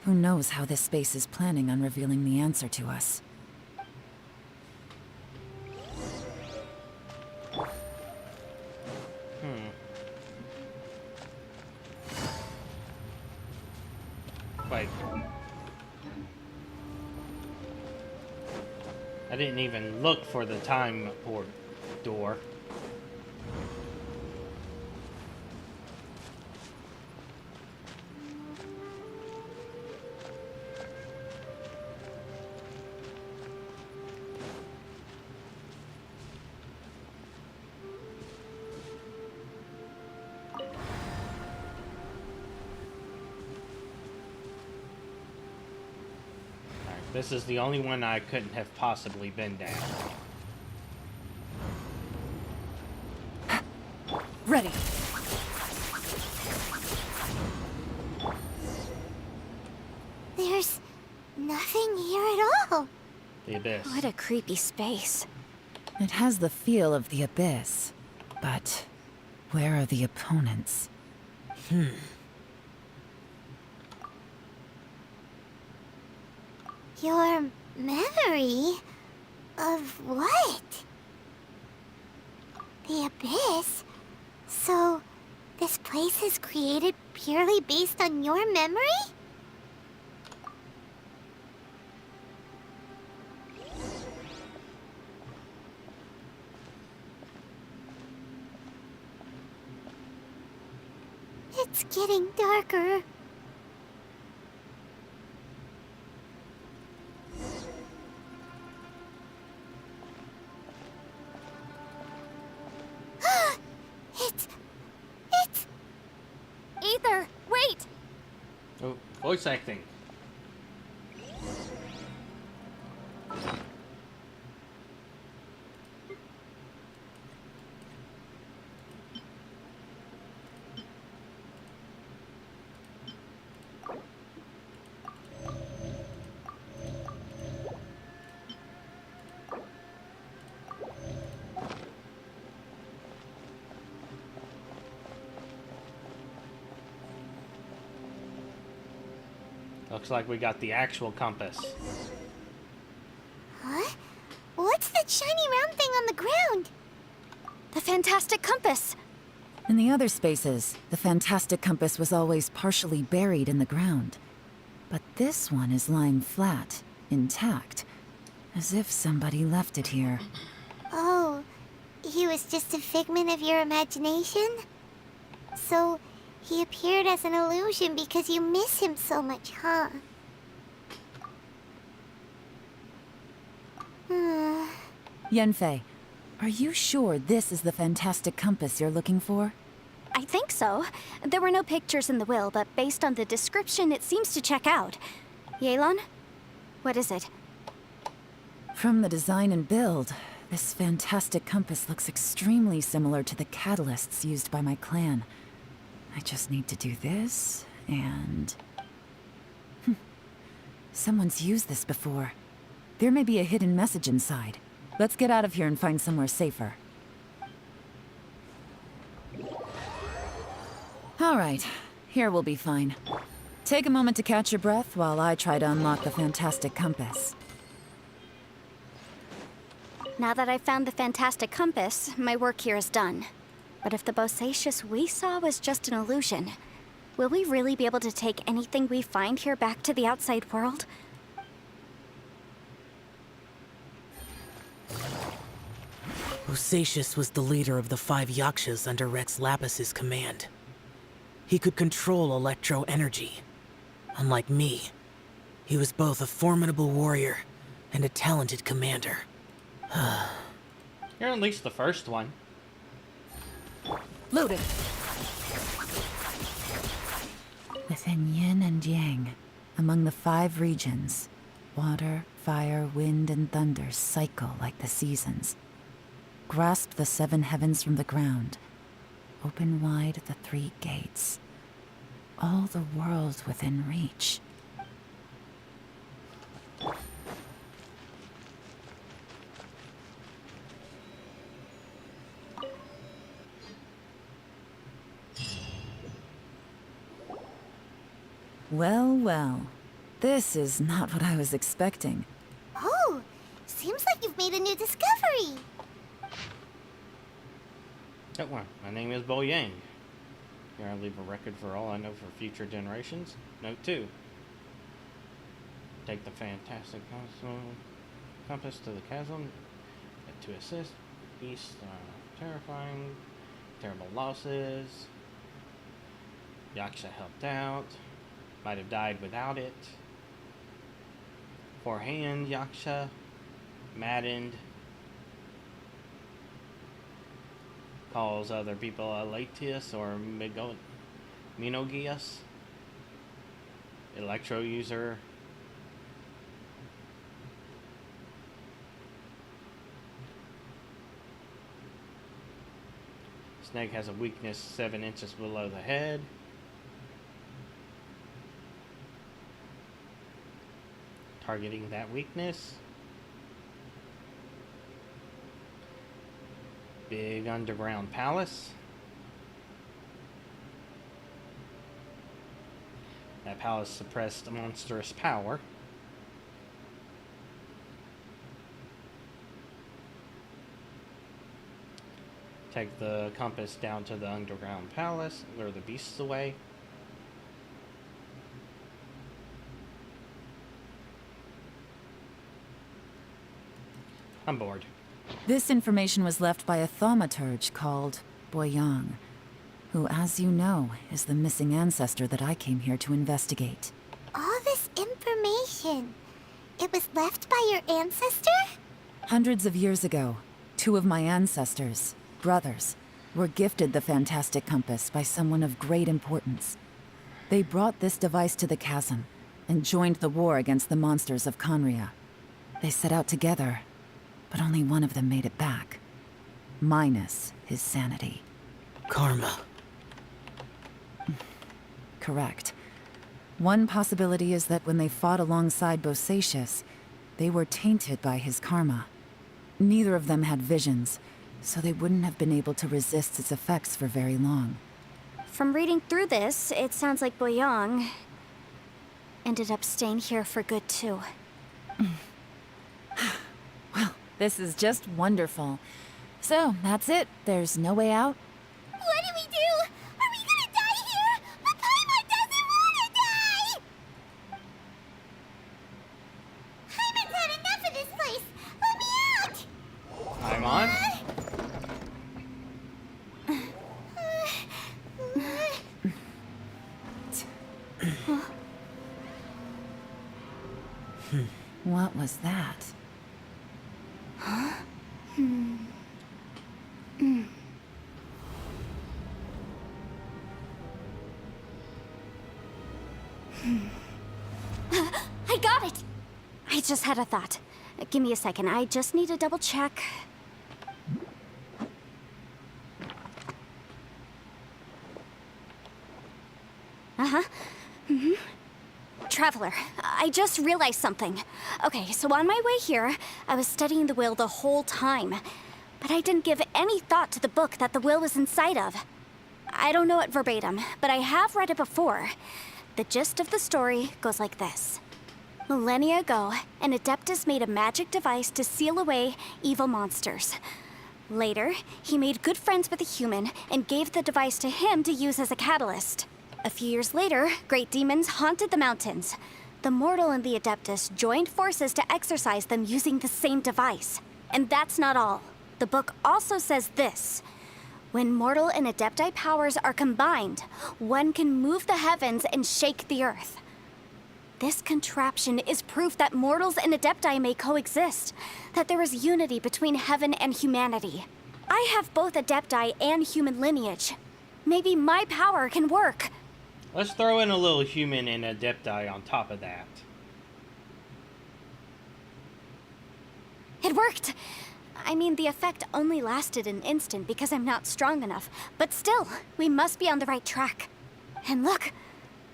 who knows how this space is planning on revealing the answer to us. Wait. I didn't even look for the time port door. This is the only one I couldn't have possibly been down. Ready. There's nothing here at all. The Abyss. What a creepy space. It has the feel of the Abyss. But where are the opponents? Your memory of what? The Abyss? So, this place is created purely based on your memory? It's getting darker. voice acting. Looks like we got the actual compass. Huh? What's that shiny round thing on the ground? The Fantastic Compass! In the other spaces, the Fantastic Compass was always partially buried in the ground. But this one is lying flat, intact, as if somebody left it here. Oh, he was just a figment of your imagination? So, he appeared as an illusion because you miss him so much, huh? Yanfei, are you sure this is the Fantastic Compass you're looking for? I think so. There were no pictures in the will, but based on the description, it seems to check out. Yelan? What is it? From the design and build, this Fantastic Compass looks extremely similar to the catalysts used by my clan. I just need to do this, and... Someone's used this before. There may be a hidden message inside. Let's get out of here and find somewhere safer. All right, here we'll be fine. Take a moment to catch your breath while I try to unlock the Fantastic Compass. Now that I've found the Fantastic Compass, my work here is done. But if the Bosacius we saw was just an illusion, will we really be able to take anything we find here back to the outside world? Bosacius was the leader of the 5 Yakshas under Rex Lapis's command. He could control electro energy. Unlike me, he was both a formidable warrior and a talented commander. You're at least the first one. Loaded. Within yin and yang, among the 5 regions, water, fire, wind, and thunder cycle like the seasons. Grasp the 7 heavens from the ground. Open wide the 3 gates. All the world within reach. Well, well. This is not what I was expecting. Oh, seems like you've made a new discovery. That one. My name is Bo Yang. Here I leave a record for all I know for future generations. Note 2. Take the Fantastic Compass to the chasm. To assist. Beasts are terrifying. Terrible losses. Yaksha helped out. Might have died without it. Forehand, Yaksha. Maddened. Calls other people Latius or Minogius. Electro user. Snake has a weakness 7 inches below the head. Targeting that weakness. Big underground palace. That palace suppressed a monstrous power. Take the compass down to the underground palace, lure the beasts away. I'm bored. This information was left by a thaumaturge called Boyang, who, as you know, is the missing ancestor that I came here to investigate. All this information, it was left by your ancestor? Hundreds of years ago, 2 of my ancestors, brothers, were gifted the Fantastic Compass by someone of great importance. They brought this device to the chasm and joined the war against the monsters of Conria. They set out together, but only one of them made it back. Minus his sanity. Karma. Correct. One possibility is that when they fought alongside Bosacius, they were tainted by his karma. Neither of them had visions, so they wouldn't have been able to resist its effects for very long. From reading through this, it sounds like Boyang ended up staying here for good too. Well, this is just wonderful. So, that's it. There's no way out? What do we do? Are we gonna die here? But Paimon doesn't wanna die! Paimon's had enough of this place! Let me out! Paimon? What was that? I got it! I just had a thought. Give me a second, I just need to double check. Traveler, I just realized something. Okay, so on my way here, I was studying the will the whole time. But I didn't give any thought to the book that the will was inside of. I don't know it verbatim, but I have read it before. The gist of the story goes like this. Millennia ago, an Adeptus made a magic device to seal away evil monsters. Later, he made good friends with a human and gave the device to him to use as a catalyst. A few years later, great demons haunted the mountains. The mortal and the Adeptus joined forces to exorcise them using the same device. And that's not all. The book also says this. When mortal and Adepti powers are combined, one can move the heavens and shake the earth. This contraption is proof that mortals and Adepti may coexist, that there is unity between heaven and humanity. I have both Adepti and human lineage. Maybe my power can work. Let's throw in a little human and Adepti on top of that. It worked! I mean, the effect only lasted an instant because I'm not strong enough. But still, we must be on the right track. And look,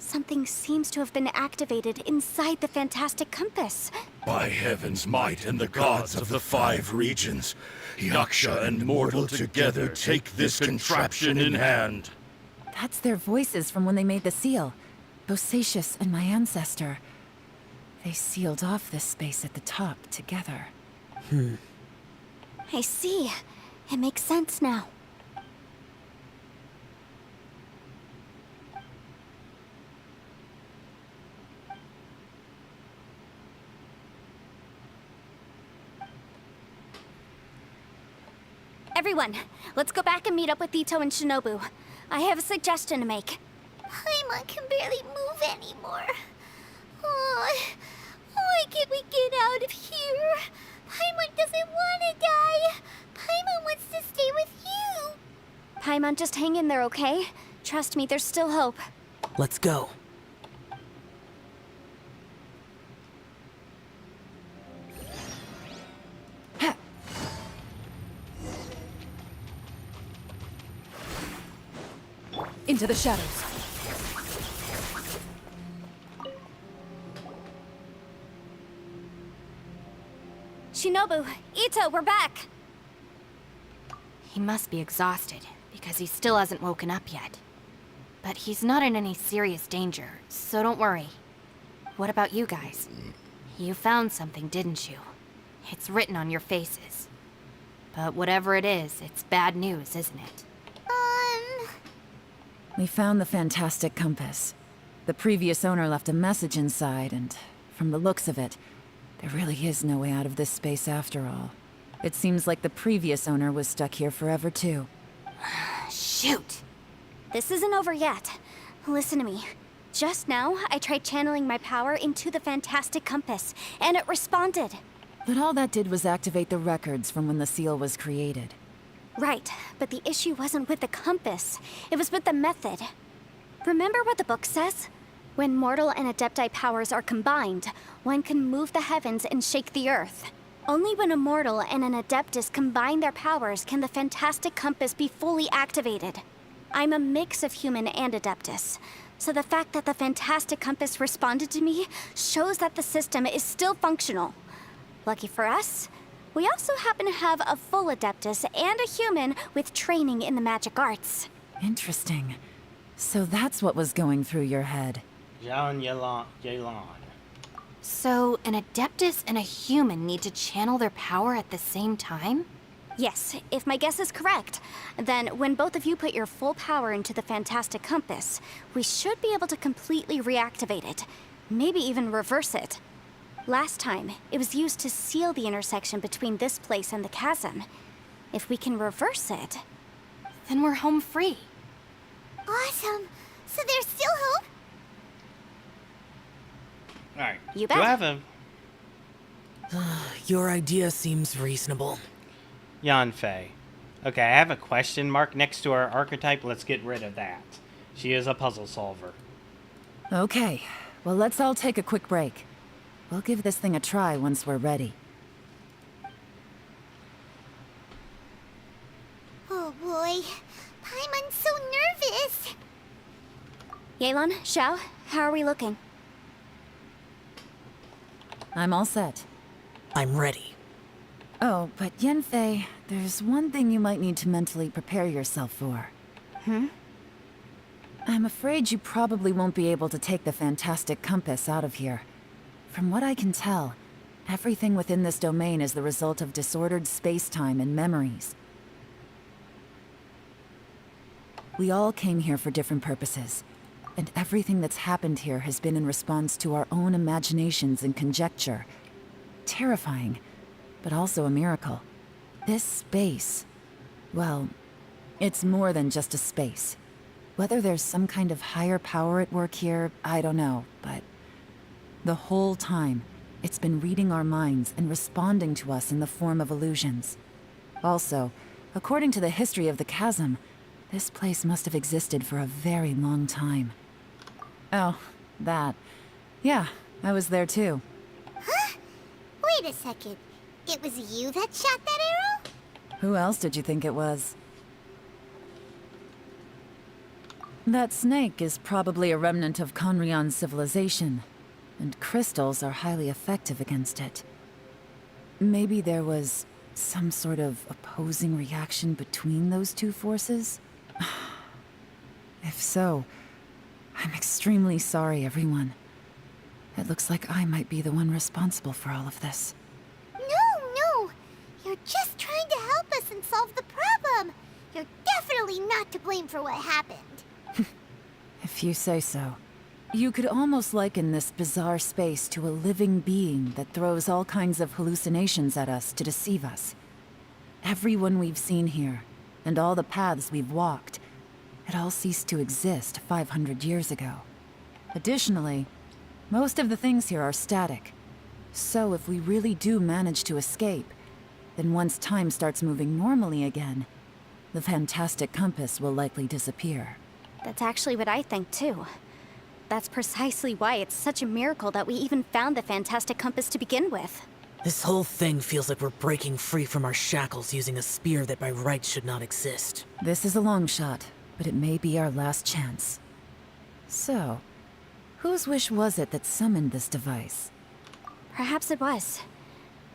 something seems to have been activated inside the Fantastic Compass. By heaven's might and the gods of the 5 regions, Yaksha and mortal together take this contraption in hand. That's their voices from when they made the seal. Bosacius and my ancestor. They sealed off this space at the top together. I see. It makes sense now. Everyone, let's go back and meet up with Ito and Shinobu. I have a suggestion to make. Paimon can barely move anymore. Oh, why can't we get out of here? Paimon doesn't want to die. Paimon wants to stay with you. Paimon, just hang in there, okay? Trust me, there's still hope. Let's go. Into the shadows. Shinobu, Ito, we're back! He must be exhausted, because he still hasn't woken up yet. But he's not in any serious danger, so don't worry. What about you guys? You found something, didn't you? It's written on your faces. But whatever it is, it's bad news, isn't it? We found the Fantastic Compass. The previous owner left a message inside, and from the looks of it, there really is no way out of this space after all. It seems like the previous owner was stuck here forever, too. Shoot! This isn't over yet. Listen to me. Just now, I tried channeling my power into the Fantastic Compass, and it responded. But all that did was activate the records from when the seal was created. Right, but the issue wasn't with the compass. It was with the method. Remember what the book says? When mortal and Adepti powers are combined, one can move the heavens and shake the earth. Only when a mortal and an Adeptus combine their powers can the Fantastic Compass be fully activated. I'm a mix of human and Adeptus, so the fact that the Fantastic Compass responded to me shows that the system is still functional. Lucky for us, we also happen to have a full Adeptus and a human with training in the magic arts. Interesting. So that's what was going through your head. Yelan. So, an Adeptus and a human need to channel their power at the same time? Yes, if my guess is correct, then when both of you put your full power into the Fantastic Compass, we should be able to completely reactivate it. Maybe even reverse it. Last time, it was used to seal the intersection between this place and the chasm. If we can reverse it, Then we're home free. Awesome. So there's still hope? Alright. You Do bet. I have a Your idea seems reasonable. Yanfei? Okay, I have a question mark next to our archetype. Let's get rid of that. She is a puzzle solver. Okay, well, let's all take a quick break. We'll give this thing a try once we're ready. Oh boy. Paimon's so nervous. Yelan, Xiao, how are we looking? I'm all set. I'm ready. Oh, but Yanfei, there's one thing you might need to mentally prepare yourself for. I'm afraid you probably won't be able to take the Fantastic Compass out of here. From what I can tell, everything within this domain is the result of disordered space-time and memories. We all came here for different purposes, and everything that's happened here has been in response to our own imaginations and conjecture. Terrifying, but also a miracle. This space, well, it's more than just a space. Whether there's some kind of higher power at work here, I don't know, but the whole time, it's been reading our minds and responding to us in the form of illusions. Also, according to the history of the chasm, this place must have existed for a very long time. Oh, that. Yeah, I was there too. Huh? Wait a second. It was you that shot that arrow? Who else did you think it was? That snake is probably a remnant of Conrion's civilization, and crystals are highly effective against it. Maybe there was some sort of opposing reaction between those two forces? If so, I'm extremely sorry, everyone. It looks like I might be the one responsible for all of this. No. You're just trying to help us and solve the problem. You're definitely not to blame for what happened. If you say so. You could almost liken this bizarre space to a living being that throws all kinds of hallucinations at us to deceive us. Everyone we've seen here, and all the paths we've walked, it all ceased to exist 500 years ago. Additionally, most of the things here are static. So if we really do manage to escape, then once time starts moving normally again, the Fantastic Compass will likely disappear. That's actually what I think too. That's precisely why it's such a miracle that we even found the Fantastic Compass to begin with. This whole thing feels like we're breaking free from our shackles using a spear that by rights should not exist. This is a long shot, but it may be our last chance. So, whose wish was it that summoned this device? Perhaps it was.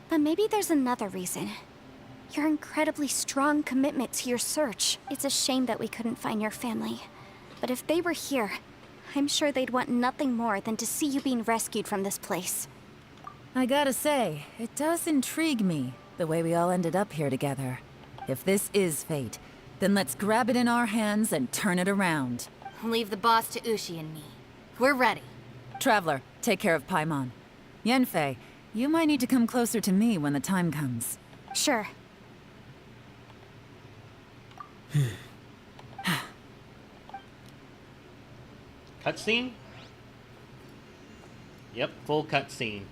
But maybe there's another reason. Your incredibly strong commitment to your search. It's a shame that we couldn't find your family. But if they were here, I'm sure they'd want nothing more than to see you being rescued from this place. I gotta say, it does intrigue me, the way we all ended up here together. If this is fate, then let's grab it in our hands and turn it around. Leave the boss to Ushi and me. We're ready. Traveler, take care of Paimon. Yanfei, you might need to come closer to me when the time comes. Sure. Cutscene? Yep, full cutscene.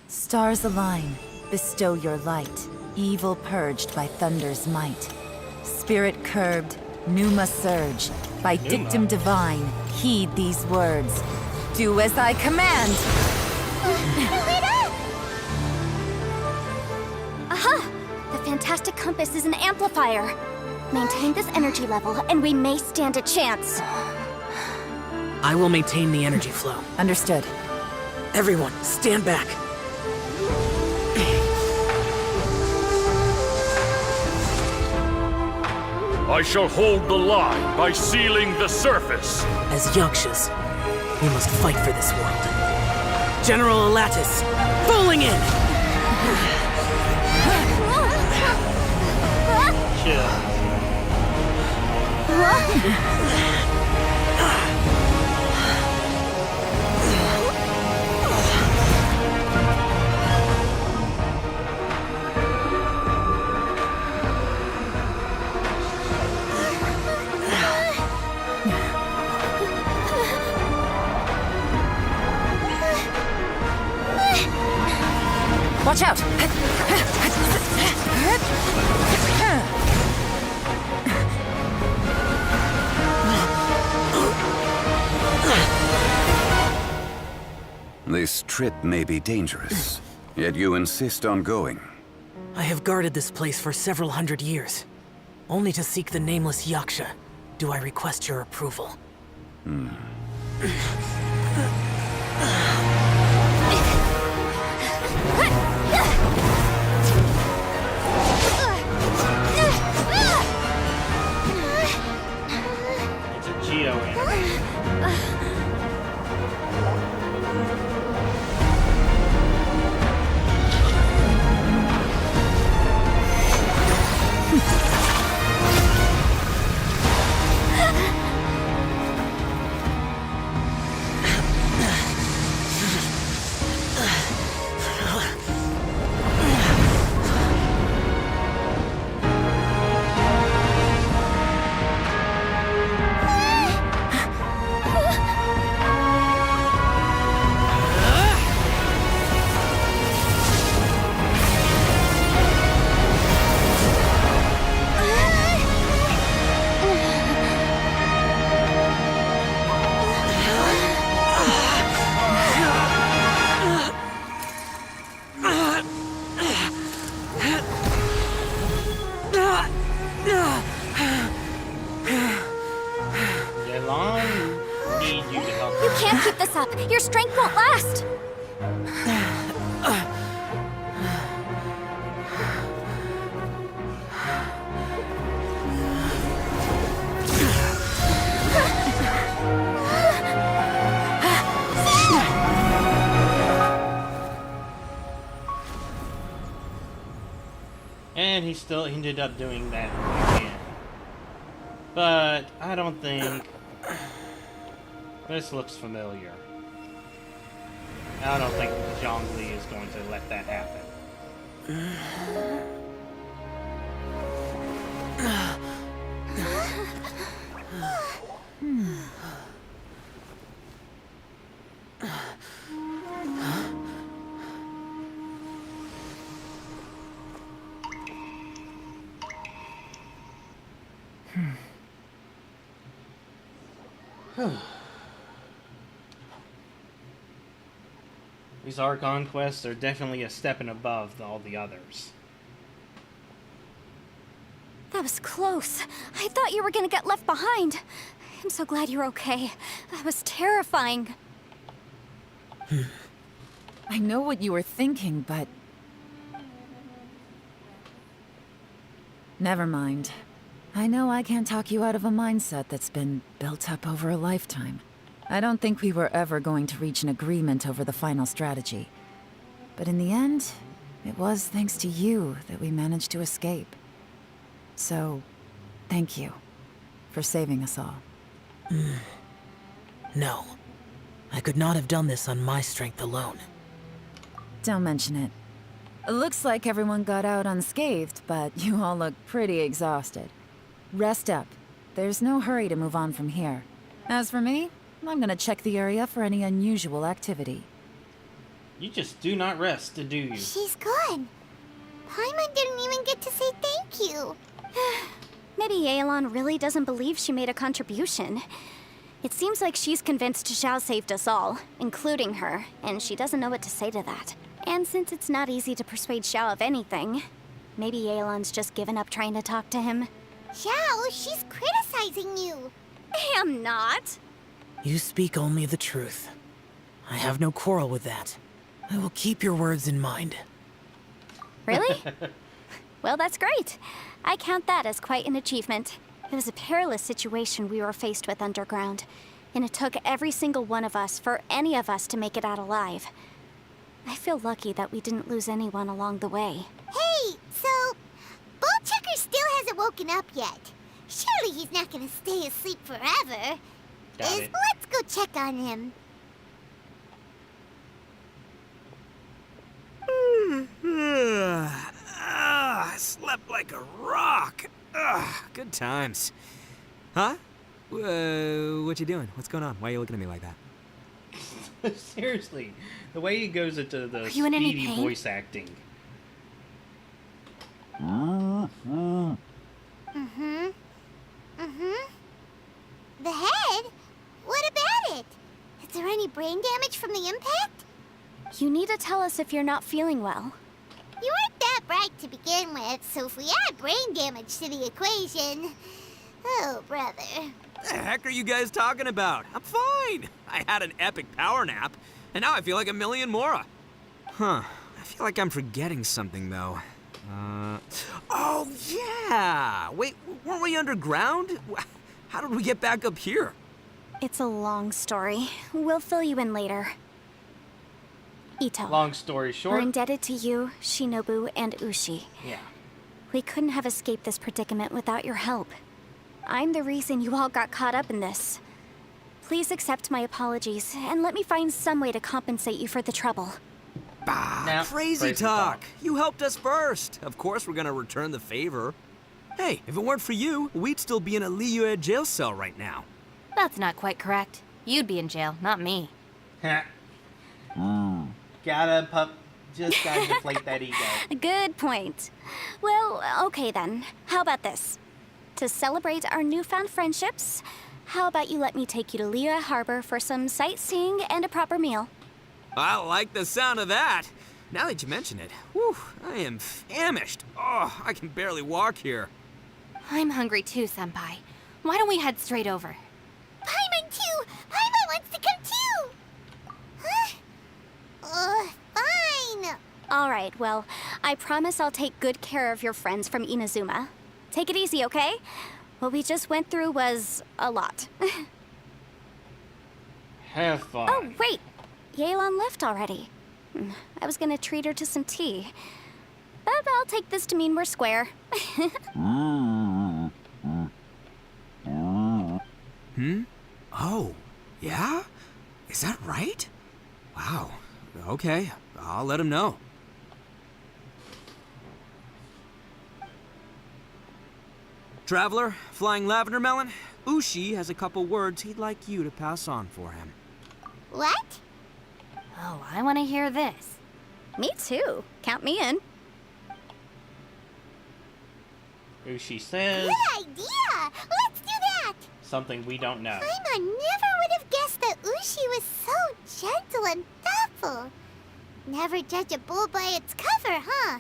Stars align, bestow your light, evil purged by thunder's might. Spirit curbed, Numa Surge. By Dictum Divine, heed these words. Do as I command! Aha! The Fantastic Compass is an amplifier. Maintain this energy level, and we may stand a chance. I will maintain the energy flow. Understood. Everyone, stand back. I shall hold the line by sealing the surface. As Yakshas, we must fight for this world. General Elatus, falling in! Chill. Watch out! This trip may be dangerous, yet you insist on going. I have guarded this place for several hundred years. Only to seek the nameless Yaksha, do I request your approval. It's a Geo anime. Yelan, need you to help. You can't keep this up. Your strength won't last. And he still ended up doing that again. But I don't think this looks familiar. I don't think Zhongli is going to let that happen. These Archon quests are definitely a step above all the others. That was close. I thought you were gonna get left behind. I'm so glad you're okay. That was terrifying. I know what you were thinking, but... Never mind. I know I can't talk you out of a mindset that's been built up over a lifetime. I don't think we were ever going to reach an agreement over the final strategy. But in the end, it was thanks to you that we managed to escape. So, thank you for saving us all. No. I could not have done this on my strength alone. Don't mention it. It looks like everyone got out unscathed, but you all look pretty exhausted. Rest up. There's no hurry to move on from here. As for me, I'm gonna check the area for any unusual activity. You just do not rest, do you? She's gone. Paimon didn't even get to say thank you. Maybe Yelan really doesn't believe she made a contribution. It seems like she's convinced Xiao saved us all, including her, and she doesn't know what to say to that. And since it's not easy to persuade Xiao of anything, maybe Yelan's just given up trying to talk to him. Xiao, she's criticizing you. I am not. You speak only the truth. I have no quarrel with that. I will keep your words in mind. Really? Well, that's great. I count that as quite an achievement. It was a perilous situation we were faced with underground, and it took every single one of us for any of us to make it out alive. I feel lucky that we didn't lose anyone along the way. Hey, so Ballchecker still hasn't woken up yet. Surely he's not gonna stay asleep forever. Doubt it. Let's go check on him. I slept like a rock. Good times. Huh? What you doing? What's going on? Why are you looking at me like that? Seriously, the way he goes into the you in any speedy pain? voice acting. The head? What about it? Is there any brain damage from the impact? You need to tell us if you're not feeling well. You weren't that bright to begin with, so if we add brain damage to the equation... Oh, brother. The heck are you guys talking about? I'm fine. I had an epic power nap, and now I feel like a million more. Huh. I feel like I'm forgetting something, though. Oh, yeah! Wait, weren't we underground? How did we get back up here? It's a long story. We'll fill you in later. Ito, Long story we're short, indebted to you, Shinobu, and Ushi. yeah. We couldn't have escaped this predicament without your help. I'm the reason you all got caught up in this. Please accept my apologies, and let me find some way to compensate you for the trouble. Bah, Now, crazy talk. You helped us first. Of course we're gonna return the favor. Hey, if it weren't for you, we'd still be in a Liyue jail cell right now. That's not quite correct. You'd be in jail, not me. Just gotta deflate that ego. Good point. Well, okay then. How about this? To celebrate our newfound friendships, how about you let me take you to Liyue Harbor for some sightseeing and a proper meal? I like the sound of that. Now that you mention it, whew, I am famished. Oh, I can barely walk here. I'm hungry too, Senpai. Why don't we head straight over? Paimon too! Paimon wants to come too! Huh? Fine! All right, well, I promise I'll take good care of your friends from Inazuma. Take it easy, okay? What we just went through was a lot. Have fun. Oh, wait! Yelan left already. I was gonna treat her to some tea. But I'll take this to mean we're square. Oh, yeah? Is that right? Wow. Okay, I'll let him know. Traveler, Flying Lavender Melon, Ushi has a couple words he'd like you to pass on for him. What? Oh, I want to hear this. Me too. Count me in. Ushi says Good idea! Let's do that! something we don't know. Paimon never would have guessed that Ushi was so gentle and thoughtful. Never judge a bull by its cover, huh?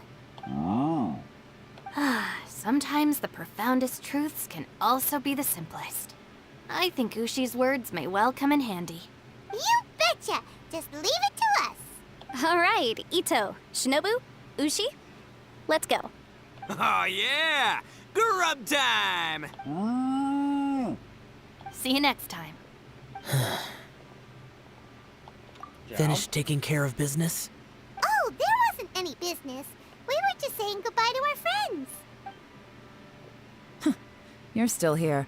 Sometimes the profoundest truths can also be the simplest. I think Ushi's words may well come in handy. You betcha! Just leave it to us. All right, Ito, Shinobu, Ushi, let's go. Oh, yeah! Grub time! See you next time. Finished taking care of business? Oh, there wasn't any business. We were just saying goodbye to our friends. You're still here.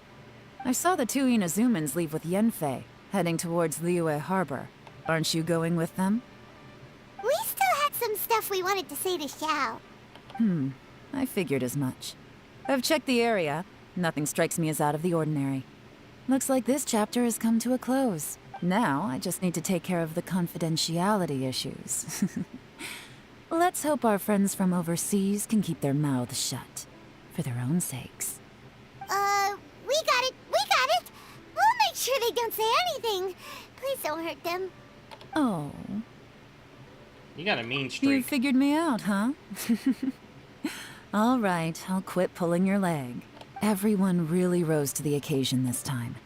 I saw the two Inazumans leave with Yenfei, heading towards Liyue Harbor. Aren't you going with them? We still had some stuff we wanted to say to Xiao. I figured as much. I've checked the area. Nothing strikes me as out of the ordinary. Looks like this chapter has come to a close. Now, I just need to take care of the confidentiality issues. Let's hope our friends from overseas can keep their mouths shut. For their own sakes. they don't say anything. Please don't hurt them. Oh, You got a mean you streak. figured me out, huh? All right, I'll quit pulling your leg. Everyone really rose to the occasion this time.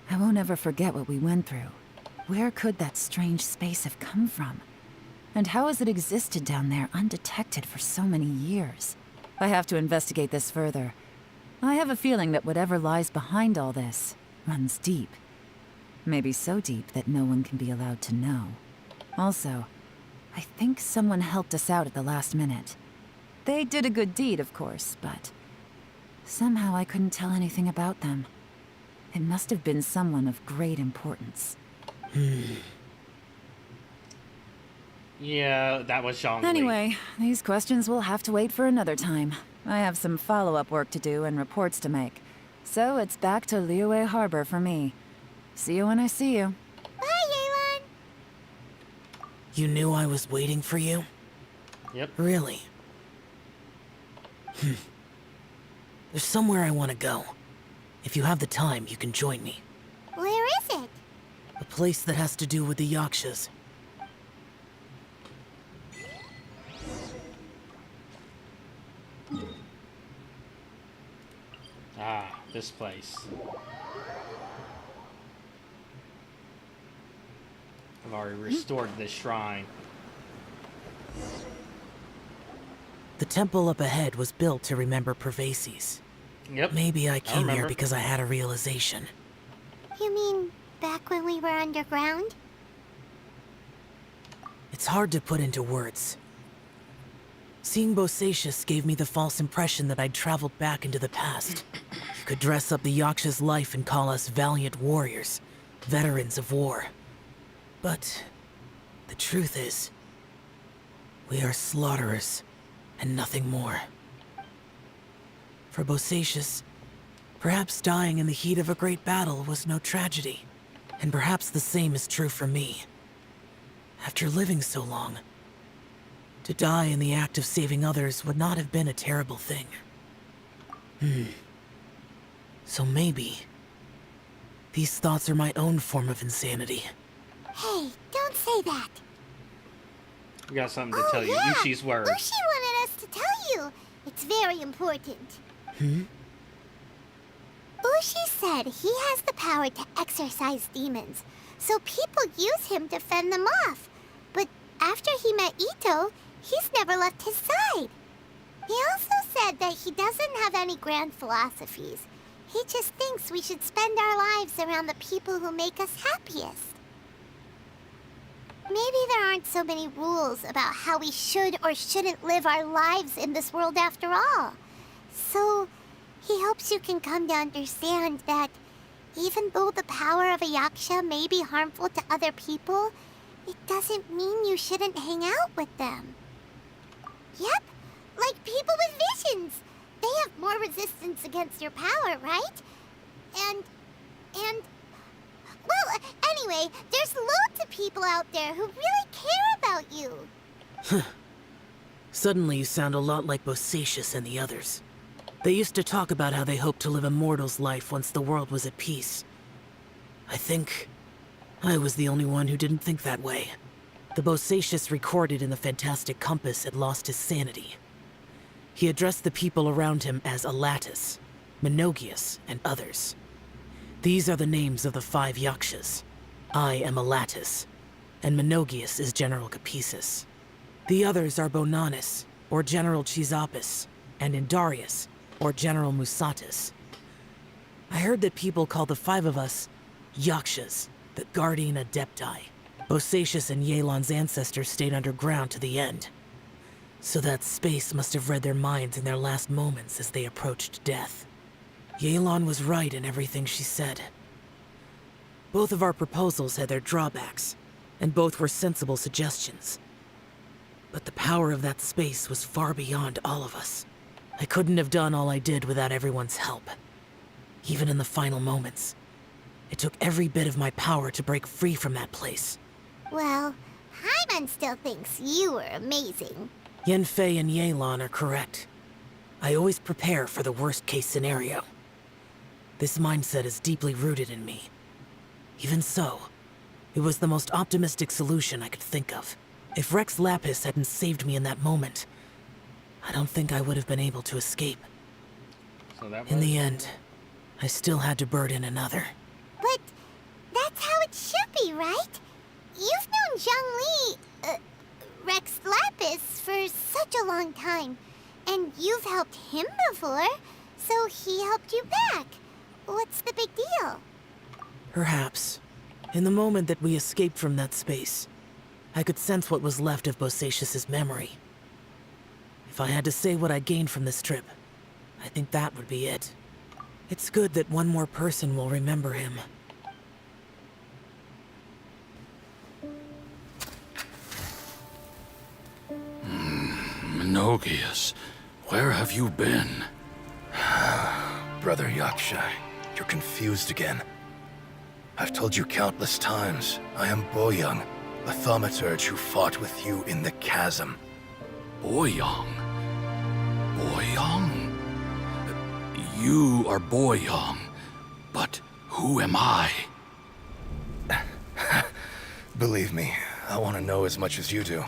I won't ever forget what we went through. Where could that strange space have come from? And how has it existed down there undetected for so many years? I have to investigate this further. I have a feeling that whatever lies behind all this runs deep. Maybe so deep that no one can be allowed to know. Also, I think someone helped us out at the last minute. They did a good deed, of course, but somehow I couldn't tell anything about them. It must have been someone of great importance. Yeah, that was Zhongli. Anyway, these questions will have to wait for another time. I have some follow-up work to do and reports to make. So it's back to Liyue Harbor for me. See you when I see you. Bye, Yelan. You knew I was waiting for you? Yep. Really? There's somewhere I want to go. If you have the time, you can join me. Where is it? A place that has to do with the Yakshas. Ah, this place. I've already restored this shrine. The temple up ahead was built to remember Pervases. Yep. Maybe I came here remember. because I had a realization. You mean back when we were underground? It's hard to put into words. Seeing Bosacius gave me the false impression that I'd traveled back into the past. You could dress up the Yaksha's life and call us valiant warriors, veterans of war. But the truth is, we are slaughterers and nothing more. For Bosacius, perhaps dying in the heat of a great battle was no tragedy, and perhaps the same is true for me. After living so long, to die in the act of saving others would not have been a terrible thing. So maybe these thoughts are my own form of insanity. Hey, don't say that. We got something to tell you. Yeah. Yushi's words. Ushi wanted us to tell you. It's very important. Ushi said he has the power to exorcise demons, so people use him to fend them off. But after he met Ito, he's never left his side. He also said that he doesn't have any grand philosophies. He just thinks we should spend our lives around the people who make us happiest. Maybe there aren't so many rules about how we should or shouldn't live our lives in this world after all. So, he hopes you can come to understand that even though the power of a yaksha may be harmful to other people, it doesn't mean you shouldn't hang out with them. Yep, like people with visions. They have more resistance against your power, right? And... Well, anyway, there's loads of people out there who really care about you. Suddenly you sound a lot like Bosacius and the others. They used to talk about how they hoped to live a mortal's life once the world was at peace. I think I was the only one who didn't think that way. The Bosacius recorded in the Fantastic Compass had lost his sanity. He addressed the people around him as Alatus, Menogias, and others. These are the names of the 5 Yakshas. I am Alatus, and Menogias is General Capisis. The others are Bonanis, or General Chizapis, and Indarius, or General Musatis. I heard that people call the 5 of us Yakshas, the Guardian Adepti. Bosacius and Yelan's ancestors stayed underground to the end. So that space must have read their minds in their last moments as they approached death. Yelan was right in everything she said. Both of our proposals had their drawbacks, and both were sensible suggestions. But the power of that space was far beyond all of us. I couldn't have done all I did without everyone's help. Even in the final moments, it took every bit of my power to break free from that place. Well, Hyman still thinks you were amazing. Yanfei and Yelan are correct. I always prepare for the worst-case scenario. This mindset is deeply rooted in me. Even so, it was the most optimistic solution I could think of. If Rex Lapis hadn't saved me in that moment, I don't think I would have been able to escape. So that was... In the end, I still had to burden another. But that's how it should be, right? You've known Zhang Li, Rex Lapis, for such a long time. And you've helped him before, so he helped you back. What's the big deal? Perhaps. In the moment that we escaped from that space, I could sense what was left of Bosacius's memory. If I had to say what I gained from this trip, I think that would be it. It's good that one more person will remember him. Menogias, where have you been? Brother Yaksha, you're confused again. I've told you countless times, I am Boyoung, a thaumaturge who fought with you in the chasm. Boyoung? Boyoung? You are Boyoung, but who am I? Believe me, I want to know as much as you do.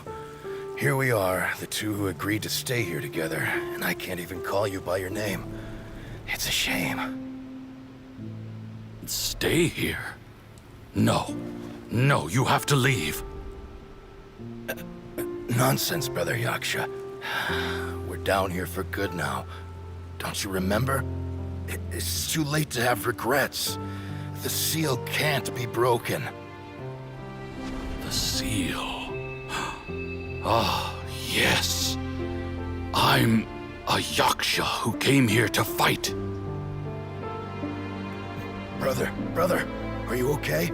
Here we are, the two who agreed to stay here together, and I can't even call you by your name. It's a shame. Stay here? No. No, you have to leave. Nonsense, Brother Yaksha. We're down here for good now. Don't you remember? It's too late to have regrets. The seal can't be broken. The seal. Ah, yes. I'm a Yaksha who came here to fight. Brother, are you okay?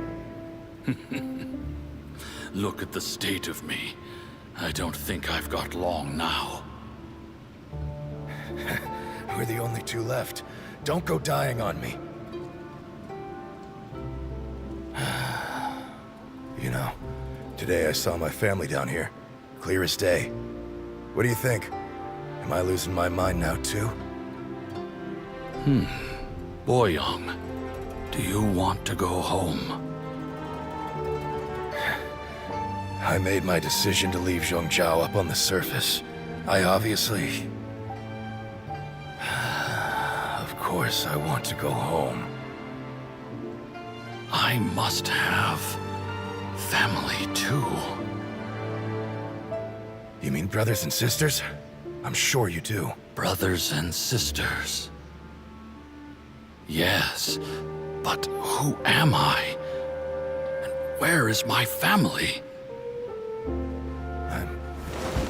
Look at the state of me. I don't think I've got long now. We're the only two left. Don't go dying on me. You know, today I saw my family down here. Clear as day. What do you think? Am I losing my mind now, too? Boyoung, do you want to go home? I made my decision to leave Zhongzhou up on the surface. I obviously... Of course I want to go home. I must have family too. You mean brothers and sisters? I'm sure you do. Brothers and sisters. Yes, but who am I? And where is my family?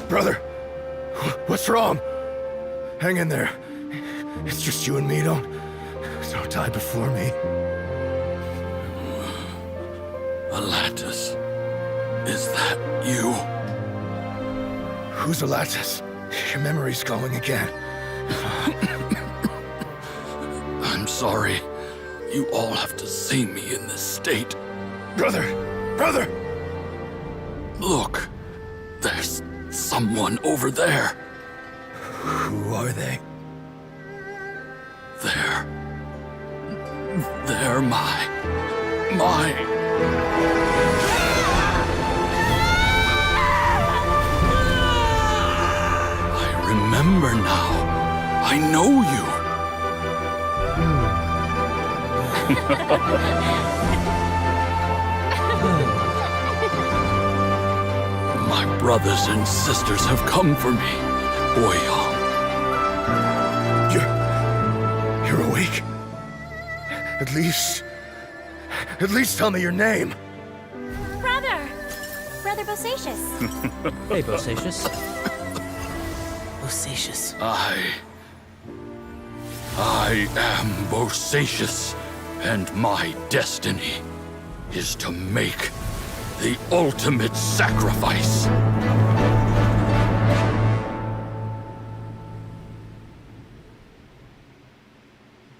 Brother! What's wrong? Hang in there. It's just you and me, don't die before me. Alatus, is that you? Who's Alatus? Your memory's going again. I'm sorry. You all have to see me in this state. Brother! Look, there's someone over there. Who are they? They're my... I remember now. I know you. My brothers and sisters have come for me, Boyoung. You're awake? At least tell me your name. Brother Bosacius. Hey, Bosacius. Bosacius. I am Bosacius, and my destiny is to make the ultimate sacrifice.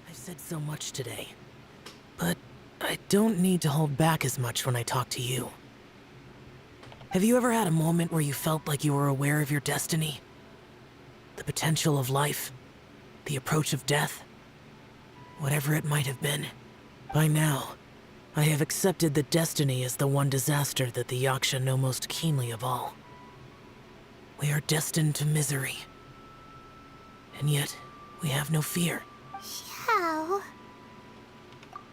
I've said so much today, but I don't need to hold back as much when I talk to you. Have you ever had a moment where you felt like you were aware of your destiny? The potential of life? The approach of death? Whatever it might have been. By now, I have accepted that destiny is the one disaster that the Yaksha know most keenly of all. We are destined to misery. And yet, we have no fear. How?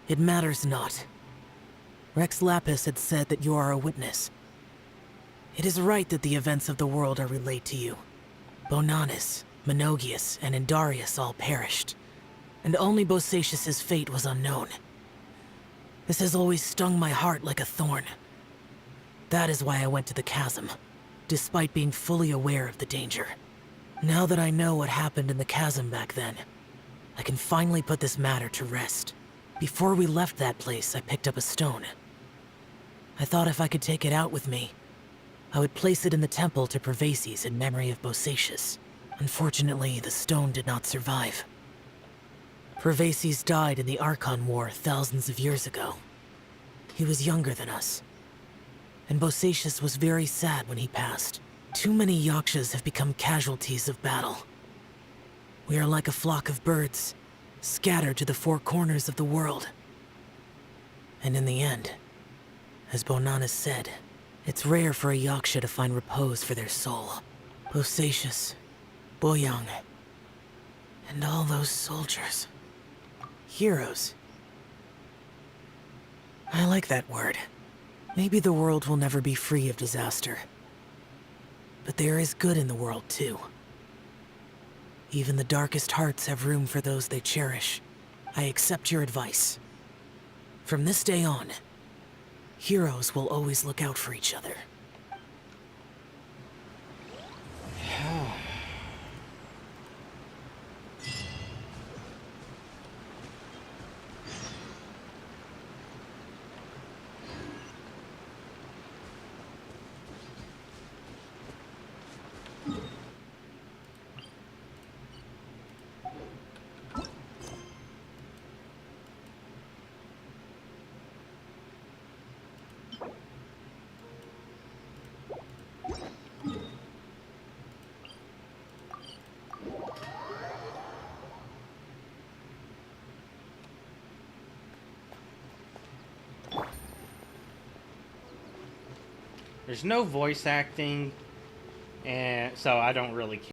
It matters not. Rex Lapis had said that you are a witness. It is right that the events of the world are relayed to you. Bonanis, Menogias, and Indarius all perished, and only Bosacius's fate was unknown. This has always stung my heart like a thorn. That is why I went to the chasm, despite being fully aware of the danger. Now that I know what happened in the chasm back then, I can finally put this matter to rest. Before we left that place, I picked up a stone. I thought if I could take it out with me, I would place it in the temple to Pervases in memory of Bosacius. Unfortunately, the stone did not survive. Pervases died in the Archon War thousands of years ago. He was younger than us. And Bosacius was very sad when he passed. Too many Yakshas have become casualties of battle. We are like a flock of birds, scattered to the four corners of the world. And in the end, as Bonanis said, it's rare for a Yaksha to find repose for their soul. Bosacius, Boyang, and all those soldiers. Heroes. I like that word. Maybe the world will never be free of disaster. But there is good in the world, too. Even the darkest hearts have room for those they cherish. I accept your advice. From this day on, heroes will always look out for each other. There's no voice acting, and so I don't really care.